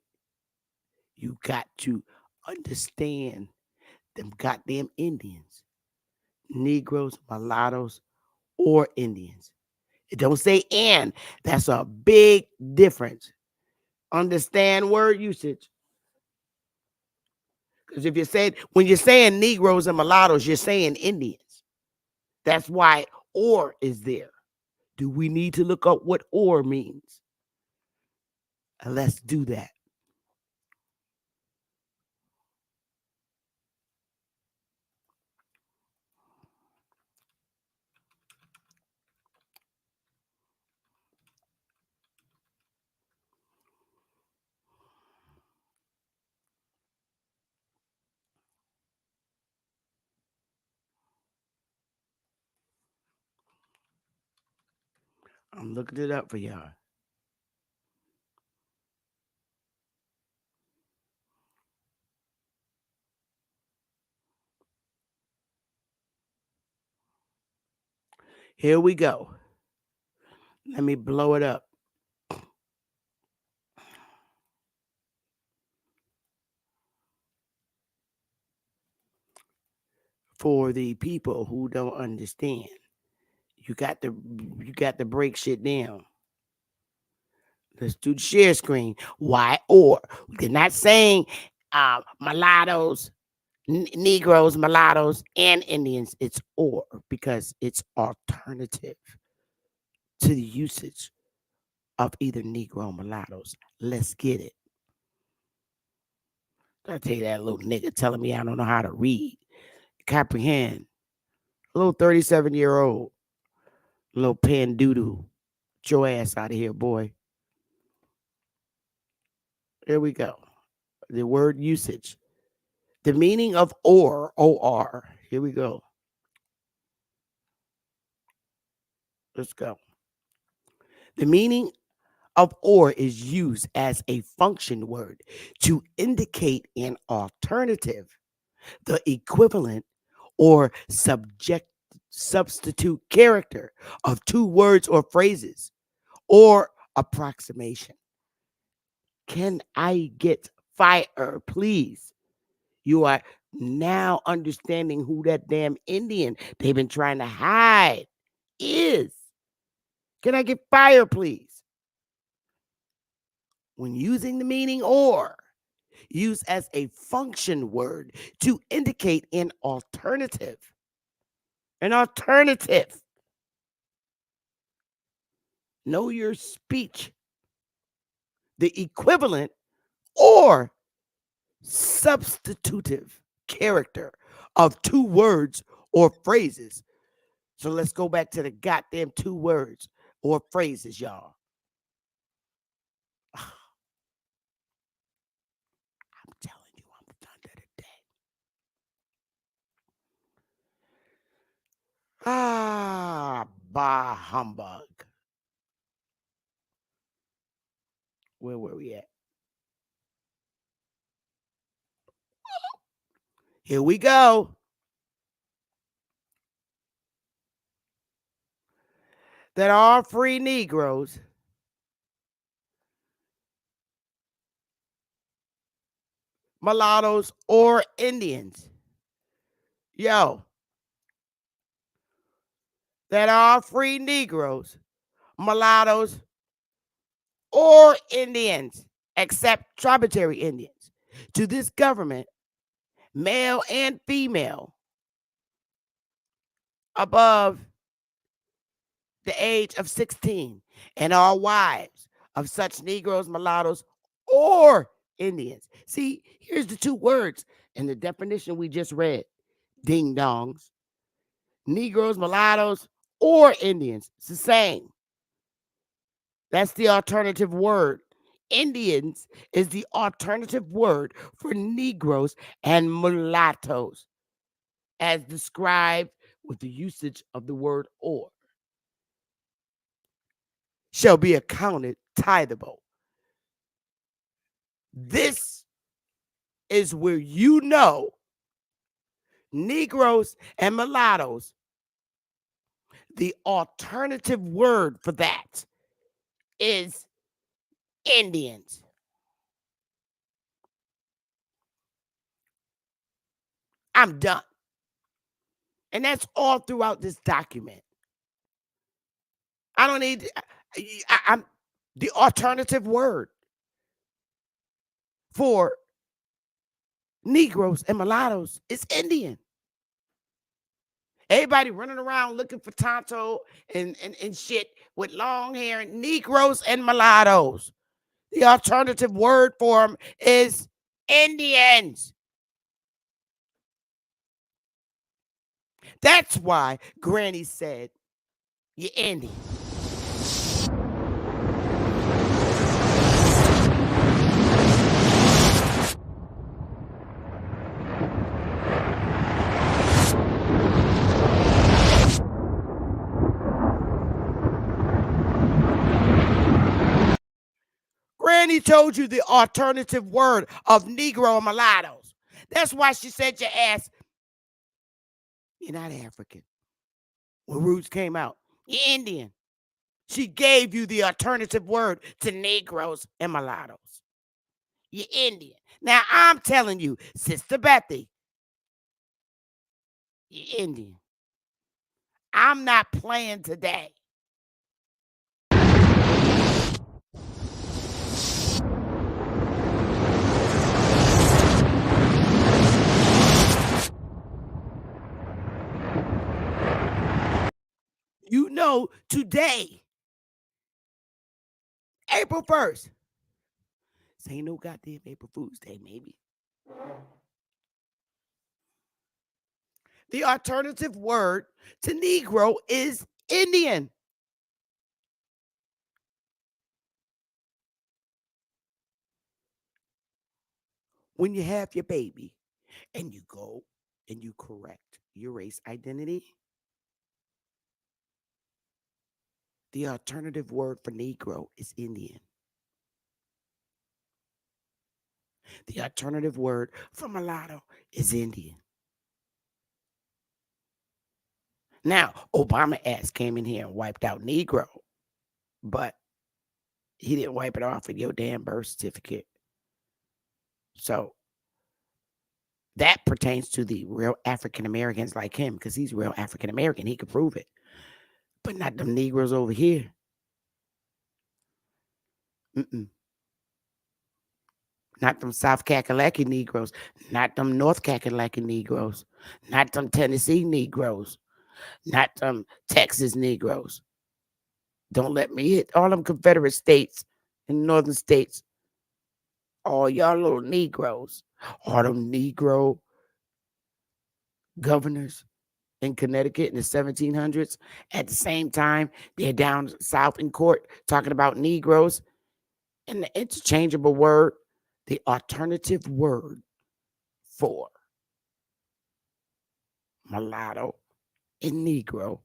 you got to understand them goddamn Indians, Negroes, mulattoes, or Indians. It don't say and. That's a big difference. Understand word usage. Because if you say, when you're saying Negroes and mulattoes, you're saying Indians. That's why or is there. Do we need to look up what or means? Let's do that. I'm looking it up for y'all. Here we go. Let me blow it up. For the people who don't understand, you got to break shit down. Let's do the share screen. Why or? They're not saying mulattoes, Negroes, mulattoes, and Indians. It's or because it's alternative to the usage of either Negro or mulattoes. Let's get it. I tell you that little nigga telling me I don't know how to read, comprehend. A little 37-year-old, little pan doodoo. Get your ass out of here, boy. Here we go. The word usage. The meaning of or. Here we go. Let's go. The meaning of or is used as a function word to indicate an alternative, the equivalent or substitute character of two words or phrases, or approximation. Can I get fire, please? You are now understanding who that damn Indian they've been trying to hide is. Can I get fire, please? When using the meaning or, used as a function word to indicate an alternative. An alternative. Know your speech. The equivalent or substitutive character of two words or phrases. So let's go back to the goddamn two words or phrases, y'all. I'm telling you, I'm thunder today. Bah humbug. Where were we at? Here we go. That all free Negroes mulattoes or Indians. Yo. That all free Negroes, mulattoes, or Indians, except tributary Indians, to this government, male and female, above the age of 16, and all wives of such Negroes, mulattoes, or Indians. See, here's the two words in the definition we just read. Ding dongs. Negroes, mulattoes, or Indians. It's the same. That's the alternative word. Indians is the alternative word for Negroes and mulattoes, as described with the usage of the word or. Shall be accounted tithable. This is where you know Negroes and mulattoes, the alternative word for that is Indians. I'm done. And that's all throughout this document. I don't need, I'm the alternative word for Negroes and mulattoes is Indian. Everybody running around looking for Tonto and shit with long hair, and Negroes and mulattoes. The alternative word for them is Indians. That's why Granny said, you're Indian. Granny told you the alternative word of Negro and mulattoes. That's why she said your ass, you're not African. When Roots came out, you're Indian. She gave you the alternative word to Negroes and mulattoes. You're Indian. Now I'm telling you, Sister Bethy, you're Indian. I'm not playing today. You know, today, April 1st. This ain't no goddamn April Fool's Day, maybe. The alternative word to Negro is Indian. When you have your baby and you go and you correct your race identity, the alternative word for Negro is Indian. The alternative word for mulatto is Indian. Now, Obama ass came in here and wiped out Negro, but he didn't wipe it off with your damn birth certificate. So that pertains to the real African Americans like him, because he's real African American. He could prove it. But not them Negroes over here. Not them South Kakalaki Negroes. Not them North Kakalaki Negroes. Not them Tennessee Negroes. Not them Texas Negroes. Don't let me hit all them Confederate states and northern states. All y'all little Negroes. All them Negro governors in Connecticut in the 1700s. At the same time, they're down south in court talking about Negroes. And the interchangeable word, the alternative word for mulatto and Negro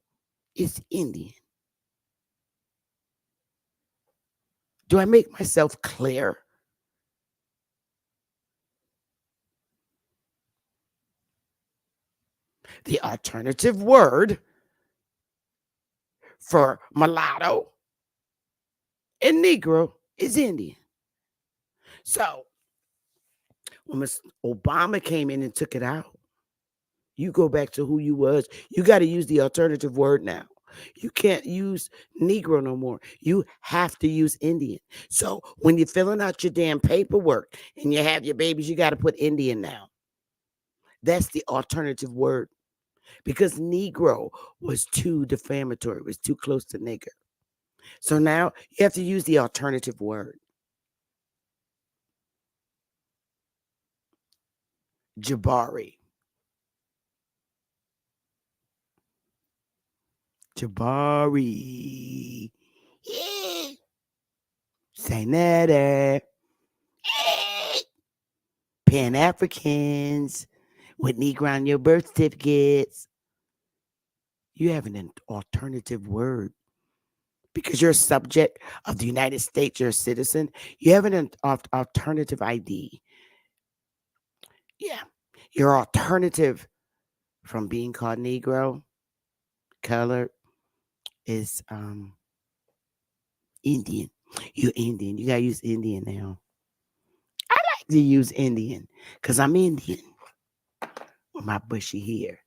is Indian. Do I make myself clear? The alternative word for mulatto and Negro is Indian. So when Mr. Obama came in and took it out, you go back to who you was. You got to use the alternative word now. You can't use Negro no more. You have to use Indian. So when you're filling out your damn paperwork and you have your babies, you got to put Indian now. That's the alternative word. Because Negro was too defamatory, was too close to nigger. So now you have to use the alternative word. Jabari. Jabari. Yeah. Say nada. Pan-Africans with Negro on your birth certificates. You have an alternative word. Because you're a subject of the United States, you're a citizen, you have an alternative ID. Yeah. Your alternative from being called Negro, colored, is Indian. You're Indian. You gotta use Indian now. I like to use Indian because I'm Indian with my bushy hair.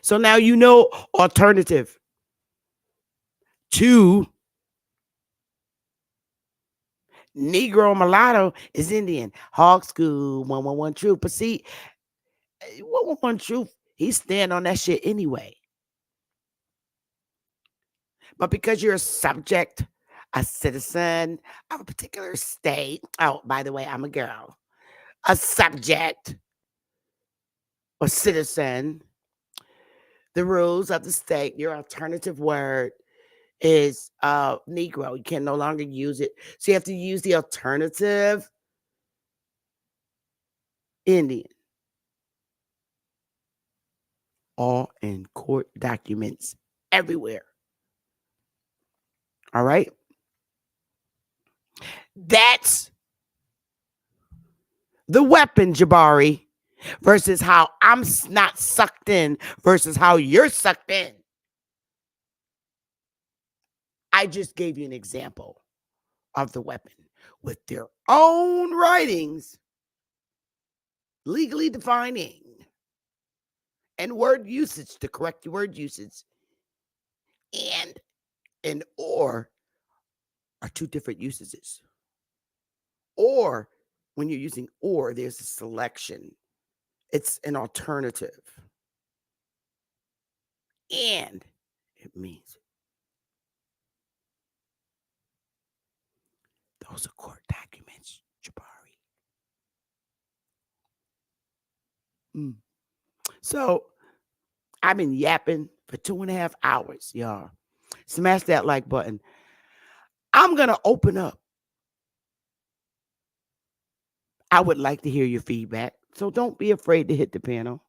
So now you know alternative to Negro mulatto is Indian. Hog School, 111 Truth. But see, 111 Truth, he's stand on that shit anyway. But because you're a subject, a citizen of a particular state, oh, by the way, I'm a girl, a subject or citizen, the rules of the state, your alternative word is Negro. You can no longer use it. So you have to use the alternative Indian. All in court documents everywhere. All right. That's the weapon, Jabari, versus how I'm not sucked in versus how you're sucked in. I just gave you an example of the weapon with their own writings legally defining and word usage, the correct word usage, and or are two different usages. Or when you're using or, there's a selection. It's an alternative. And it means those are court documents, Jabari. So I've been yapping for 2.5 hours, y'all. Smash that like button. I'm going to open up. I would like to hear your feedback. So don't be afraid to hit the panel.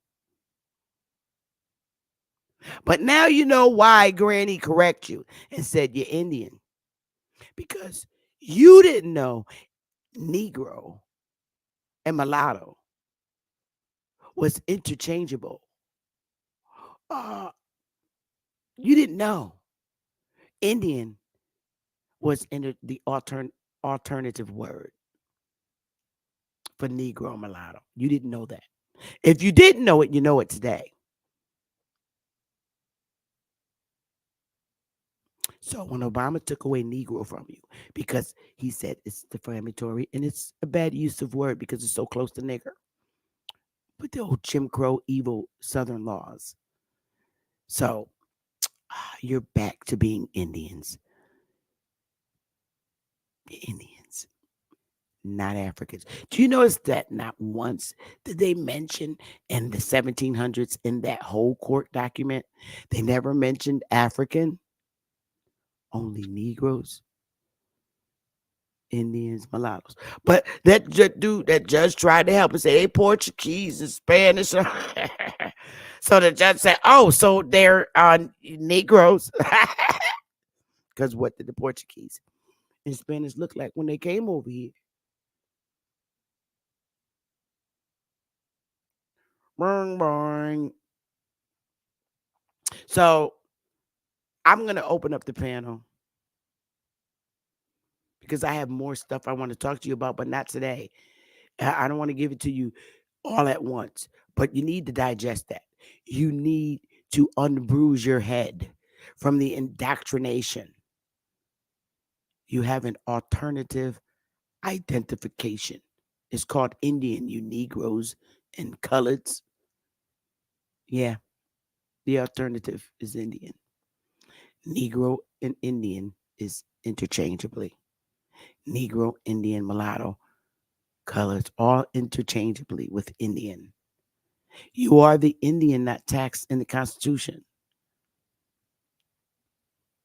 But now you know why Granny corrected you and said you're Indian. Because you didn't know Negro and mulatto was interchangeable. You didn't know Indian was in the alternative word for Negro and mulatto. You didn't know that. If you didn't know it, you know it today. So when Obama took away Negro from you because he said it's defamatory and it's a bad use of word because it's so close to nigger, with the old Jim Crow evil Southern laws. So you're back to being Indians. Indians, not Africans. Do you notice that not once did they mention in the 1700s in that whole court document, they never mentioned African, only Negroes, Indians, mulattoes. But that dude, that judge tried to help and say they Portuguese and Spanish. So the judge said, oh, so they're Negroes. Because what did the Portuguese and Spanish look like when they came over here? Boing, boing. So I'm going to open up the panel because I have more stuff I want to talk to you about, but not today. I don't want to give it to you all at once, but you need to digest that. You need to unbruise your head from the indoctrination. You have an alternative identification. It's called Indian, you Negroes and coloreds. Yeah, the alternative is Indian. Negro and Indian is interchangeably. Negro, Indian, mulatto, colors, all interchangeably with Indian. You are the Indian not taxed in the Constitution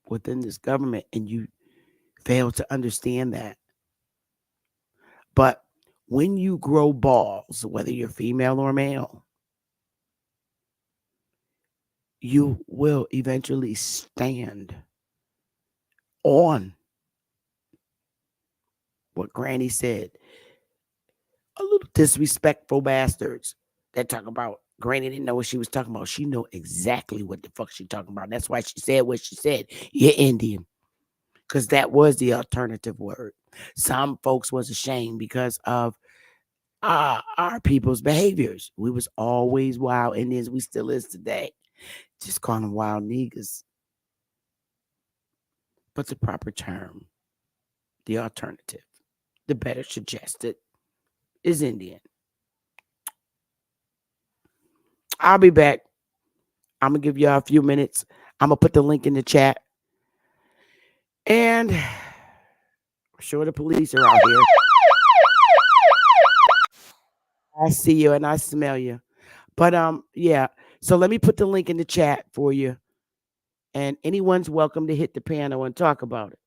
within this government, and you fail to understand that. But when you grow balls, whether you're female or male, you will eventually stand on what Granny said. A little disrespectful bastards that talk about Granny didn't know what she was talking about. She know exactly what the fuck she talking about. That's why she said what she said. You're Indian. Because that was the alternative word. Some folks was ashamed because of our people's behaviors. We was always wild Indians. We still is today. Just call them wild niggas. But the proper term, the alternative, the better suggested, is Indian. I'll be back. I'm going to give y'all a few minutes. I'm going to put the link in the chat. And I'm sure the police are out here. I see you and I smell you. But yeah. So let me put the link in the chat for you. And anyone's welcome to hit the panel and talk about it.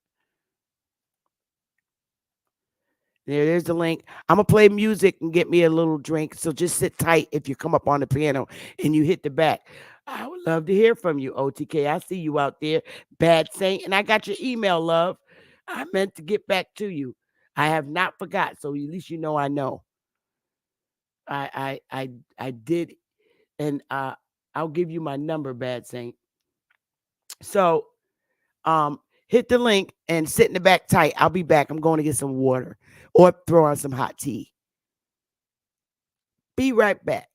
There's the link. I'm going to play music and get me a little drink. So just sit tight if you come up on the piano and you hit the back. I would love to hear from you, OTK. I see you out there, Bad Saint, and I got your email, love. I meant to get back to you. I have not forgot, so at least you know I know. I did, and I'll give you my number, Bad Saint. So, hit the link and sit in the back tight. I'll be back. I'm going to get some water or throw on some hot tea. Be right back.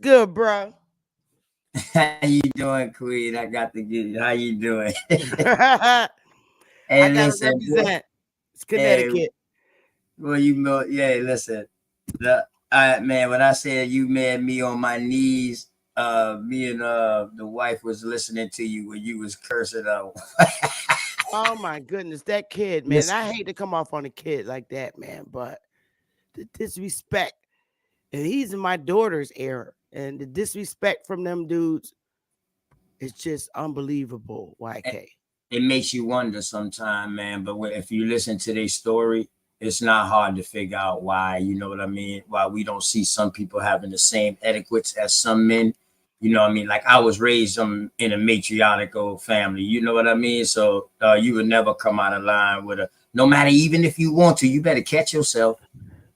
good, bro? How you doing, Queen? I got to get you. How you doing? I Hey, gotta listen, boy. represent. It's Hey, Connecticut. well, you know, yeah, listen. Man, when I said you made me on my knees, me and the wife was listening to you when you was cursing out. Oh my goodness, that kid, man. Listen, I hate to come off on a kid like that, man, but the disrespect, and he's in my daughter's era, and the disrespect from them dudes is just unbelievable. YK. it makes you wonder sometime, man. But if you listen to their story, it's not hard to figure out why. You know what I mean? Why we don't see some people having the same etiquettes as some men. You know what I mean? Like I was raised in a matriarchal family. You know what I mean? So you would never come out of line with a. No matter, even if you want to, you better catch yourself,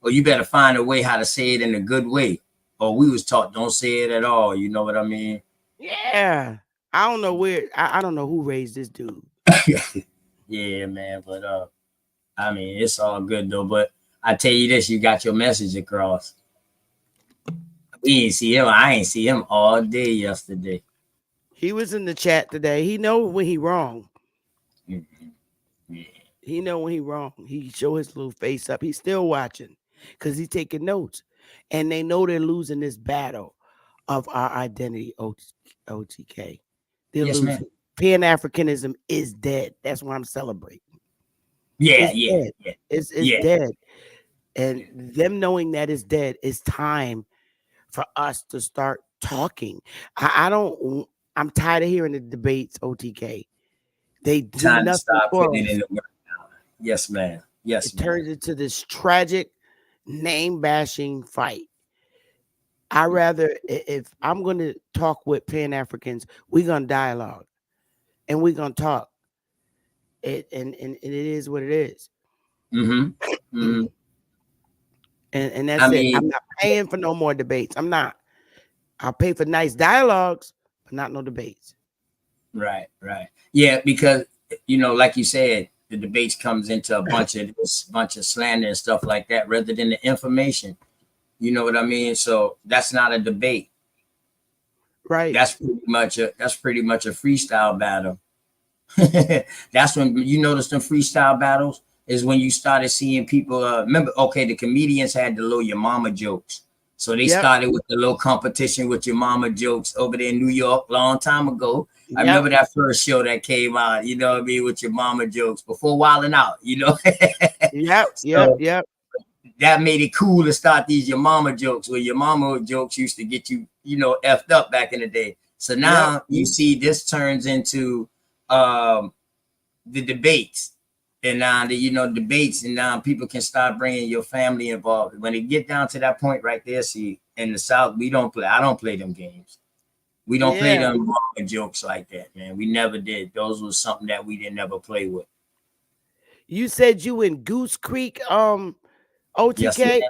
or you better find a way how to say it in a good way. Or we was taught don't say it at all. You know what I mean? Yeah. I don't know where I don't know who raised this dude. Yeah, man. But I mean, it's all good though. But I tell you this, you got your message across. We ain't see him. I ain't see him all day yesterday. He was in the chat today. He know when he wrong. Mhm. Yeah. He know when he wrong. He show his little face up. He's still watching because he's taking notes. And they know they're losing this battle of our identity, OTK. They're Yes, losing. man. Pan-Africanism is dead. That's why I'm celebrating. Yeah, It's yeah, dead. yeah, It's yeah. dead. And them knowing that it's dead, it's time for us to start talking. I'm tired of hearing the debates, OTK. They do Time to nothing start for putting it in us. the work. Yes, man. Yes, It man. turns into this tragic name bashing fight. I rather, if I'm going to talk with Pan Africans, we're going to dialogue and we're going to talk. And it is what it is. Mm-hmm. Mm-hmm. And I that's it. mean, I'm not paying for no more debates. I'm not. I'll pay for nice dialogues, but not no debates. right, right. Yeah, because like you said, the debates comes into a bunch of slander and stuff like that, rather than the information. You know what I mean? So that's not a debate. Right. That's pretty much a freestyle battle. That's when you notice them freestyle battles is when you started seeing people. Remember, okay, the comedians had the little your mama jokes, so they Yep. started with the little competition with your mama jokes over there in New York, long time ago. I Yep. remember that first show that came out. You know what I mean, with your mama jokes before Wilding Out. You know, Yep. so Yep. that made it cool to start these your mama jokes, where your mama jokes used to get you, effed up back in the day. So now you see this turns into the debates, and now debates, and now people can start bringing your family involved. When it get down to that point right there, see, in the South, I don't play them games. We don't play them mama jokes like that, man. We never did. Those was something that we didn't never play with. You said you in Goose Creek, Yes, man. OTK.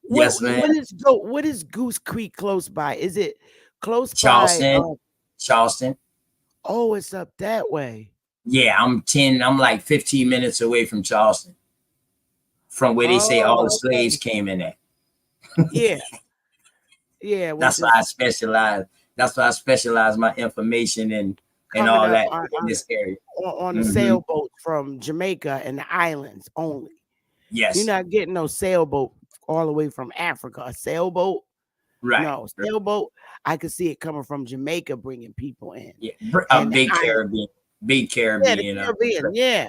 Yes, man. What is Goose Creek close by? Is it close by? Charleston. Oh, it's up that way. Yeah, I'm like 15 minutes away from Charleston, from where they say all the slaves came in at. Yeah. Yeah. That's why I specialize. That's why I specialize my information and all that in this area. On the sailboat from Jamaica and the islands only. Yes. You're not getting no sailboat all the way from Africa. A sailboat? Right. No, sailboat. I could see it coming from Jamaica bringing people in. Yeah. And Caribbean. Big Caribbean. Yeah, the Caribbean. Yeah.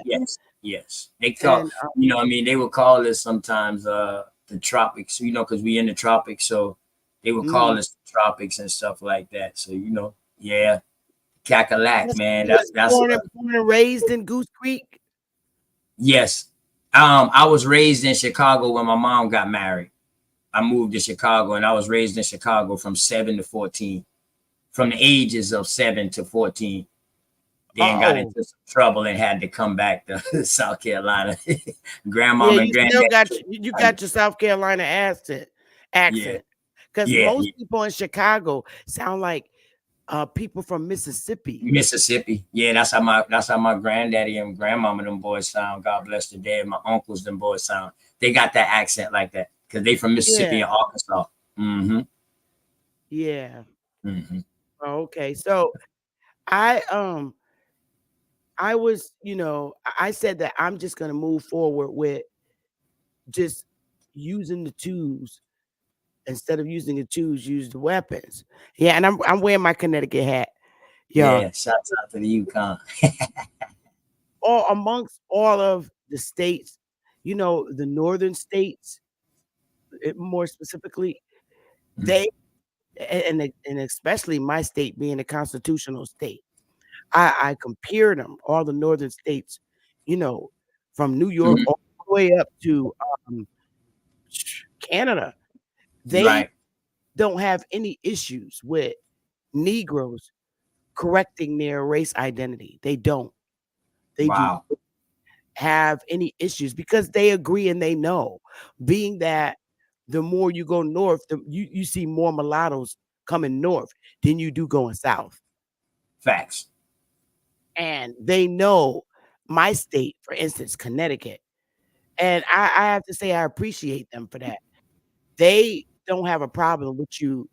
Yes. They call, I mean, they would call this sometimes the tropics, because we in the tropics. So they would call us the tropics and stuff like that. So, yeah. Cackalack, man. That's born and raised in Goose Creek. Yes. I was raised in Chicago when my mom got married. I moved to Chicago, and I was raised in Chicago from 7 to 14, from the ages of 7 to 14. Then got into some trouble and had to come back to South Carolina. Grandma and granddad. You got your South Carolina accent. Because most people in Chicago sound like people from Mississippi. Yeah, that's how my granddaddy and grandmama them boys sound. God bless the dead. My uncles them boys sound. They got that accent like that because they from Mississippi and Arkansas. Mm-hmm. Yeah. Hmm. Okay. So I I was, I said that I'm just gonna move forward with just using the tools instead of using the tools, use the weapons. Yeah, and I'm wearing my Connecticut hat, y'all. Yeah, shouts out to the Yukon. All amongst all of the states, the northern states, more specifically, they and especially my state being a constitutional state. I compared them, all the northern states, you know, from New York Mhm. all the way up to um, Canada. They Right. don't have any issues with Negroes correcting their race identity. They don't. They do Wow. have any issues because they agree and they know. Being that the more you go north, you see more mulattoes coming north than you do going south. Facts. And they know my state, for instance, Connecticut. And I have to say I appreciate them for that. They don't have a problem with you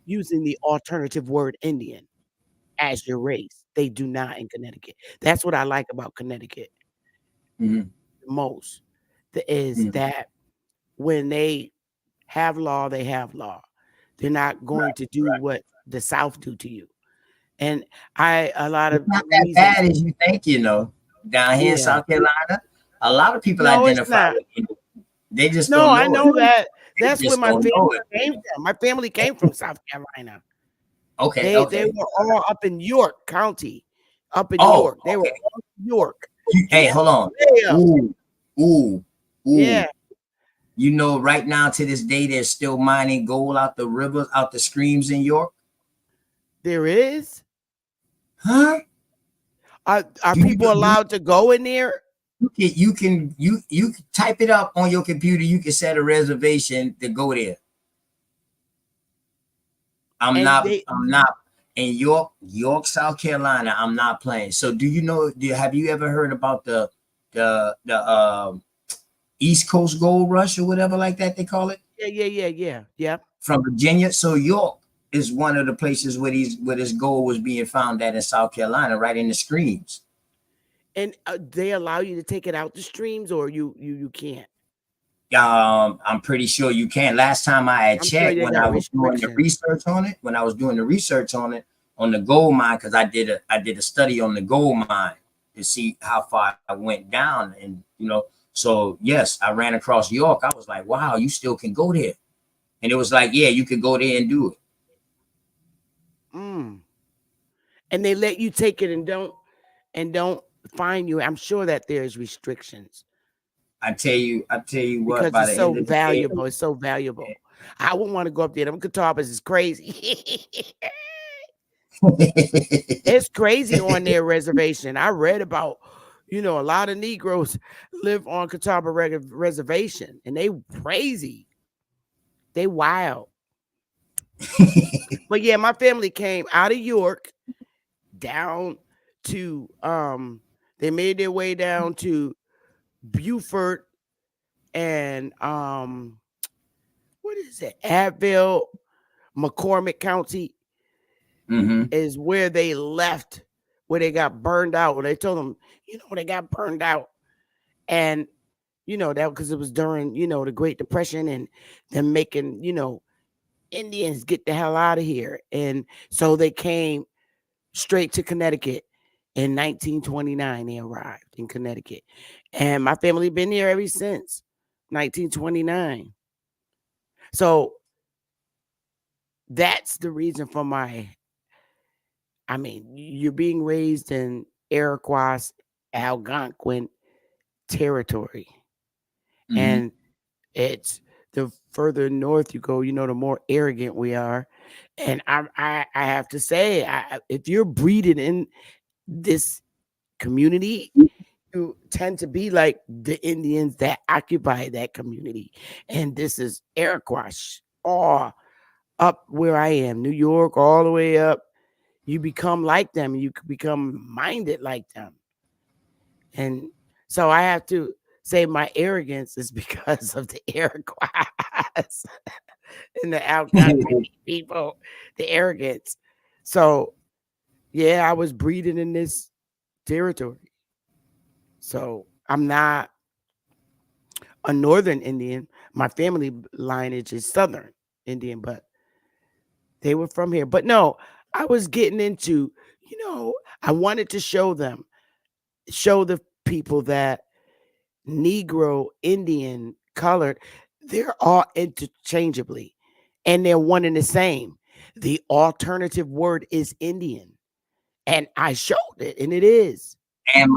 using the alternative word Indian as your race. They do not in Connecticut. That's what I like about Connecticut Hmm. the most. Is Hmm. that when they have law, they have law. They're not going Right. to do Right. what the South do to you. And a lot It's of not the that reason, bad as you think, Down here in yeah. South Carolina, a lot of people No, it's identify not. with Indian. They just No, don't I know it. know that. They That's where just my don't family know it. came from. My family came from South Carolina. Okay. They Okay. were all up in York County, up in Oh, York. They were okay. all in York. Hey, Yeah, hold on. way up. Ooh, ooh, Yeah, ooh. Right now to this day, they're still mining gold out the rivers, out the streams in York. there is. Huh? Are Do you people know? allowed to go in there? You can type it up on your computer. You can set a reservation to go there. I'm And not. they I'm not in York, South Carolina. I'm not playing. So, do you know? Have you ever heard about the East Coast Gold Rush or whatever like that they call it yeah. from Virginia? So York is one of the places where this gold was being found at in South Carolina, right in the streams. And they allow you to take it out the streams, or you can't. I'm pretty sure you can. Last time I had I'm sure checked they when I got was doing the restrictions. research on it, on the gold mine, because I did a study on the gold mine to see how far I went down, and so yes, I ran across York. I was like, wow, you still can go there, and it was like, yeah, you could go there and do it. Mm. And they let you take it and don't fine you. I'm sure that there's restrictions I tell you what, because by it's the so end of the day, valuable. It's so valuable. I wouldn't want to go up there. Them guitars is crazy. It's crazy on their reservation. I read about, a lot of Negroes live on Catawba Reservation, and they crazy. They wild. But yeah, my family came out of York down to they made their way down to Beaufort and what is it? Advil, McCormick County hmm is where they left, where they got burned out. When they told them, they got burned out. And that because it was during, the Great Depression and them making, Indians get the hell out of here. And so they came straight to Connecticut. In 1929, they arrived in Connecticut. And my family been here ever since 1929. So that's the reason for you're being raised in Iroquois, Algonquin territory. hmm And it's the further north you go, the more arrogant we are. And I have to say, if you're breeding in this community, you tend to be like the Indians that occupy that community. And this is Iroquois, all up where I am, New York, all the way up. You become like them. You become minded like them. And so I have to say my arrogance is because of the Iroquois. in the out country people, the arrogance. So yeah, I was breeding in this territory. So I'm not a northern Indian. My family lineage is southern Indian, but they were from here. But no, I was getting into, I wanted to show them, show the people that Negro, Indian, colored, they're all interchangeably and they're one and the same. The alternative word is Indian. And I showed it, and it is. And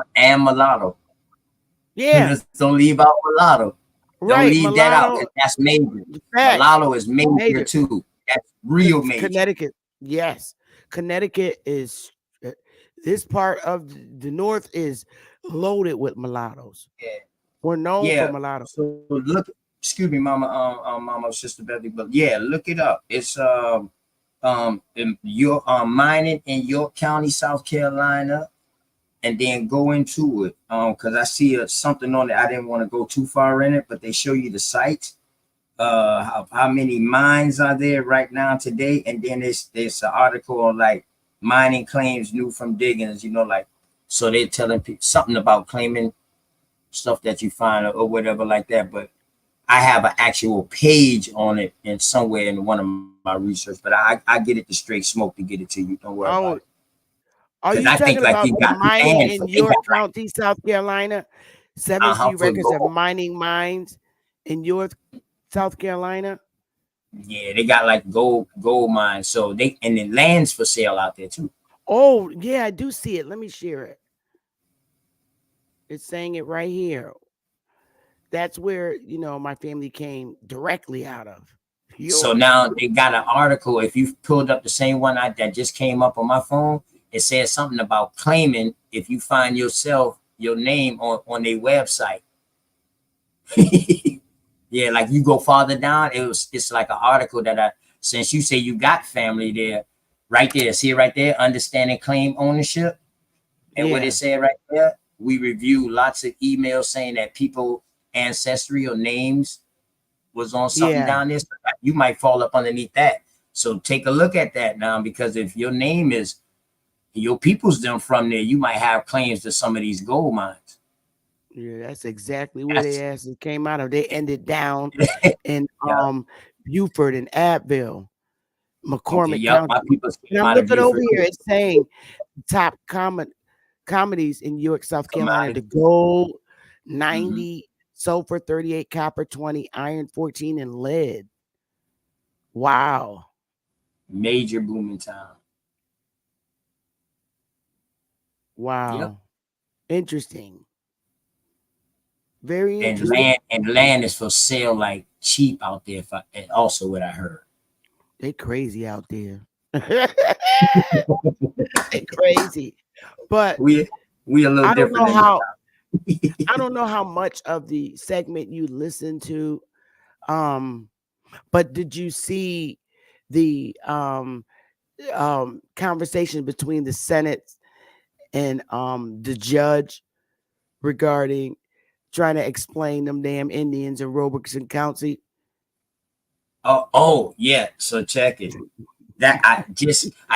mulatto. Yeah, Don't leave out mulatto. Don't right. leave that out. Mulatto, That's major. facts, Mulatto is major major. too. That's real It's major. Connecticut. Yes. Connecticut is, this part of the North is loaded with mulattoes. Yeah. We're known for Yeah. mulattoes. So look, excuse me, mama, mama, sister Betty, but yeah, look it up. It's in your mining in York County, South Carolina, and then go into it. Because I see something on it. I didn't want to go too far in it, but they show you the sites. How many mines are there right now today, and then there's an article on like mining claims new from diggings, like, so they're telling people something about claiming stuff that you find or whatever like that. But I have an actual page on it in somewhere in one of my research, but I get it to straight smoke to get it to you. Don't worry about it. Are you I talking think like about you the got mining banned in for York County, South Carolina? 7C for records of gold. mining mines in York, South Carolina. Yeah, they got like gold mines. So and then lands for sale out there too. Oh, yeah, I do see it. Let me share it. It's saying it right here. That's where, my family came directly out of. So York. now they got an article. If you pulled up the same one that just came up on my phone, it says something about claiming if you find your name on their website. Yeah, like you go farther down, it's like an article that since you say you got family there, right there, see it right there, understanding claim ownership. And what Yeah. it said right there, we review lots of emails saying that people ancestry or names was on something Yeah. down there. So you might fall up underneath that. So take a look at that now, because if your name is your people's them from there, you might have claims to some of these gold mines. Yeah, that's exactly where they asses came out of. They ended down in Beaufort and Abbeville, McCormick County. My people And I'm looking over here, it's saying top comedies in York, South Carolina, the gold, 90, sulfur, 38, copper, 20, iron, 14, and lead. Wow. Major booming town. Wow. Yep. Interesting. Very interesting. And land is for sale like cheap out there. Also what I heard. They crazy out there. They crazy. But we a little I don't different. know how I don't know how much of the segment you listened to. But did you see the conversation between the Senate and the judge regarding trying to explain them damn Indians in Robeson County? Oh yeah. So check it. That I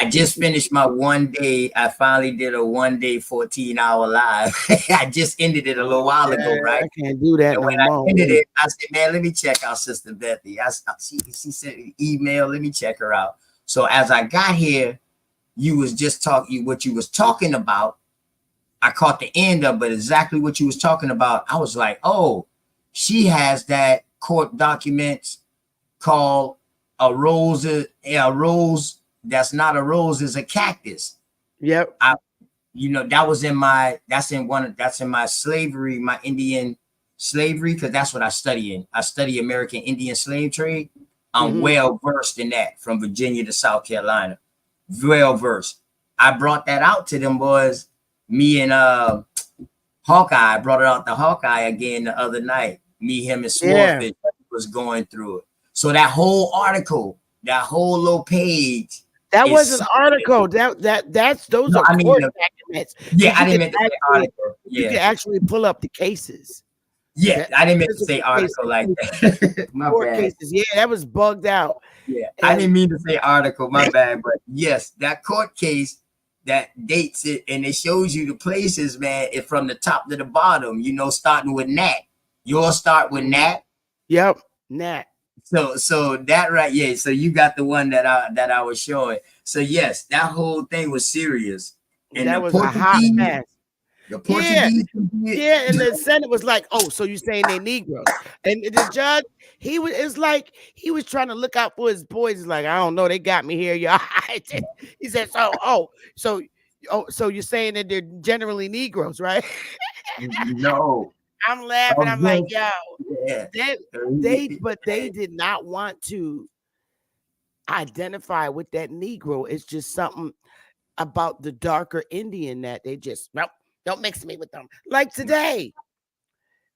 just finished my 1 day. I finally did a 1 day, 14-hour live. I just ended it a little while ago, right? I can't do that and no when more. I ended it, I said, man, let me check out Sister Bethy. She sent an email. Let me check her out. So as I got here, you was just talking what you was talking about. I caught the end of it, exactly what you was talking about. I was like, oh, she has that court documents called a rose that's not a rose is a cactus. Yep. That's in my slavery, my Indian slavery, because that's what I study in. I study American Indian slave trade. I'm well versed in that, from Virginia to South Carolina. Well versed. I brought that out to them boys. Me and Hawkeye, I brought it out to Hawkeye again the other night. Me, him, and Smallfish was going through it. So that whole article, that whole little page. That was an article. Those are court documents. Yeah, I didn't mean to say article. Yeah. You can actually pull up the cases. Yeah, That I didn't mean to physical say case, article like that. My court bad. cases. Yeah, that was bugged out. Yeah, I And didn't mean to say article. My bad. But yes, that court case that dates it and it shows you the places, man. It from the top to the bottom. You know, starting with Nat. You'll start with Nat. yep, Nat. So that right, yeah. So you got the one that I was showing. So yes, that whole thing was serious. And That was a hot mess. The Yeah, Portuguese, yeah, and the Senate was like, "Oh, so you saying they Negroes?" And the judge, it's like he was trying to look out for his boys. He's like, "I don't know, they got me here, y'all." He said, so you're saying that they're generally Negroes, right?" no, I'm laughing. I'm like, "Yo, yeah. they did not want to identify with that Negro. It's just something about the darker Indian that they just nope, don't mix me with them. Like today,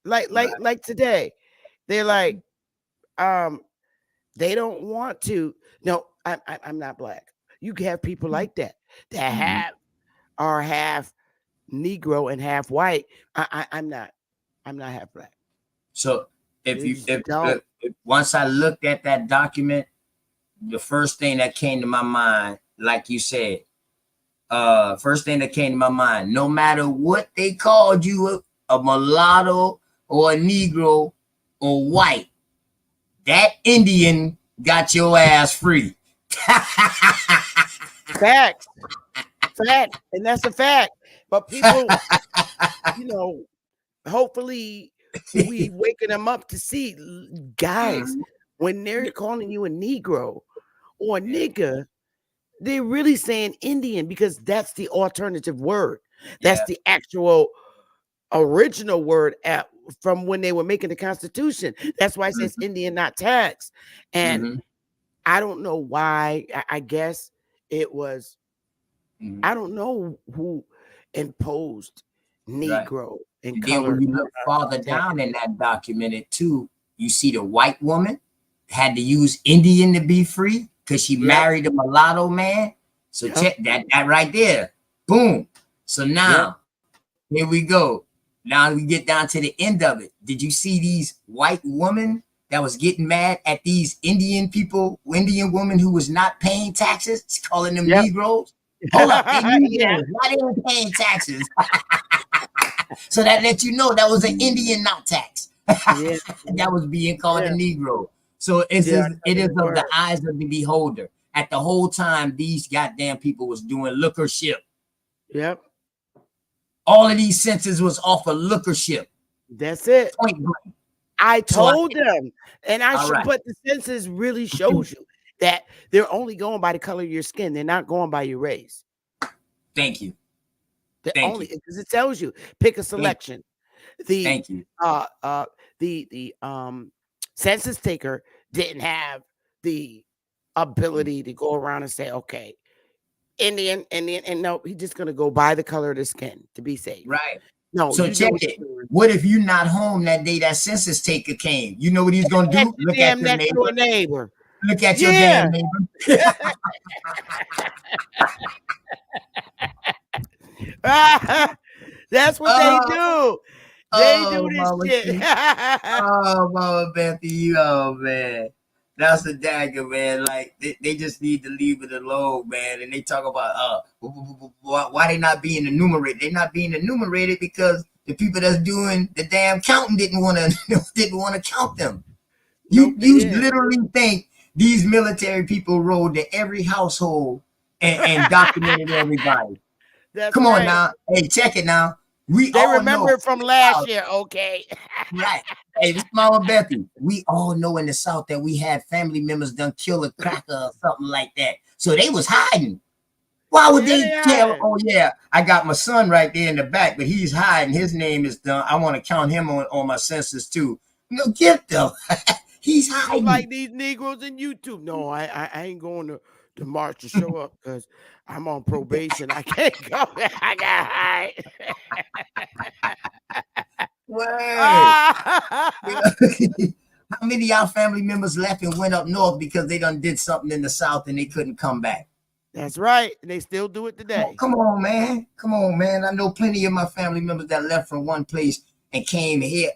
like today, they're like, they don't want to. No, I'm not black. You can have people like that are half Negro and half white. I'm not half black. So They just don't. if once I looked at that document, the first thing that came to my mind, like you said, first thing that came to my mind, no matter what they called you, a mulatto or a Negro or white, that Indian got your ass free. Fact, and that's a fact. But people, hopefully we waking them up to see, guys, when they're calling you a Negro or a nigga, they're really saying Indian because that's the alternative word. That's the actual original word from when they were making the Constitution. That's why it says Indian, not tax. And I don't know why. I guess it was, I don't know who imposed Negro and And then color. when you look farther down in that documented too, you see the white woman had to use Indian to be free because she married a mulatto man. So check that right there. Boom. So now here we go. Now we get down to the end of it. Did you see these white women that was getting mad at these Indian people, Indian women who was not paying taxes, calling them Negroes? Hold up, they Negroes. Why they weren't paying taxes? So that let you know that was an Indian not tax. That was being called a Negro. So it is of the eyes of the beholder. At the whole time, these goddamn people was doing lookership. Yep. All of these senses was off of lookership. That's it. Point blank. I told them, and but the census really shows you that they're only going by the color of your skin. They're not going by your race. Thank you. Because it tells you pick a selection. Thank you. The census taker didn't have the ability to go around and say, okay, Indian, and no, he's just gonna go by the color of the skin to be safe. Right. No. So check it. What if you're not home that day that census taker came? You know what he's gonna do? Look at your neighbor. Look at your damn neighbor. That's what they do. They do this shit. Mama Bethy, man. That's a dagger, man. Like they just need to leave it alone, man. And they talk about why they not being enumerated. They're not being enumerated because the people that's doing the damn counting didn't want to count them. You literally think these military people rode to every household and documented everybody. Come on now. Hey, check it now. They remember it from last year, okay? Right. Hey, this Mama Bethy, we all know in the South that we had family members done kill a cracker or something like that. So they was hiding. Why would they tell? Oh yeah, I got my son right there in the back, but he's hiding. His name is done. I want to count him on my census too. No, get them. He's hiding. Like these Negroes in YouTube. No, I ain't going to march to show up because I'm on probation. I can't go. I got hide. How many of y'all family members left and went up north because they done did something in the South and they couldn't come back? That's right. They still do it today. Come on, man. Come on, man. I know plenty of my family members that left from one place and came here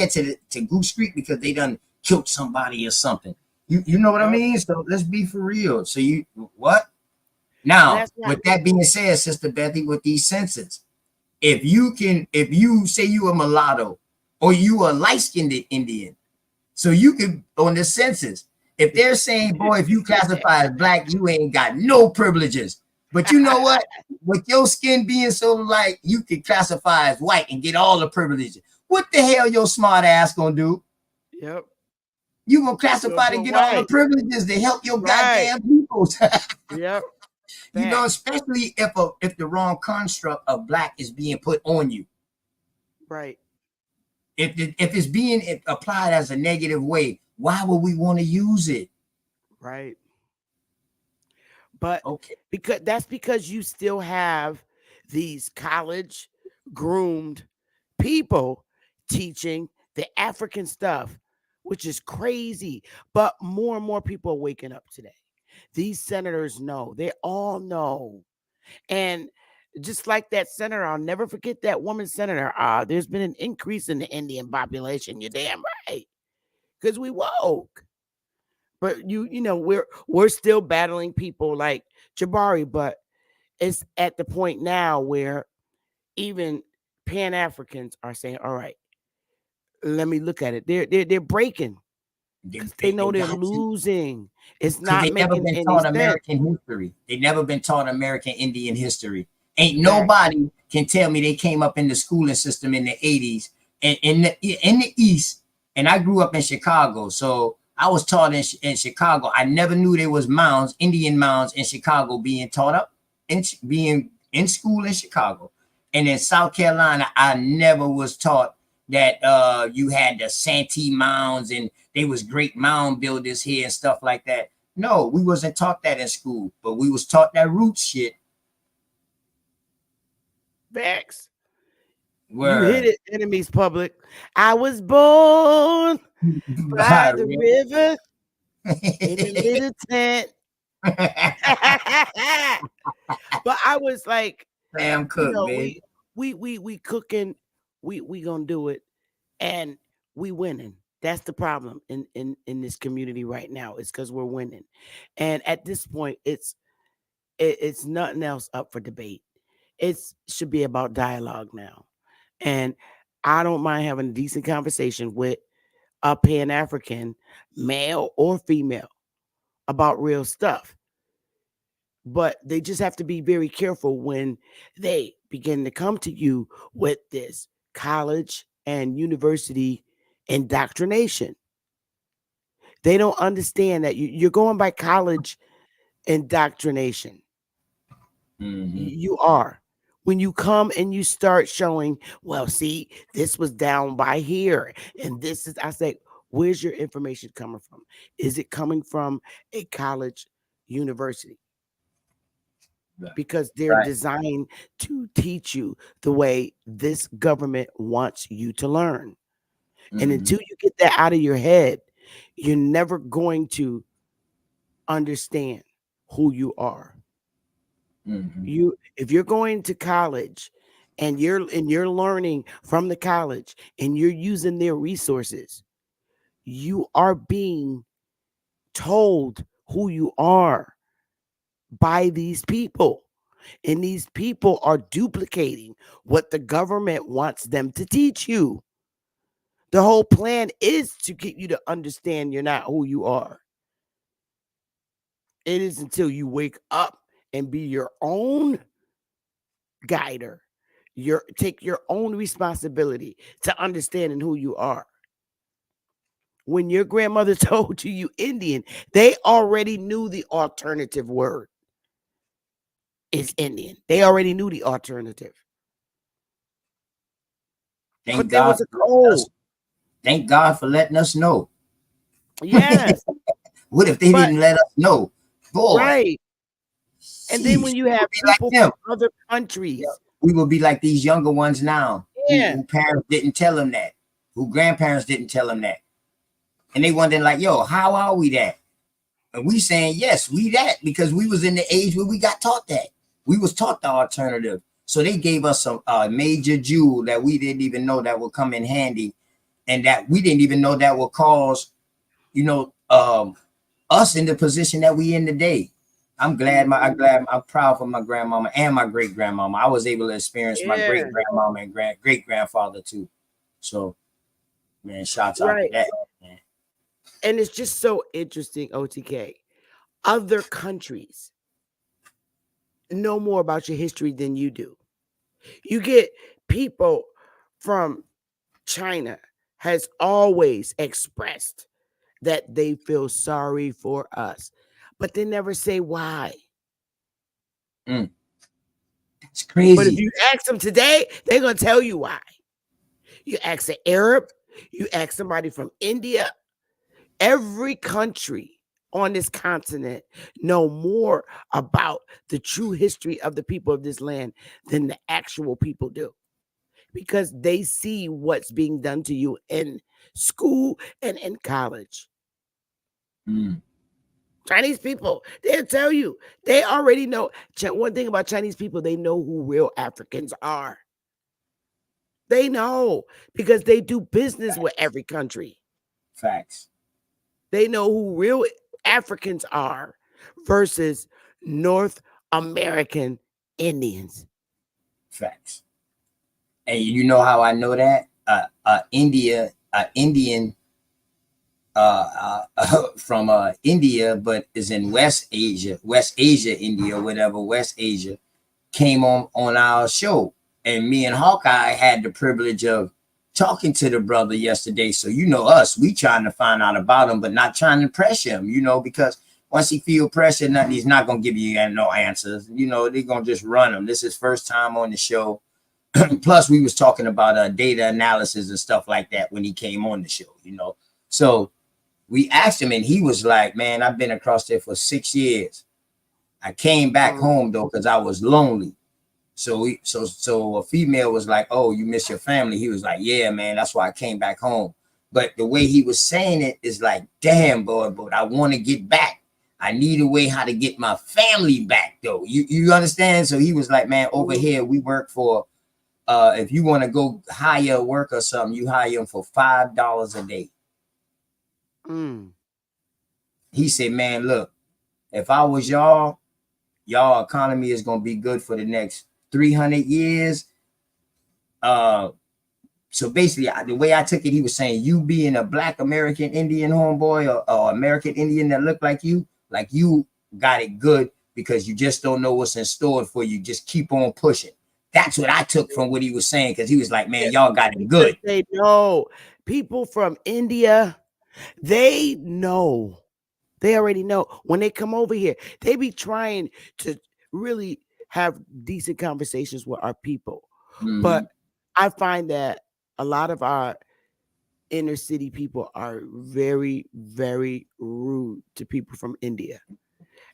to Goose Creek because they done killed somebody or something. You know what I mean? So let's be for real. So you what? Now, with that being said, Sister Bethy, with these census, if you say you a mulatto or you a light-skinned Indian, so you could on the census, if they're saying, boy, if you classify as black, you ain't got no privileges. But you know what? With your skin being so light, you can classify as white and get all the privileges. What the hell your smart ass gonna do? Yep. You gonna classify to get all the privileges to help your goddamn people. Yep. You know, especially if the wrong construct of black is being put on you. Right. If it's being applied as a negative way, why would we want to use it? Right. But because you still have these college groomed people teaching the African stuff, which is crazy. But more and more people are waking up today. These senators know, they all know. And just like that senator, I'll never forget that woman senator. There's been an increase in the Indian population. You're damn right. Because we woke. But you know, we're still battling people like Jabari, but it's at the point now where even Pan-Africans are saying, all right, let me look at it. They're breaking. They know they're losing. It's not making any sense. American history. They've never been taught American Indian history. Ain't nobody can tell me they came up in the schooling system in the 80s and in the East. And I grew up in Chicago, so I was taught in Chicago. I never knew there was mounds, Indian mounds in Chicago being taught up being in school in Chicago. And in South Carolina, I never was taught that you had the Santee mounds and they was great mound builders here and stuff like that. No, we wasn't taught that in school, but we was taught that root shit. Facts. You hit it, enemies public. I was born by the river in a little tent. But I was like, Sam Cook, man. We cooking, we gonna do it, and we winning. That's the problem in this community right now. It's because we're winning, and at this point, it's nothing else up for debate. It should be about dialogue now, and I don't mind having a decent conversation with a Pan-African, male or female, about real stuff. But they just have to be very careful when they begin to come to you with this college and university indoctrination. They don't understand that you're going by college indoctrination. Mm-hmm. You are. When you come and you start showing, well, see, this was down by here, and this is, I say, where's your information coming from? Is it coming from a college university? Because they're designed to teach you the way this government wants you to learn. Mm-hmm. And until you get that out of your head, you're never going to understand who you are. Mm-hmm. If you're going to college and you're learning from the college and you're using their resources, you are being told who you are by these people. And these people are duplicating what the government wants them to teach you. The whole plan is to get you to understand you're not who you are. It is until you wake up and be your own guider. Take your own responsibility to understanding who you are. When your grandmother told you Indian, they already knew the alternative word is Indian. They already knew the alternative. Thank God for letting us know. Yes. What if they didn't let us know? Boy. Right. And then when you have people from other countries, we will be like these younger ones now, who parents didn't tell them that, who grandparents didn't tell them that. And they wondering like, yo, how are we that? And we saying, yes, we that, because we was in the age where we got taught that. We was taught the alternative. So they gave us a major jewel that we didn't even know that would come in handy, and that we didn't even know that would cause, us in the position that we in today. I'm proud for my grandmama and my great grandmama. I was able to experience my great grandmama and great grandfather too. So, man, shouts out to that, man. And it's just so interesting, OTK. Other countries know more about your history than you do. You get people from China has always expressed that they feel sorry for us, but they never say why. It's crazy. But if you ask them today, they're going to tell you why. You ask an Arab, you ask somebody from India, every country on this continent know more about the true history of the people of this land than the actual people do, because they see what's being done to you in school and in college. Chinese people, they'll tell you, they already know. One thing about Chinese people, they know who real Africans are. They know because they do business with every country. Facts. They know who real Africans are versus North American Indians. Facts. And you know how I know that? Indian from India, but is in West Asia, India, whatever, West Asia, came on our show. And me and Hawkeye had the privilege of talking to the brother yesterday. So, us, we trying to find out about him, but not trying to pressure him, because once he feel pressure, he's not going to give you no answers. They're going to just run him. This is first time on the show. Plus, we was talking about data analysis and stuff like that when he came on the show, So we asked him, and he was like, man, I've been across there for 6 years. I came back home, though, because I was lonely. So a female was like, oh, you miss your family? He was like, yeah, man, that's why I came back home. But the way he was saying it is like, damn, boy, but I want to get back. I need a way how to get my family back, though. You understand? So he was like, man, over here, we work for, if you want to go hire work or something, you hire them for $5 a day. He said, man, look, if I was y'all economy is going to be good for the next 300 years. So basically, the way I took it, he was saying, you being a Black American Indian homeboy or American Indian that look like you got it good because you just don't know what's in store for you. Just keep on pushing. That's what I took from what he was saying, because he was like, man, y'all got it good. They know. People from India, they know. They already know. When they come over here, they be trying to really have decent conversations with our people. But I find that a lot of our inner city people are very, very rude to people from India.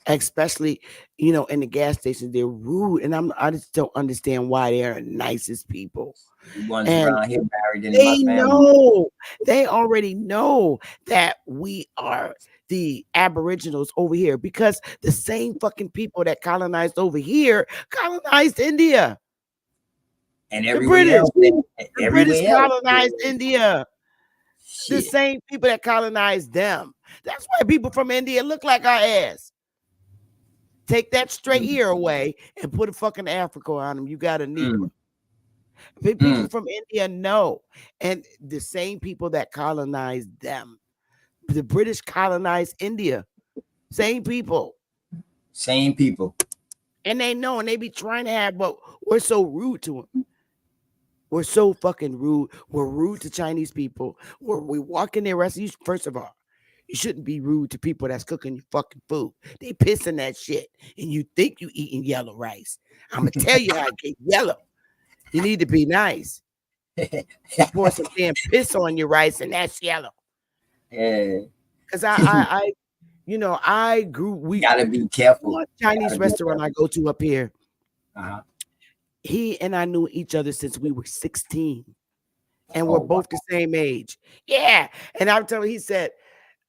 Especially, in the gas stations, they're rude, and I just don't understand why they're the nicest people. Ones around here married in They my family. know, they already know that we are the Aboriginals over here, because the same fucking people that colonized over here colonized India. And the British, the British colonized India. Shit. The same people that colonized them. That's why people from India look like our ass. Take that straight ear away and put a fucking Africa on them. You got a Negro. People from India know. And the same people that colonized them. The British colonized India. Same people. Same people. And they know, and they be trying to have, but we're so rude to them. We're so fucking rude. We're rude to Chinese people. We walk in their restaurants. First of all, you shouldn't be rude to people that's cooking your fucking food. They pissing that shit, and you think you eating yellow rice. I'm gonna tell you how it get yellow. You need to be nice. You pour some damn piss on your rice, and that's yellow. Yeah. Because we gotta be careful. One Chinese restaurant I go to up here. He and I knew each other since we were 16, and we're both the same age. Yeah, and I'm telling you, he said,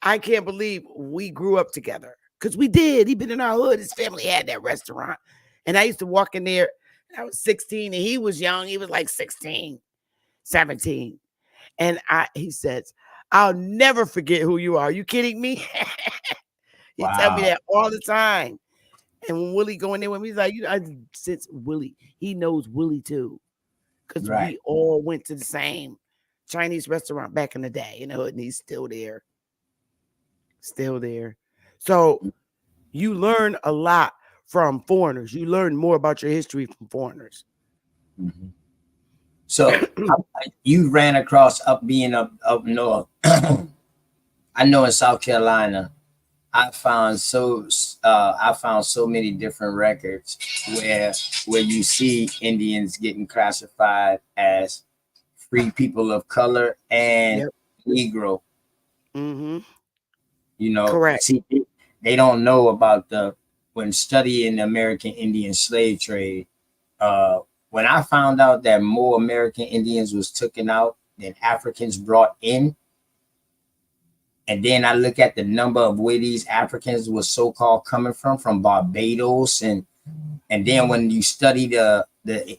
I can't believe we grew up together, because we did. He been in our hood. His family had that restaurant, and I used to walk in there. I was 16 and he was young. He was like 16, 17. And he says, I'll never forget who you are. Are you kidding me? He tell me Wow. that all the time. And when Willie going there with me, he's like, since Willie, he knows Willie too. Because Right. we all went to the same Chinese restaurant back in the day, and he's still there. Still there. So you learn a lot from foreigners. You learn more about your history from foreigners. Mm-hmm. So you ran across being up north. I know in South Carolina, I found so many different records where you see Indians getting classified as free people of color and Negro. Mm-hmm. Correct. See, they don't know about when studying the American Indian slave trade. When I found out that more American Indians was taken out than Africans brought in, and then I look at the number of where these Africans were so-called coming from Barbados, and then when you study the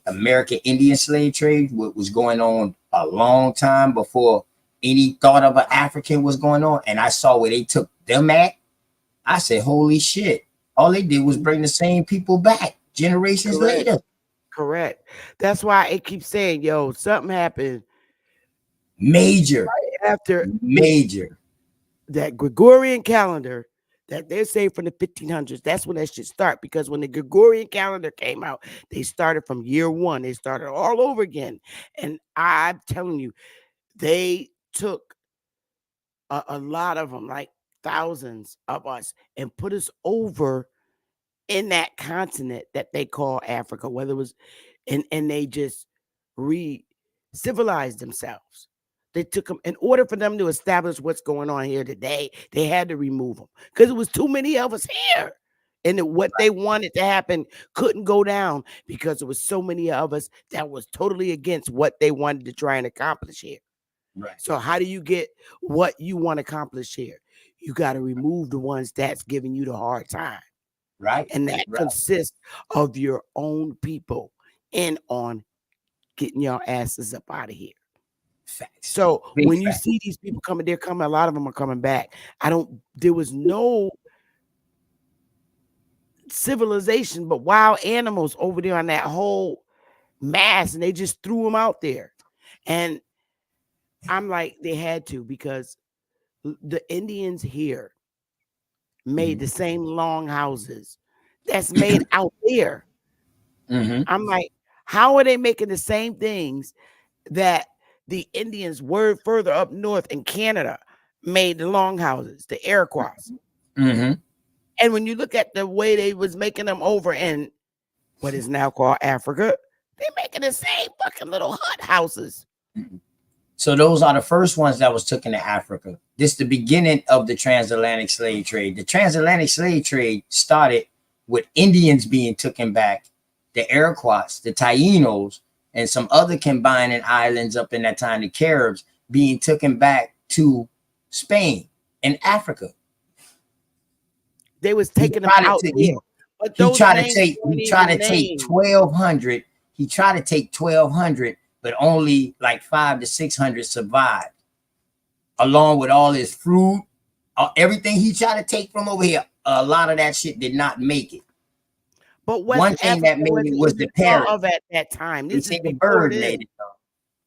American Indian slave trade, what was going on a long time before any thought of an African was going on, and I saw where they took them at, I said, holy shit, all they did was bring the same people back generations later. Correct. That's why it keeps saying, yo, something happened. Major. Right after major. That Gregorian calendar that they say from the 1500s, that's when that should start. Because when the Gregorian calendar came out, they started from year one. They started all over again. And I'm telling you, they took a lot of them, like thousands of us, and put us over in that continent that they call Africa, whether it was, and they just civilized themselves. They took them in order for them to establish what's going on here today. They had to remove them because it was too many of us here. And what they wanted to happen couldn't go down because there was so many of us that was totally against what they wanted to try and accomplish here. Right. So how do you get what you want to accomplish here? You got to remove the ones that's giving you the hard time. Right. And that consists of your own people and on getting your asses up out of here. Facts. So when you see these people coming, a lot of them are coming back. There was no civilization but wild animals over there on that whole mass, and they just threw them out there. And I'm like, they had to, because the Indians here made the same long houses that's made out there. Mm-hmm. I'm like, how are they making the same things that the Indians were further up north in Canada made the long houses, the Iroquois? Mm-hmm. And when you look at the way they was making them over in what is now called Africa, they're making the same fucking little hut houses. Mm-hmm. So those are the first ones that was taken to Africa. This is the beginning of the transatlantic slave trade. The transatlantic slave trade started with Indians being taken back, the Iroquois, the Taínos, and some other combining islands up in that time, the Caribs, being taken back to Spain and Africa. They was taking them out there. But he tried to take 1,200. He tried to take 1,200, but only like 500 to 600 survived, along with all his fruit, everything he tried to take from over here. A lot of that shit did not make it. But one thing that made it was the parrot of at that time. This is the bird made it.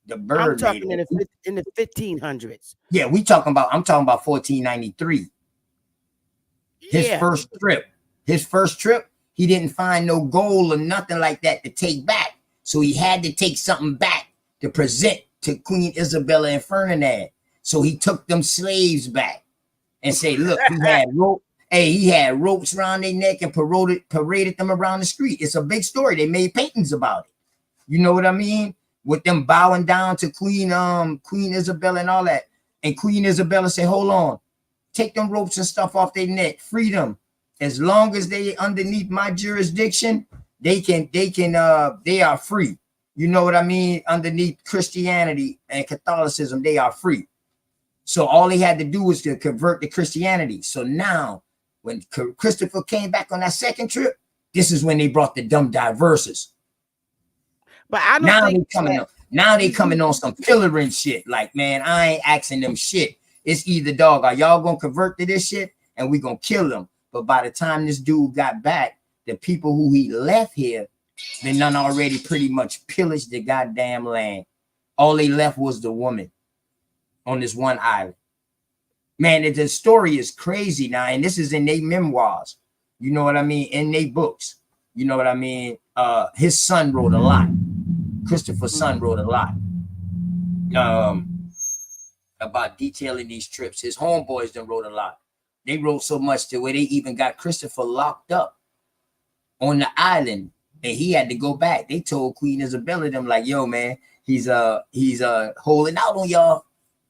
The bird. I'm talking in the 1500s. Yeah, I'm talking about 1493. His first trip, he didn't find no gold or nothing like that to take back. So he had to take something back to present to Queen Isabella and Ferdinand. So he took them slaves back and say, look, he had ropes around their neck and paraded them around the street. It's a big story. They made paintings about it. You know what I mean? With them bowing down to Queen Isabella and all that. And Queen Isabella said, hold on, take them ropes and stuff off their neck, free them. As long as they underneath my jurisdiction, they are free. You know what I mean? Underneath Christianity and Catholicism, they are free. So all he had to do was to convert to Christianity. So now, when Christopher came back on that second trip, this is when they brought the dumb diverses. But I don't Now think they coming that on. Now they you coming on some fillering shit. Like, man, I ain't asking them shit. It's either, dog, are y'all gonna convert to this shit and we gonna kill them? But by the time this dude got back, the people who he left here, they done already pretty much pillaged the goddamn land. All they left was the woman on this one island. Man, the story is crazy now, and this is in their memoirs. You know what I mean? In their books. You know what I mean? His son wrote a lot. Christopher's son wrote a lot about detailing these trips. His homeboys done wrote a lot. They wrote so much to where they even got Christopher locked up on the island, and he had to go back. They told Queen Isabella them like, yo, man, he's holding out on y'all.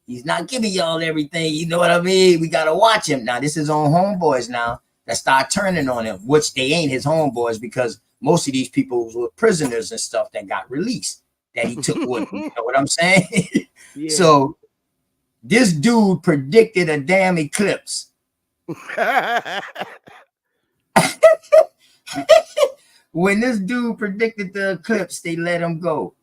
He's not giving y'all everything. You know what I mean? We gotta watch him. Now, this is on homeboys now that start turning on him, which they ain't his homeboys, because most of these people were prisoners and stuff that got released that he took with him. You know what I'm saying? Yeah. So this dude predicted a damn eclipse. When this dude predicted the eclipse, they let him go.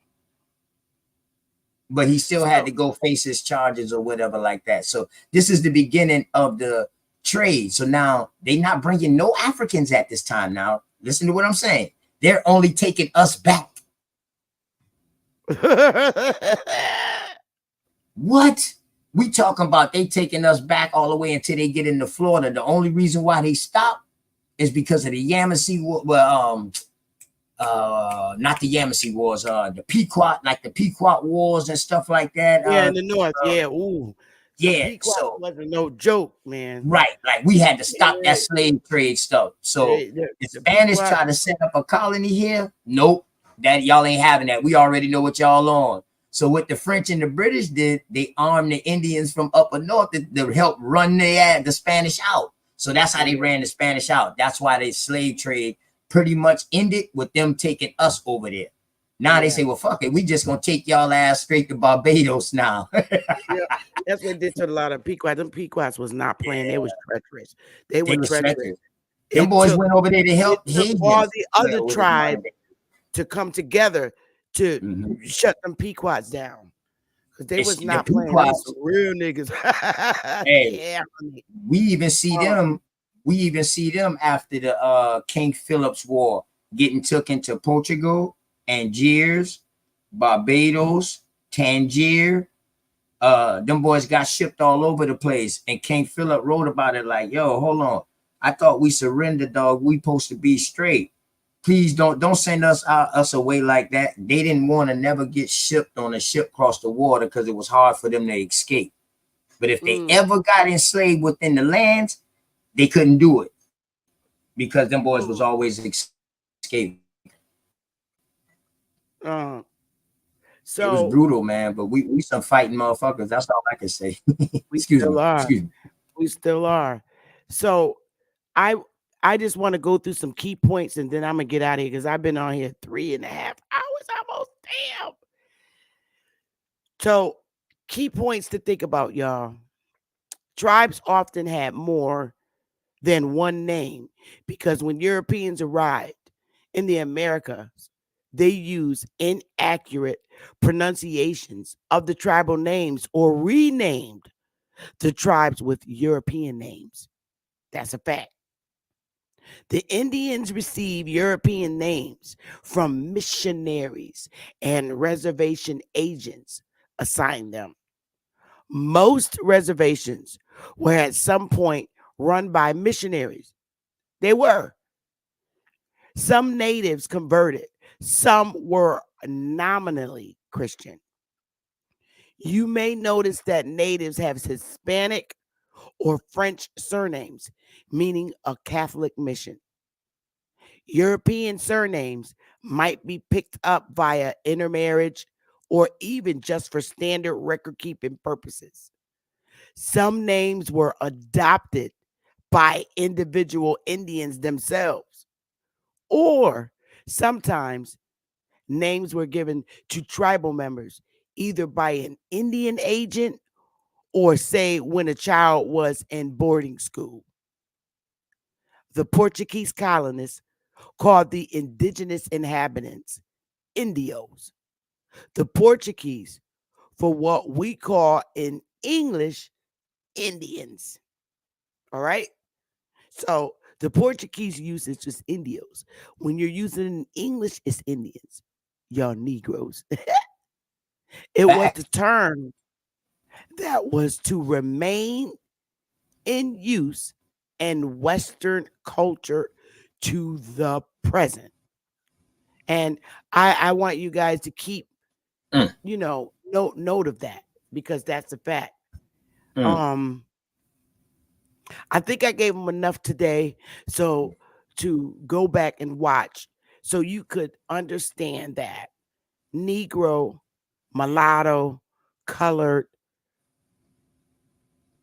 But he still had to go face his charges or whatever like that. So this is the beginning of the trade. So now they're not bringing no Africans at this time. Now, listen to what I'm saying. They're only taking us back. What? We talking about they taking us back all the way until they get into Florida. The only reason why they stop is because of the Yamasee War. Well, not the Yamasee Wars, the Pequot, like the Pequot Wars and stuff like that. Yeah, in the north. Yeah, ooh. Yeah, Pequot so wasn't no joke, man. right, like we had to stop that slave trade stuff. So the Spanish Pequot, try to set up a colony here. Nope, that y'all ain't having that. We already know what y'all on. So what the French and the British did, they armed the Indians from upper north to help run the Spanish out. So that's how they ran the Spanish out. That's why the slave trade pretty much ended with them taking us over there. Now they say, well, fuck it, we just gonna take y'all ass straight to Barbados now. yeah, that's what they did to a lot of Pequots. Them Pequots was not playing. They was treacherous. They were treacherous. Them boys went over there to help all the other tribes to come together to shut them Pequots down, because they was not playing. Some real niggas. Hey, yeah. we even see them. We even see them after the King Philip's War getting took into Portugal, Algiers, Barbados, Tangier. Them boys got shipped all over the place, and King Philip wrote about it like, yo, hold on. I thought we surrendered, dog. We supposed to be straight. Please don't send us away like that. They didn't want to never get shipped on a ship across the water because it was hard for them to escape. But if they ever got enslaved within the lands, they couldn't do it because them boys was always escaping. So it was brutal, man. But we some fighting motherfuckers. That's all I can say. Excuse me. We still are. So I just want to go through some key points, and then I'm gonna get out of here because I've been on here 3.5 hours almost. Damn. So key points to think about, y'all. Tribes often had more than one name because when Europeans arrived in the Americas, they used inaccurate pronunciations of the tribal names or renamed the tribes with European names. That's a fact. The Indians received European names from missionaries and reservation agents assigned them. Most reservations were at some point run by missionaries. They were. Some natives converted. Some were nominally Christian. You may notice that natives have Hispanic or French surnames, meaning a Catholic mission. European surnames might be picked up via intermarriage or even just for standard record-keeping purposes. Some names were adopted by individual Indians themselves, or sometimes names were given to tribal members, either by an Indian agent or, say, when a child was in boarding school. The Portuguese colonists called the indigenous inhabitants Indios. The Portuguese for what we call in English Indians. All right? So the Portuguese use is just Indios. When you're using it in English, it's Indians. Y'all Negroes. It was the term that was to remain in use in Western culture to the present. And I want you guys to keep, note of that, because that's a fact. I think I gave them enough today so to go back and watch so you could understand that Negro, mulatto, colored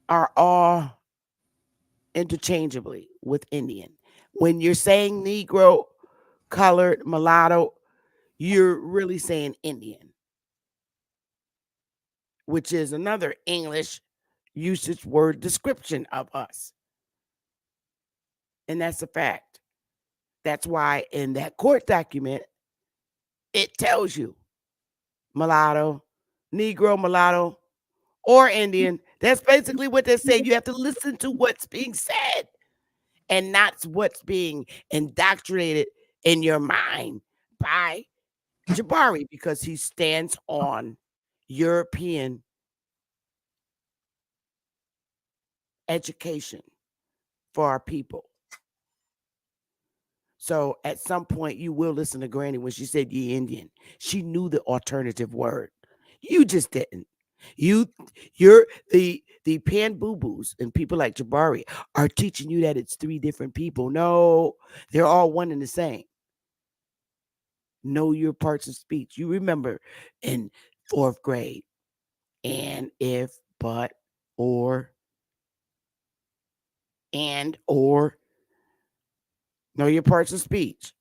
are all interchangeably with Indian. When you're saying Negro, colored, mulatto, you're really saying Indian, which is another English usage word description of us. And that's a fact. That's why in that court document, it tells you mulatto, Negro, mulatto, or Indian. That's basically what they say. You have to listen to what's being said and not what's being indoctrinated in your mind by Jabari, because he stands on European education for our people. So at some point you will listen to Granny when she said ye Indian. She knew the alternative word. You just didn't. You're the pan boo-boos and people like Jabari are teaching you that it's three different people. No, they're all one and the same. Know your parts of speech. You remember in 4th grade, and, if, but, or, and, or. Know your parts of speech.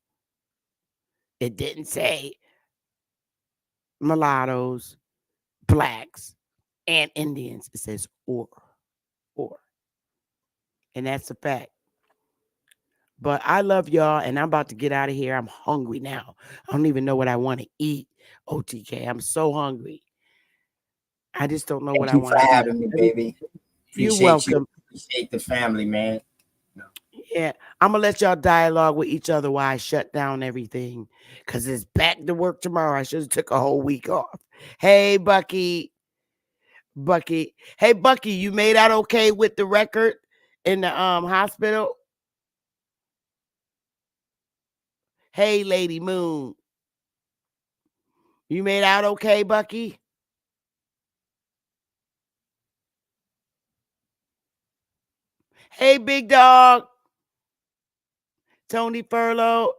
It didn't say mulattoes, blacks, and Indians. It says or. And that's a fact. But I love y'all, and I'm about to get out of here. I'm hungry now. I don't even know what I want to eat, OTK. I'm so hungry. I just don't know what I want to eat. Thank you for having me, baby. You're welcome. Appreciate the family, man. Yeah, I'm going to let y'all dialogue with each other while I shut down everything, because it's back to work tomorrow. I should have took a whole week off. Hey, Bucky. Hey, Bucky, you made out okay with the record in the hospital? Hey, Lady Moon. You made out okay, Bucky? Hey, Big Dog. Tony Furlow.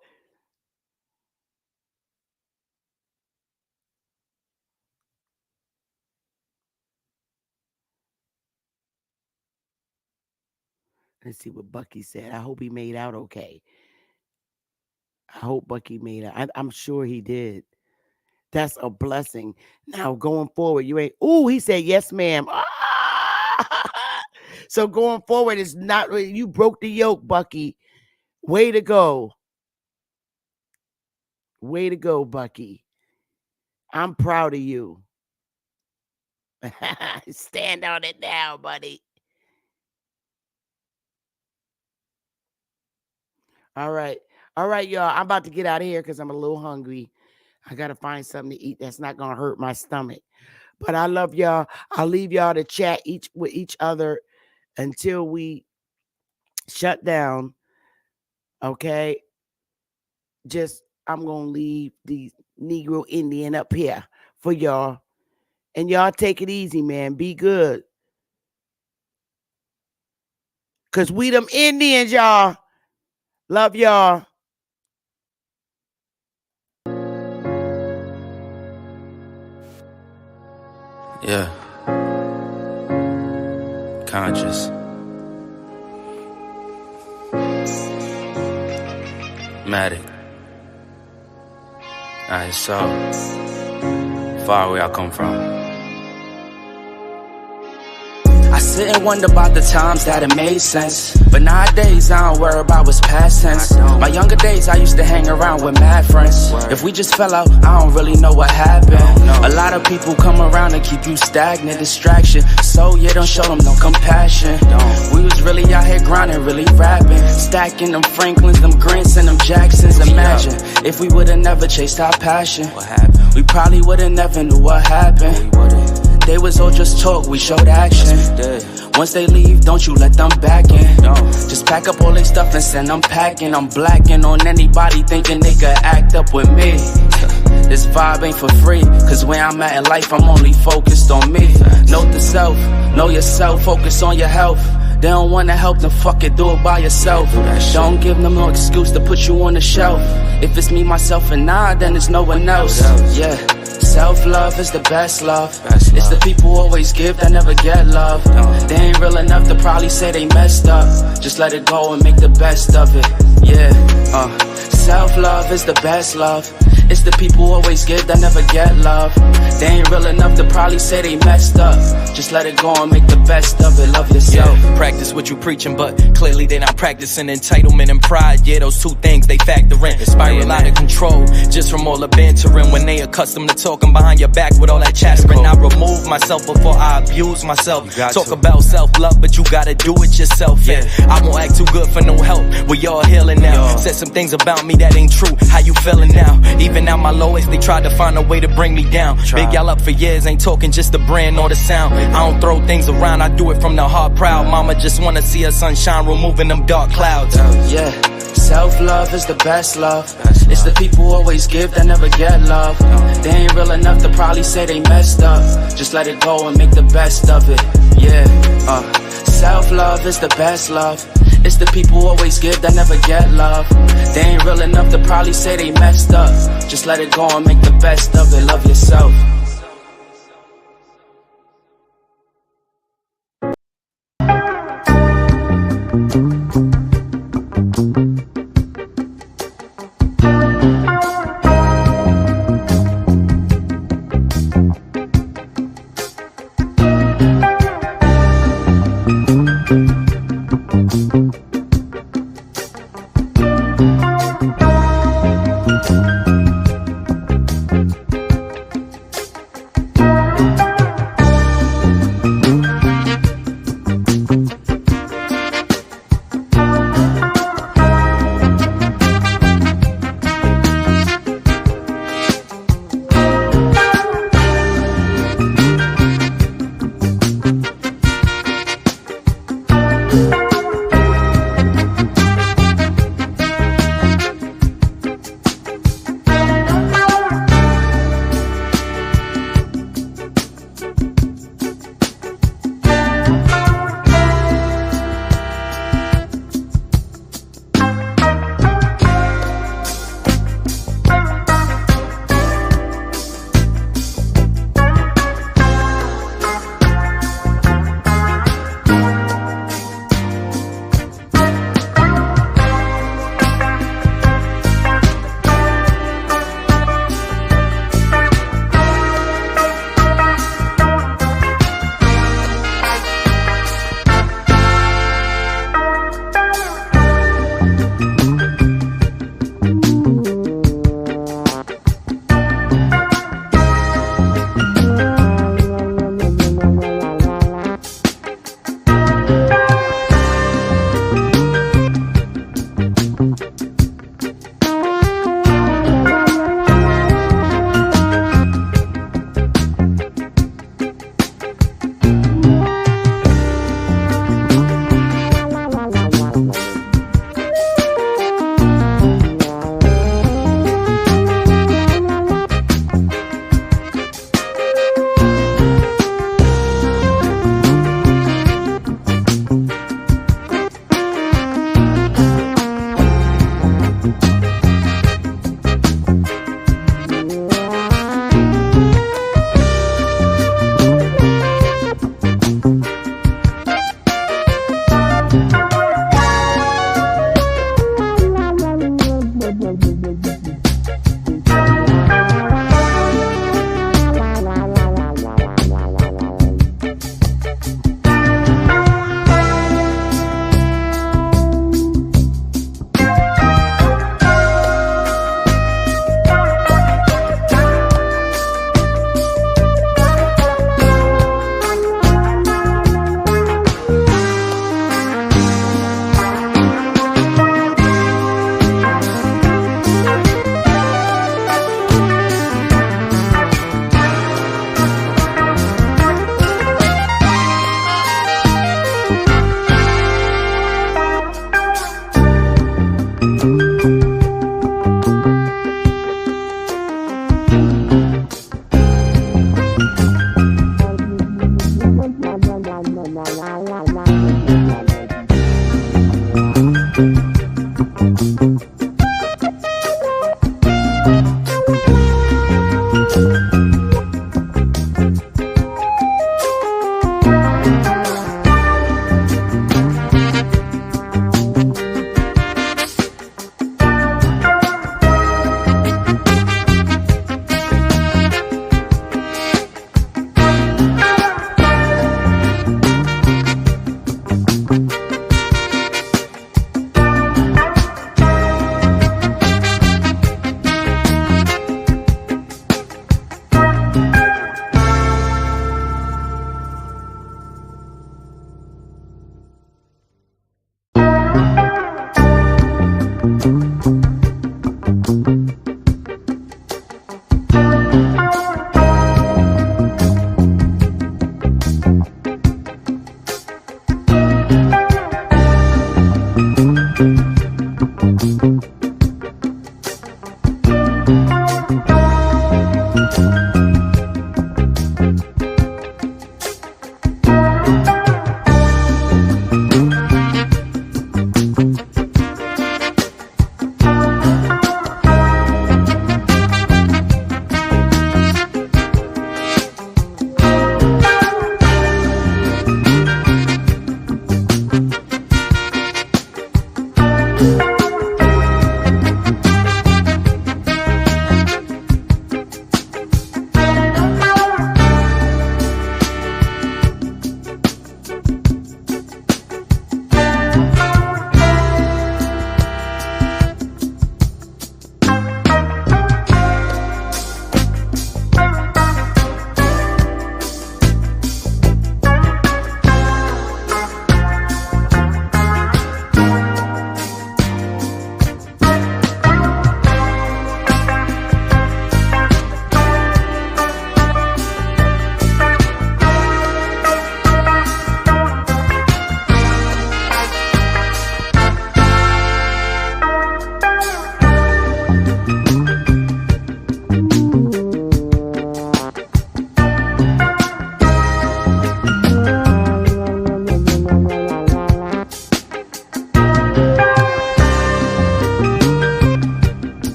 Let's see what Bucky said. I hope he made out okay. I hope Bucky made out. I'm sure he did. That's a blessing. Now, going forward, you ain't. Ooh, he said, yes, ma'am. So going forward, it's not. You broke the yoke, Bucky. Way to go. Way to go, Bucky. I'm proud of you. Stand on it now, buddy. All right, y'all. I'm about to get out of here because I'm a little hungry. I got to find something to eat that's not going to hurt my stomach. But I love y'all. I'll leave y'all to chat with each other until we shut down. Okay? I'm going to leave the Negro Indian up here for y'all. And y'all take it easy, man. Be good. Because we them Indians, y'all. Love y'all. Yeah. Conscious. Matic. Alright, so far away I come from. sit and wonder about the times that it made sense. But nowadays, I don't worry about what's past tense. My younger days, I used to hang around with mad friends. If we just fell out, I don't really know what happened. A lot of people come around and keep you stagnant, distraction. So yeah, don't show them no compassion. We was really out here grinding, really rapping, stacking them Franklins, them Grants, and them Jacksons. Imagine if we would've never chased our passion. We probably would've never knew what happened. They was all just talk, we showed action. Once they leave, don't you let them back in. Just pack up all their stuff and send them packing. I'm blacking on anybody thinking they could act up with me. This vibe ain't for free, cause where I'm at in life, I'm only focused on me. Note the self, know yourself, focus on your health. They don't wanna help, then fuck it, do it by yourself. Don't give them no excuse to put you on the shelf. If it's me, myself, and I, then it's no one else. Yeah. Self-love is the best love. It's the people who always give that never get love. They ain't real enough to probably say they messed up. Just let it go and make the best of it. Yeah, self-love is the best love. It's the people who always give that never get love. They ain't real enough to probably say they messed up. Just let it go and make the best of it. Love yourself. Yeah, practice what you preaching, but clearly they not practicing entitlement and pride. Yeah, those two things they factor in. Spiral out of control just from all the bantering. When they accustomed to talking behind your back with all that chattering, I remove myself before I abuse myself. Talk about self-love, but you gotta do it yourself. Yeah, I won't act too good for no help. We all healing now. Said some things about me that ain't true. How you feeling now? Even at my lowest, they tried to find a way to bring me down. Big y'all up for years, ain't talking just the brand or the sound. I don't throw things around, I do it from the heart proud. Mama just wanna see her sunshine, removing them dark clouds. Yeah, self-love is the best love. It's the people who always give that never get love. They ain't real enough to probably say they messed up. Just let it go and make the best of it. Yeah, self-love is the best love. It's the people who always give that never get love. They ain't real enough to probably say they messed up. Just let it go and make the best of it. Love yourself.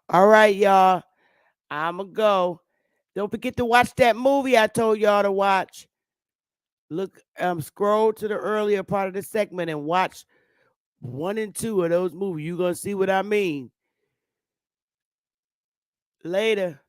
All right, y'all. I'ma go. Don't forget to watch that movie I told y'all to watch. Look, scroll to the earlier part of the segment and watch 1 and 2 of those movies. You're gonna see what I mean. Later.